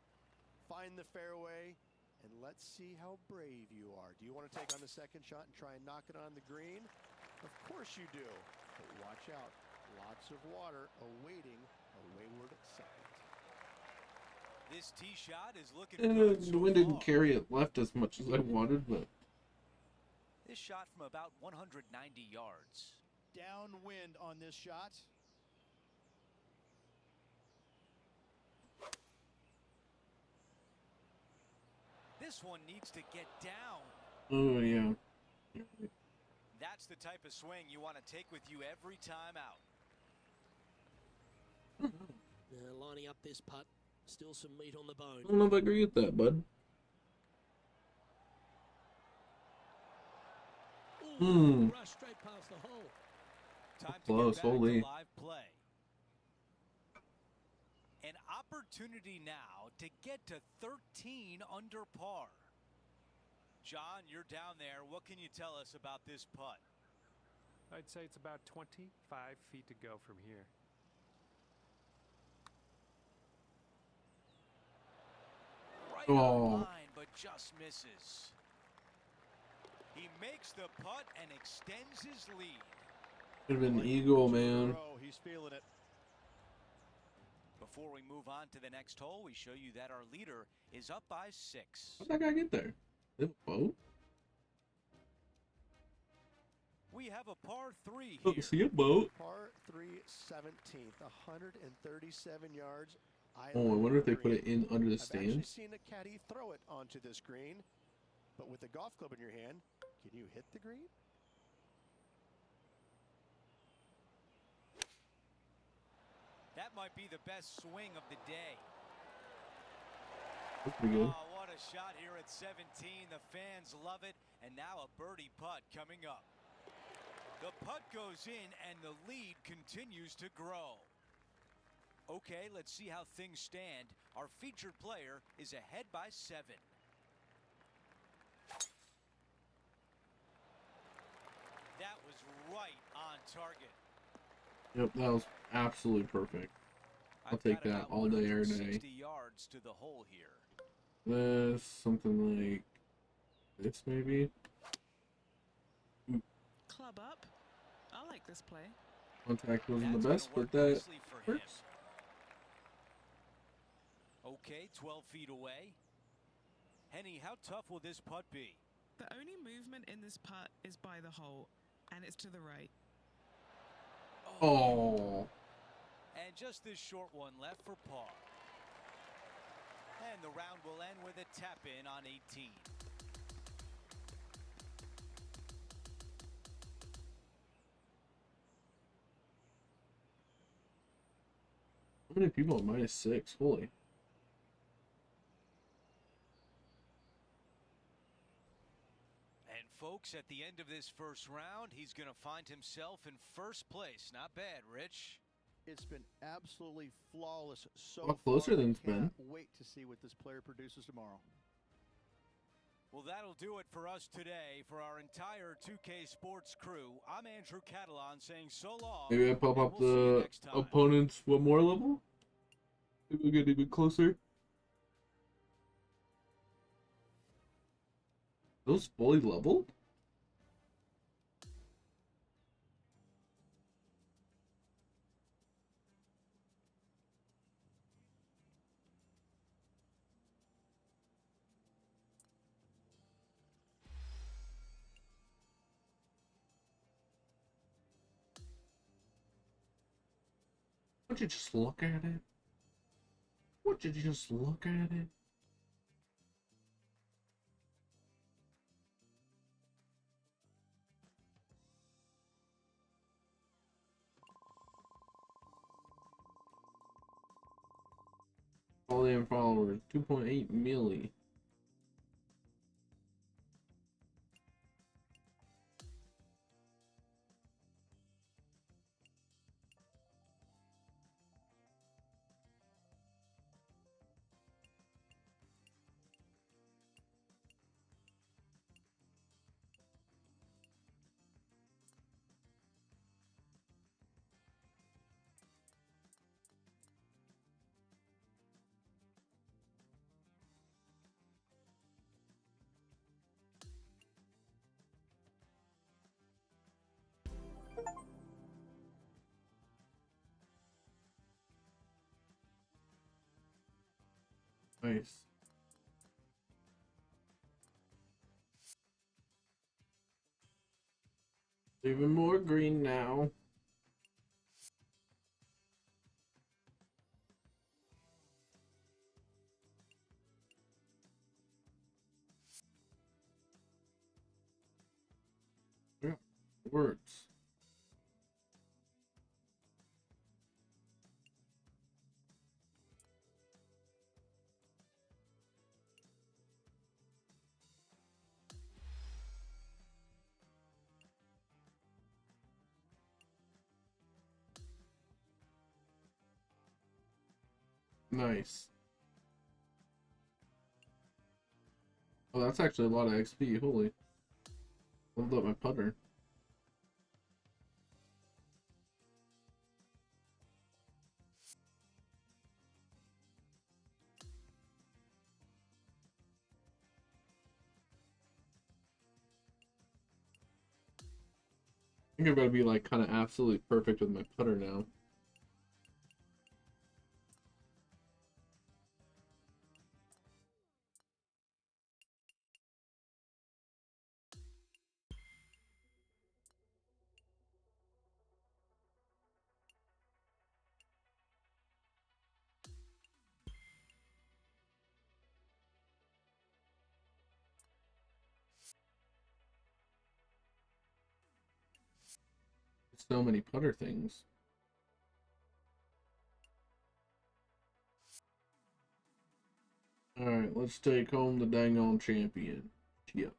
Find the fairway, and let's see how brave you are. Do you want to take on the second shot and try and knock it on the green? Of course you do. But watch out. Lots of water awaiting a wayward second. This tee shot is looking good The so wind didn't far. carry it left as much as I wanted, but This shot from about 190 yards. Downwind on this shot. This one needs to get down. oh yeah. That's the type of swing you want to take with you every time out. Lining up this putt. Still some meat on the I bone. don't know if I agree with that, bud. Ooh, rush straight past the hole. Time Close, to get back holy. to live play. An opportunity now to get to 13 under par. John, you're down there. What can you tell us about this putt? I'd say it's about 25 feet to go from here. Right Oh. on line, but just misses. He makes the putt and extends his lead. Could have been eagle, man. He's feeling it. Before we move on to the next hole, we show you that our leader is up by 6. How'd that guy get there? Did a boat? We have a par 3 Oh, here. see a boat. Par 3 17th, 137 yards. Oh, I wonder if they put it green. in under the I've actually stands. seen a caddy throw it onto this green, but with a golf club in your hand, can you hit the green? That might be the best swing of the day. That's pretty good. Oh, what a shot here at 17. The fans love it, and now a birdie putt coming up. The putt goes in, and the lead continues to grow. Okay, let's see how things stand. Our featured player is ahead by 7. That was right on target. Yep, that was absolutely perfect. I'll I've take got that about all day, every 160 day. yards to the hole here. This, something like this, maybe. Club up. I like this play. Contact wasn't That's the best, gonna but work that nicely for him. works. Okay, 12 feet away. Henny, how tough will this putt be? The only movement in this putt is by the hole, and it's to the right. Oh, And just this short one left for par. And the round will end with a tap in on 18. how many people at -6? Holy. And folks, at the end of this first round, he's going to find himself in first place. Not bad, Rich. It's been absolutely flawless so lot closer far. than I it's been. cannot wait to see what this player produces tomorrow. Well, that'll do it for us today. For our entire 2K Sports crew, I'm Andrew Catalan saying so long. Maybe I pop and up we'll see you the next time. opponent's one more level? Maybe we'll get a bit closer. Those fully leveled? Would you just look at it? Would you just look at it? All the followers, 2.8 milli. Nice. Even more green now. Yeah, words. Nice. Oh, that's actually a lot of XP. Holy. Leveled up my putter. I think I've got to be like kind of absolutely perfect with my putter now. So many putter things. Alright, let's take home the dang on champion. Yep.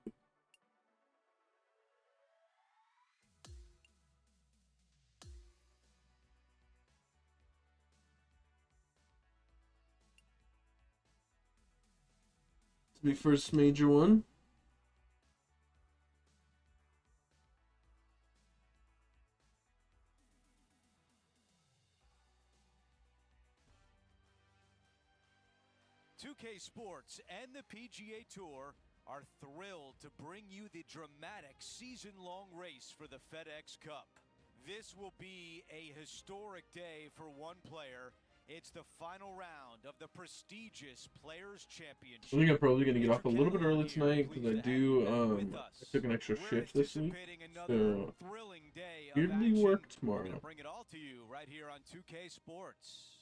This will be first major one. "2K Sports and the PGA Tour are thrilled to bring you the dramatic season-long race for the FedEx Cup. This will be a historic day for one player. It's the final round of the prestigious Players' Championship. I think I'm probably gonna get Mr. off a little bit Callahan early here, tonight because pleased I to have you back do with I us. took an extra We're shift this week, anticipating another so thrilling day of usually action. work We're going tomorrow. to bring it all to you right here on 2K Sports.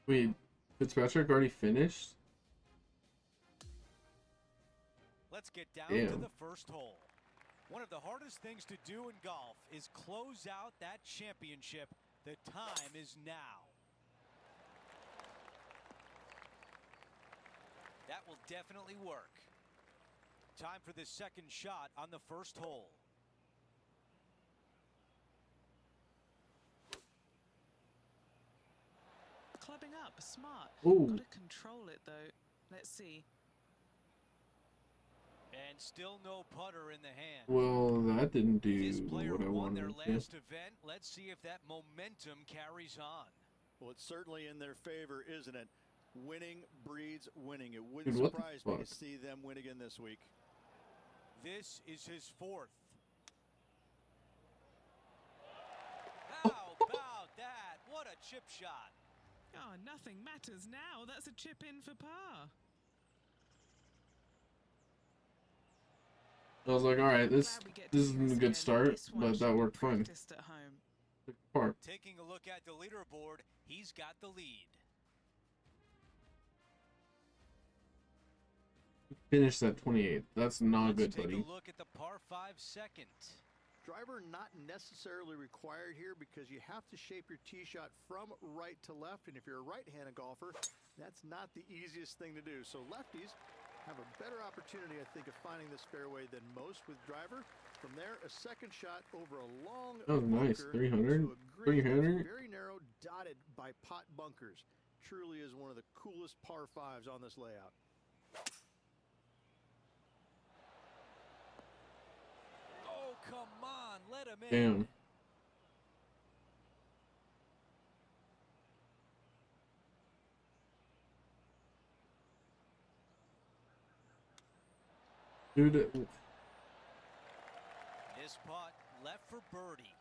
Wait, Fitzpatrick already finished? Let's get down to Damn. the first hole. One of the hardest things to do in golf is close out that championship. The time is now. That will definitely work. Time for the second shot on the first hole. Clubbing up, smart. Ooh. Got to control it though. Let's see. And still no putter in the hand. Well, that didn't This do player what I won their wanted to. last event. Let's see if that momentum carries on. Well, it's certainly in their favor, isn't it? Winning breeds winning. It wouldn't Dude, what the surprise me to fuck? see them win again this week. This is his fourth. How about that? What a chip shot. Oh, nothing matters now. That's a chip in for par. I was like, alright, this Glad we get to isn't see a this good again. start, This one but should that be worked fine. practiced at home. Par. Taking a look at the leaderboard, he's got the lead. Finished at 28. That's not Let's good, take buddy. a look at the par 5 second. Driver not necessarily required here because you have to shape your tee shot from right to left. And if you're a right-handed golfer, that's not the easiest thing to do. So lefties have a better opportunity, I think, of finding this fairway than most with driver. From there, a second shot over a long That was nice. bunker 300? to a green that's 300? very narrow, dotted by pot bunkers. Truly is one of the coolest par 5s on this layout. Oh, come on, let him in. Damn. Dude, This putt left for birdie.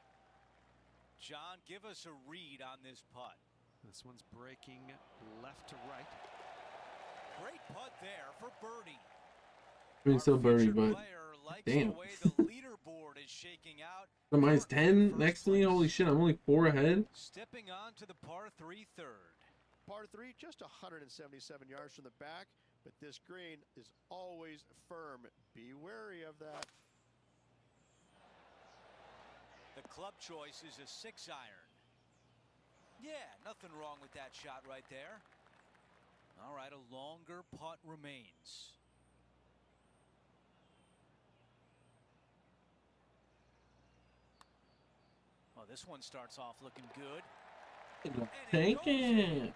John, give us a read on this putt. This one's breaking left to right. Great putt there for birdie. I mean, still birdie, featured but player likes damn. the way the leaderboard is shaking out. so mine's Currently in 10 next first to me. Holy place. shit, I'm only 4 ahead. Stepping on to the par 3 third. Par 3, just 177 yards from the back, but this green is always firm. Be wary of that. The club choice is a 6-iron. Yeah, nothing wrong with that shot right there. All right, a longer putt remains. Oh, this one starts off looking good. Take goes in. it.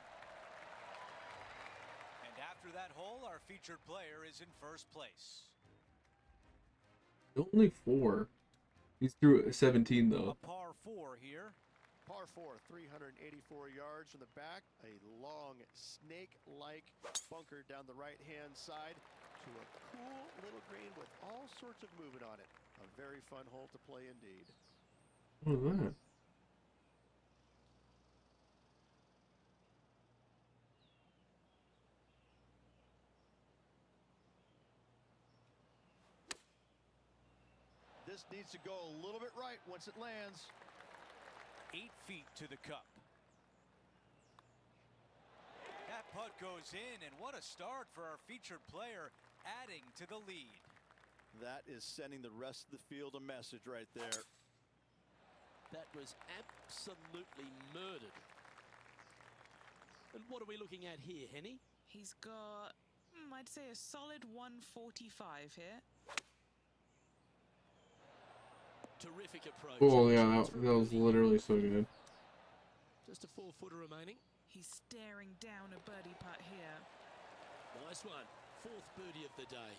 And after that hole, our featured player is in first place. Only 4. He's through 17 A though. par 4 here. Par 4, 384 yards from the back. A long, snake-like bunker down the right-hand side to a cool little green with all sorts of movement on it. A very fun hole to play indeed. What was that? This needs to go a little bit right once it lands. 8 feet to the cup. That putt goes in, and what a start for our featured player, adding to the lead. That is sending the rest of the field a message right there. That was absolutely murdered. And what are we looking at here, Henny? He's got, I'd say, a solid 145 here. Terrific approach. Oh yeah, that was literally so good. Just a 4-footer remaining. He's staring down a birdie putt here. Nice one. 4th birdie of the day.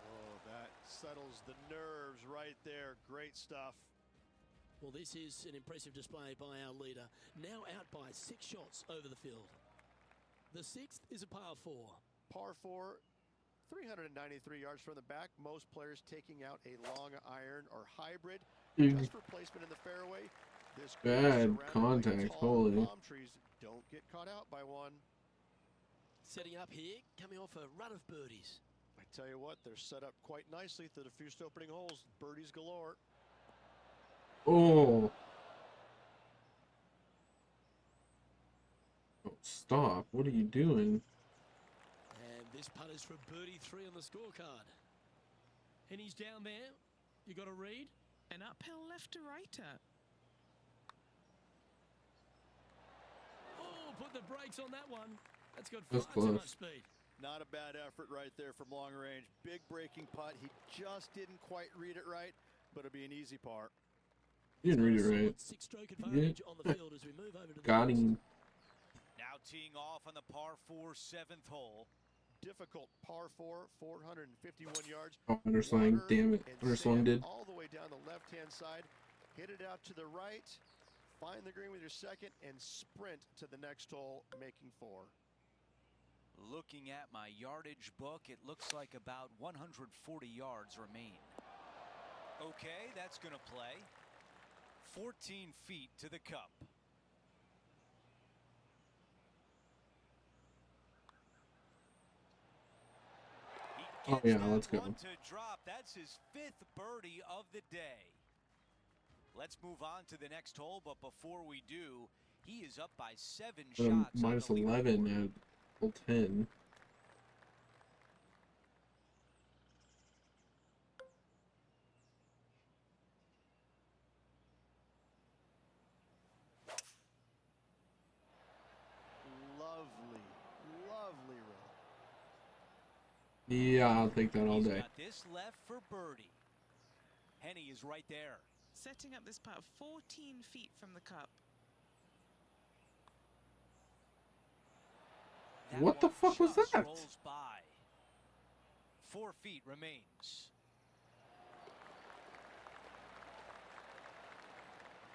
Oh, that settles the nerves right there. Great stuff. Well, this is an impressive display by our leader. Now out by 6 shots over the field. The 6th is a par 4. Par 4, 393 yards from the back. Most players taking out a long iron or hybrid. Just for placement in the fairway. This green is Bad surrounded by contact, tall holy. palm trees. Don't get caught out by one. Setting up here, coming off a run of birdies. I tell you what, they're set up quite nicely through the first opening holes. Birdies galore. Oh. Oh, stop. What are you doing? And this putt is for birdie 3 on the scorecard. And he's down there. You got a read? An uphill left to righter. Oh, put the brakes on that one. That's got That's far too close. much speed. Not a bad effort right there from long range. Big breaking putt. He just didn't quite read it right, but it'll be an easy par. You didn't read it right. 6-stroke advantage on the field as we move over to the Got next. him. Now teeing off on the par 4 7th hole. Difficult par 4, 451 yards. Oh, underswing. Water Damn it. and Underswing sand did. all the way down the left-hand side. Hit it out to the right. Find the green with your second and sprint to the next hole, making 4. Looking at my yardage book, it looks like about 140 yards remain. Okay, that's going to play. 14 feet to the cup. He Oh, gets yeah, that let's go. one to drop. That's his 5th birdie of the day. Let's move on to the next hole, but before we do, he is up by 7 shots. Minus on the 11 leaderboard. at hole 10. Lovely, lovely roll. Yeah, I'll take that all He's day. got this left for birdie. Henny is right there. Setting up this putt 14 feet from the cup. That What the one fuck was just that? Rolls by. 4 feet remains.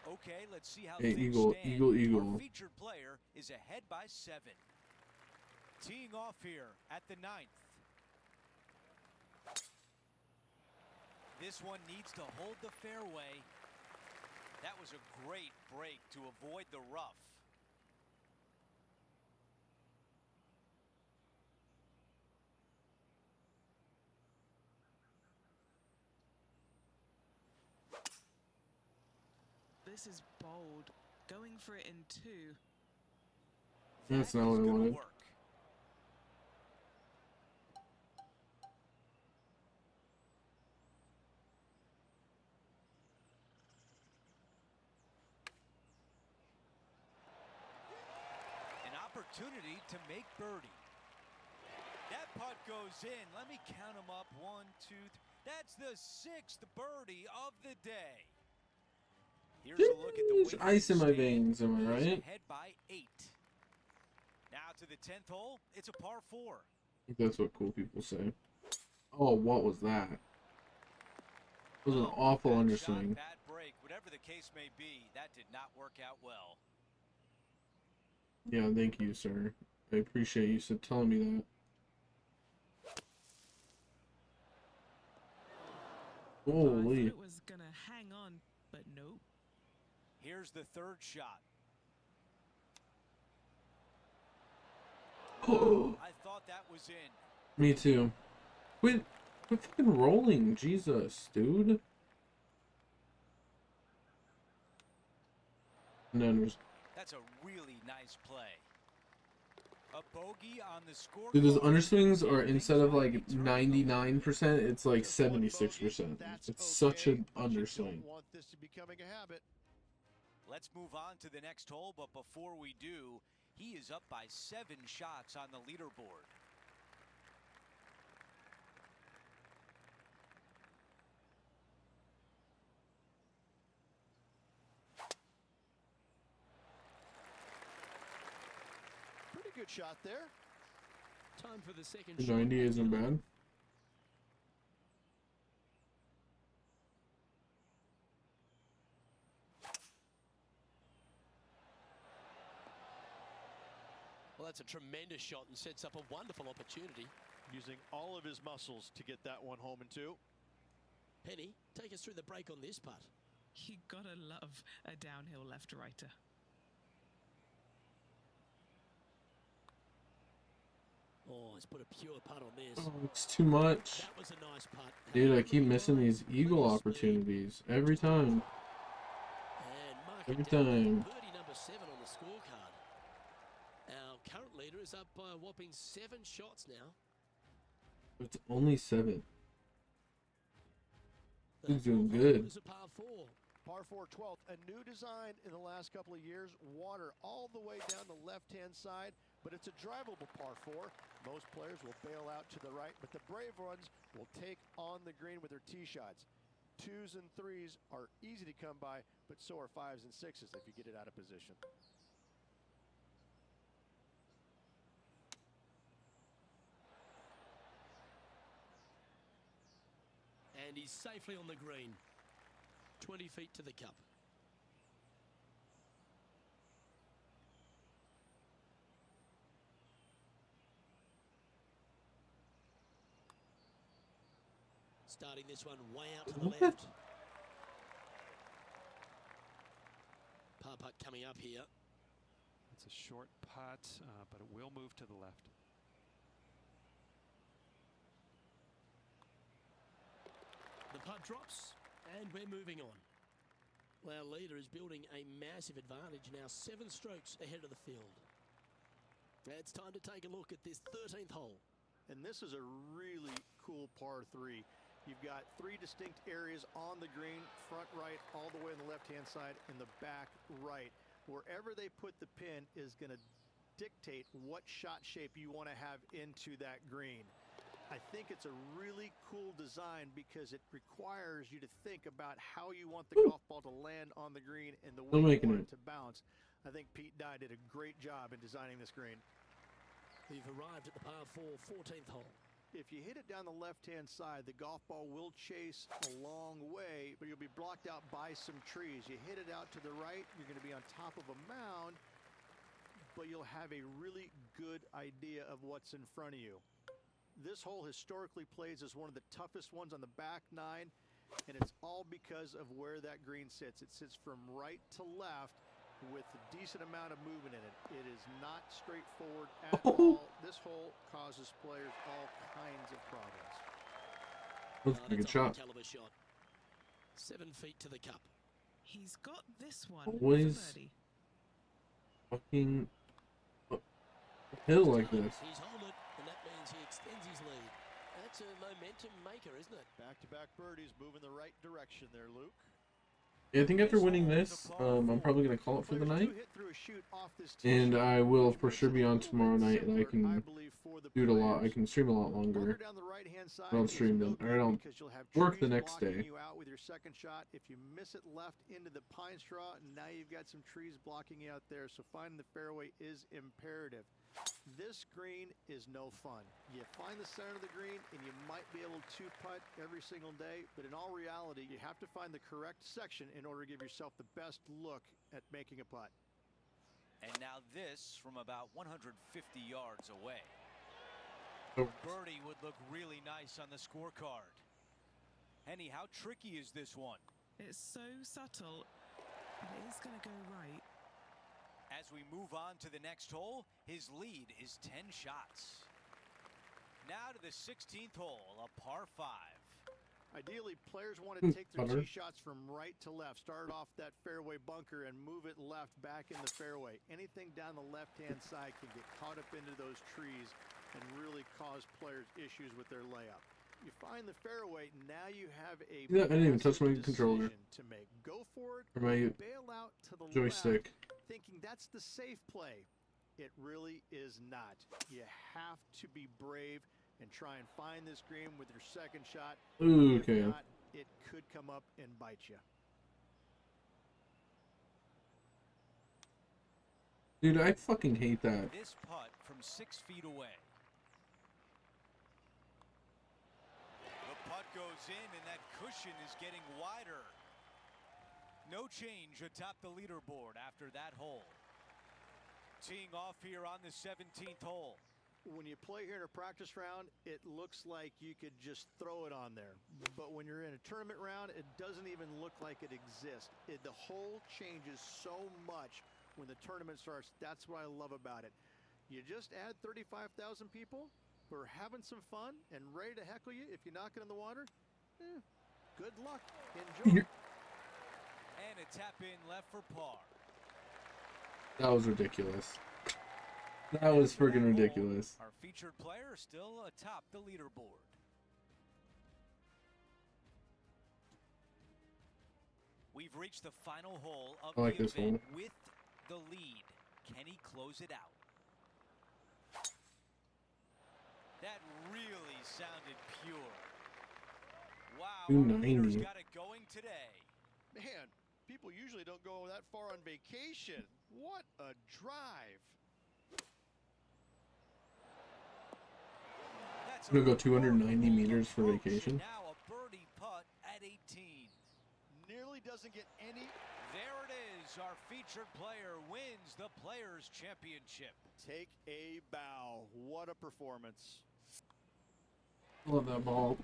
Okay, let's see how Hey, things eagle, stand. eagle, eagle. Our featured player is ahead by 7. Teeing off here at the 9th. This one needs to hold the fairway. That was a great break to avoid the rough. This is bold. Going for it in two. That's That not is what I gonna wanted. work. An opportunity to make birdie. That putt goes in. Let me count them up. 1, 2, 3. That's the 6th birdie of the day. Here's a look at the There's win ice in my stand. veins, am I He's right? ahead by 8. Now to the 10th hole. It's a par 4. I think that's what cool people say. Oh, what was that? It was an Well, awful bad shot, underswing. bad break, whatever the case may be, that did not work out well. Yeah, thank you, sir. I appreciate you telling me that. I thought Holy. it was gonna hang on, but nope. Here's the 3rd shot. Oh, I thought that was in. me too. Quit fucking rolling, Jesus, dude. And then there's, That's a really nice play. A bogey on the score. dude, those underswings are instead of like 99%, it's like 76%. It's such an underswing. Want this to becoming a habit. Let's move on to the next hole, but before we do, he is up by 7 shots on the leaderboard. Pretty good shot there. Time for the second The shot. 90 isn't bad. Well, that's a tremendous shot and sets up a wonderful opportunity. Using all of his muscles to get that one home in 2. Penny, take us through the break on this putt. You gotta love a downhill left-righter. Oh, he's put a pure putt on this. Oh, it's too much. That was a nice putt. Dude, I keep missing these eagle opportunities every time. And mark Every it down to time. birdie number 7 on the scorecard. Our current leader is up by a whopping 7 shots now. It's only 7. The He's doing fourth hole good. is a par 4. Par 4 12th, a new design in the last couple of years. Water all the way down the left-hand side, but it's a drivable par 4. Most players will bail out to the right, but the brave ones will take on the green with their tee shots. 2s and 3s are easy to come by, but so are 5s and 6s if you get it out of position. And he's safely on the green. 20 feet to the cup. Starting this one way out to the What? left. Par putt coming up here. It's a short putt, but it will move to the left. The putt drops, and we're moving on. Well, our leader is building a massive advantage now, 7 strokes ahead of the field. It's time to take a look at this 13th hole. And this is a really cool par 3. You've got 3 distinct areas on the green, front right, all the way on the left-hand side, and the back right. Wherever they put the pin is going to dictate what shot shape you want to have into that green. I think it's a really cool design because it requires you to think about how you want the golf ball to land on the green and the way you want it to bounce. I think Pete Dye did a great job in designing this green. We've arrived at the par 4 14th hole. If you hit it down the left-hand side, the golf ball will chase a long way, but you'll be blocked out by some trees. You hit it out to the right, you're going to be on top of a mound, but you'll have a really good idea of what's in front of you. This hole historically plays as one of the toughest ones on the back 9. And it's all because of where that green sits. It sits from right to left with a decent amount of movement in it. It is not straightforward at all. This hole causes players all kinds of problems. That's a good That's a shot. high-caliber shot. 7 feet to the cup. He's got this one Always for birdie. fucking hill like this. He's home it, and that means he extends his lead. That's a momentum maker, isn't it? Back-to-back birdies, moving the right direction there, Luke. Yeah, I think after winning this, I'm probably gonna call it for the night, and I will for sure be on tomorrow night, and I can do it a lot. I can stream a lot longer. I don't stream them, or I don't work the next day. You out with your second shot. If you miss it left into the pine straw, now you've got some trees blocking you out there. So finding the fairway is imperative. This green is no fun. You find the center of the green and you might be able to putt every single day, but in all reality, you have to find the correct section in order to give yourself the best look at making a putt. And now this from about 150 yards away. Oh. Birdie would look really nice on the scorecard. Henny, how tricky is this one? It's so subtle, but it is going to go right. As we move on to the next hole, his lead is 10 shots. Now to the 16th hole, a par 5. Ideally, players want to take their tee shots from right to left. Start off that fairway bunker and move it left back in the fairway. Anything down the left-hand side can get caught up into those trees and really cause players issues with their layup. You find the fairway, now you have a Yeah, I didn't even touch my controller. to make. Go for it, Or my bail out to the joystick. left, thinking that's the safe play. It really is not. You have to be brave and try and find this green with your second shot. Ooh, If okay. not, it could come up and bite you. Dude, I fucking hate that. This putt from 6 feet away. The putt goes in and that cushion is getting wider. No change atop the leaderboard after that hole. Teeing off here on the 17th hole. When you play here in a practice round, it looks like you could just throw it on there. But when you're in a tournament round, it doesn't even look like it exists. The hole changes so much when the tournament starts. That's what I love about it. You just add 35,000 people who are having some fun and ready to heckle you if you knock it in the water. Good luck. Enjoy. And a tap in left for par. That was ridiculous. That was friggin' ridiculous. Our featured player still atop the leaderboard. We've reached the final hole of I like the this event one. with the lead. Can he close it out? That really sounded pure. Wow, our leader's 290. got it going today. Man, people usually don't go that far on vacation. What a drive. That's I'm gonna go a 290 wonderful meters for approach. vacation. Now a birdie putt at 18. Nearly doesn't get any. There it is. Our featured player wins the Players' Championship. Take a bow. What a performance. I love that ball.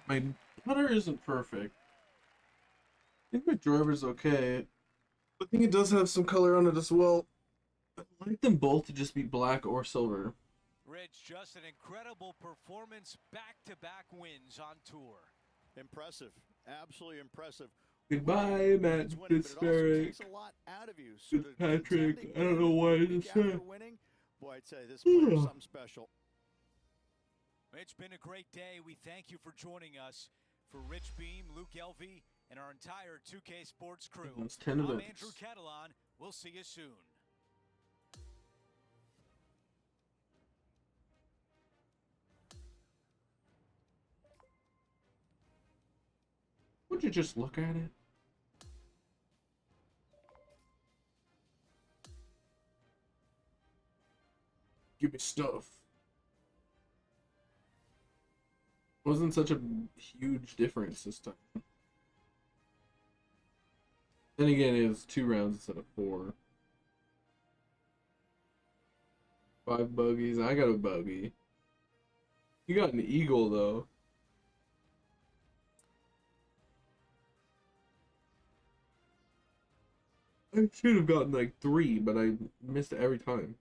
My putter isn't perfect. I think my driver's okay. I think it does have some color on it as well. I'd like them both to just be black or silver. Rich, just an incredible performance. Back-to-back wins on tour. Impressive. Absolutely impressive. Goodbye, Matt It's winning, but it also Fitzpatrick. takes a lot out of you. So to Fitzpatrick, contend I don't know what to week say. after winning, boy, I'd say this player is something special. It's been a great day. We thank you for joining us. For Rich Beam, Luke Elvey, and our entire 2K Sports crew, That's 10 I'm events. Andrew Catalan. We'll see you soon. Would you just look at it? Give me stuff. Wasn't such a huge difference this time. Then again, it was 2 rounds instead of 4. 5 bogeys. I got a bogey. You got an eagle though. I should have gotten like 3, but I missed it every time.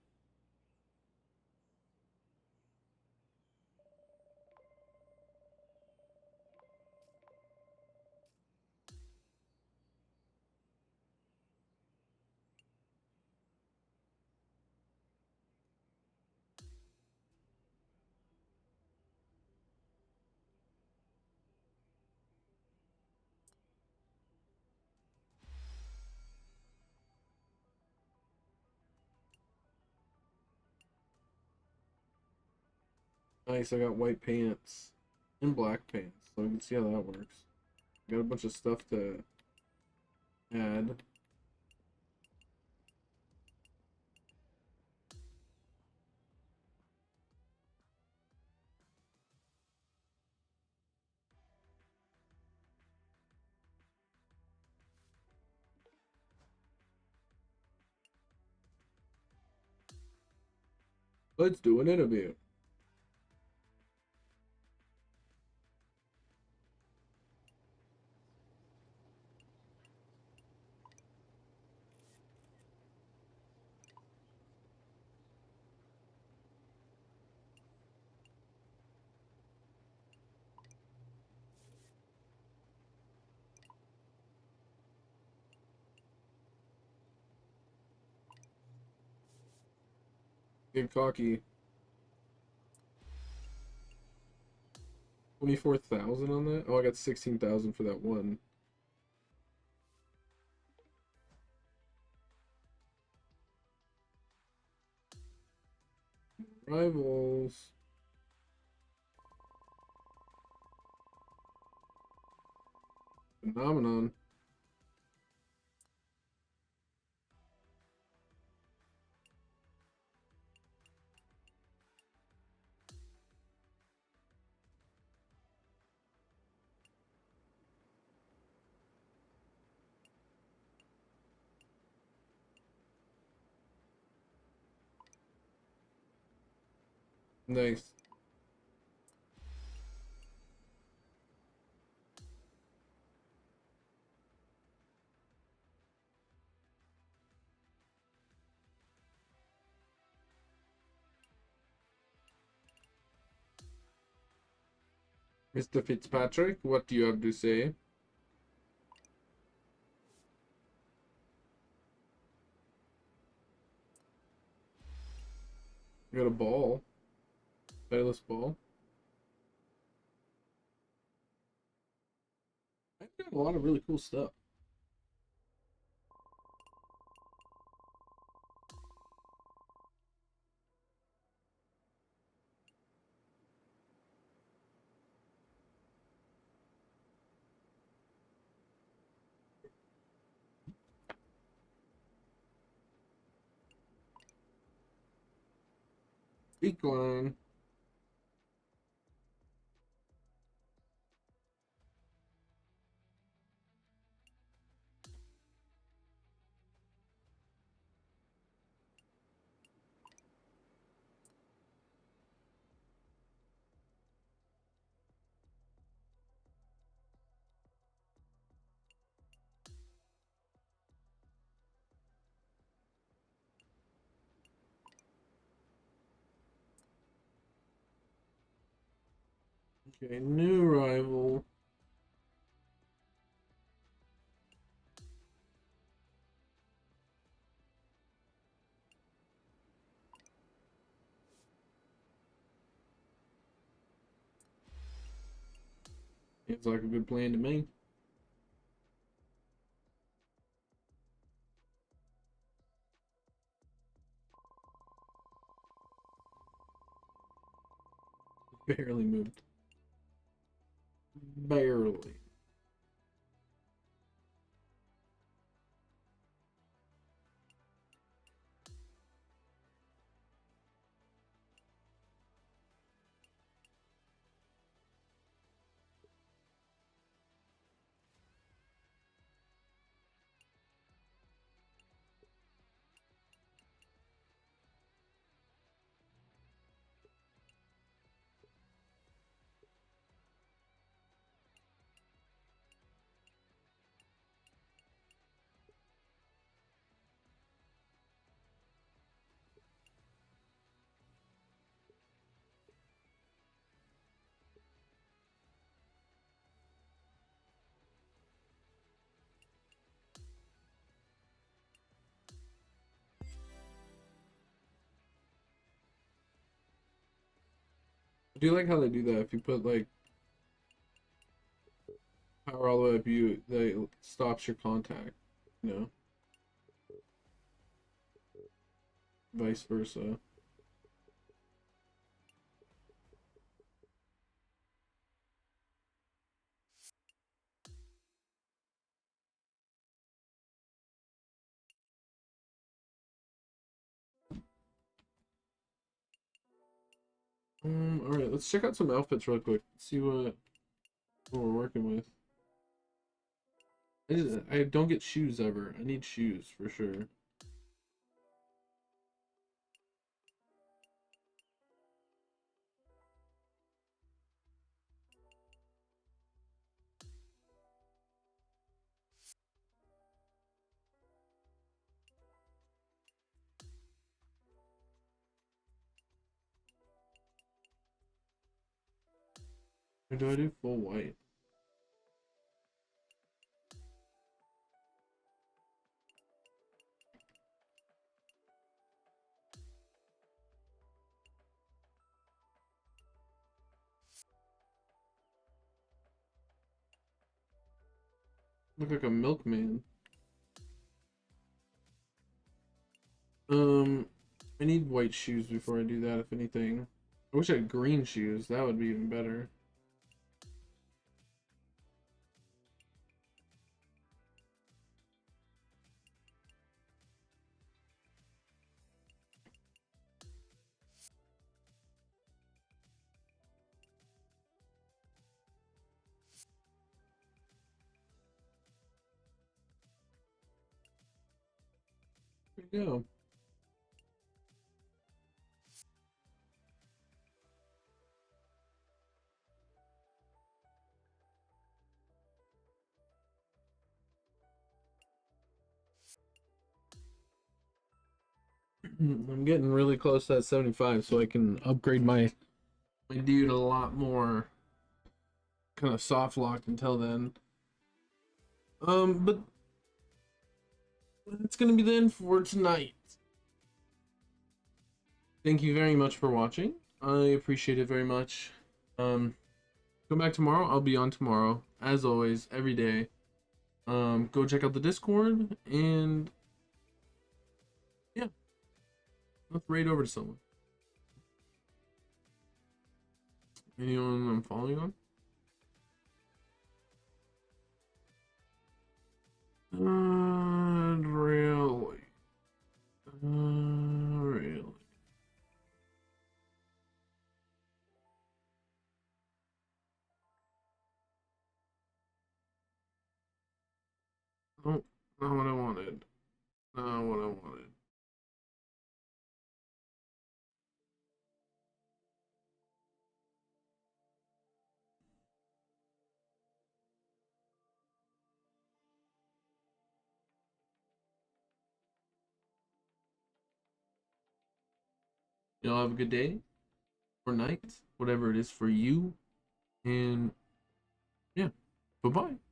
Nice, I got white pants and black pants, so I can see how that works. Got a bunch of stuff to add. Let's do an interview. Get cocky. 24,000 on that? Oh, I got 16,000 for that one. Rivals. Phenomenon. Nice. Mr. Fitzpatrick, what do you have to say? I got a ball. Stylus ball. I got a lot of really cool stuff. Decline. Okay, new rival. Seems like a good plan to me. Barely moved. Barely. do you like how they do that? If you put like power all the way up, they stops your contact, you know, vice versa. All right, let's check out some outfits real quick. See what we're working with. I don't get shoes ever. I need shoes for sure. Or do I do full white? Look like a milkman. I need white shoes before I do that, if anything. I wish I had green shoes. That would be even better. There you go. I'm getting really close to that 75, so I can upgrade my dude a lot more kind of soft locked until then. But that's gonna be the end for tonight. Thank you very much for watching. I appreciate it very much. Come back tomorrow. I'll be on tomorrow, as always, every day. Go check out the Discord, and yeah, let's raid over to someone. Anyone I'm following on? Really? Really? Nope, not what I wanted. Not what I wanted. Y'all have a good day or night, whatever it is for you. And yeah, bye bye.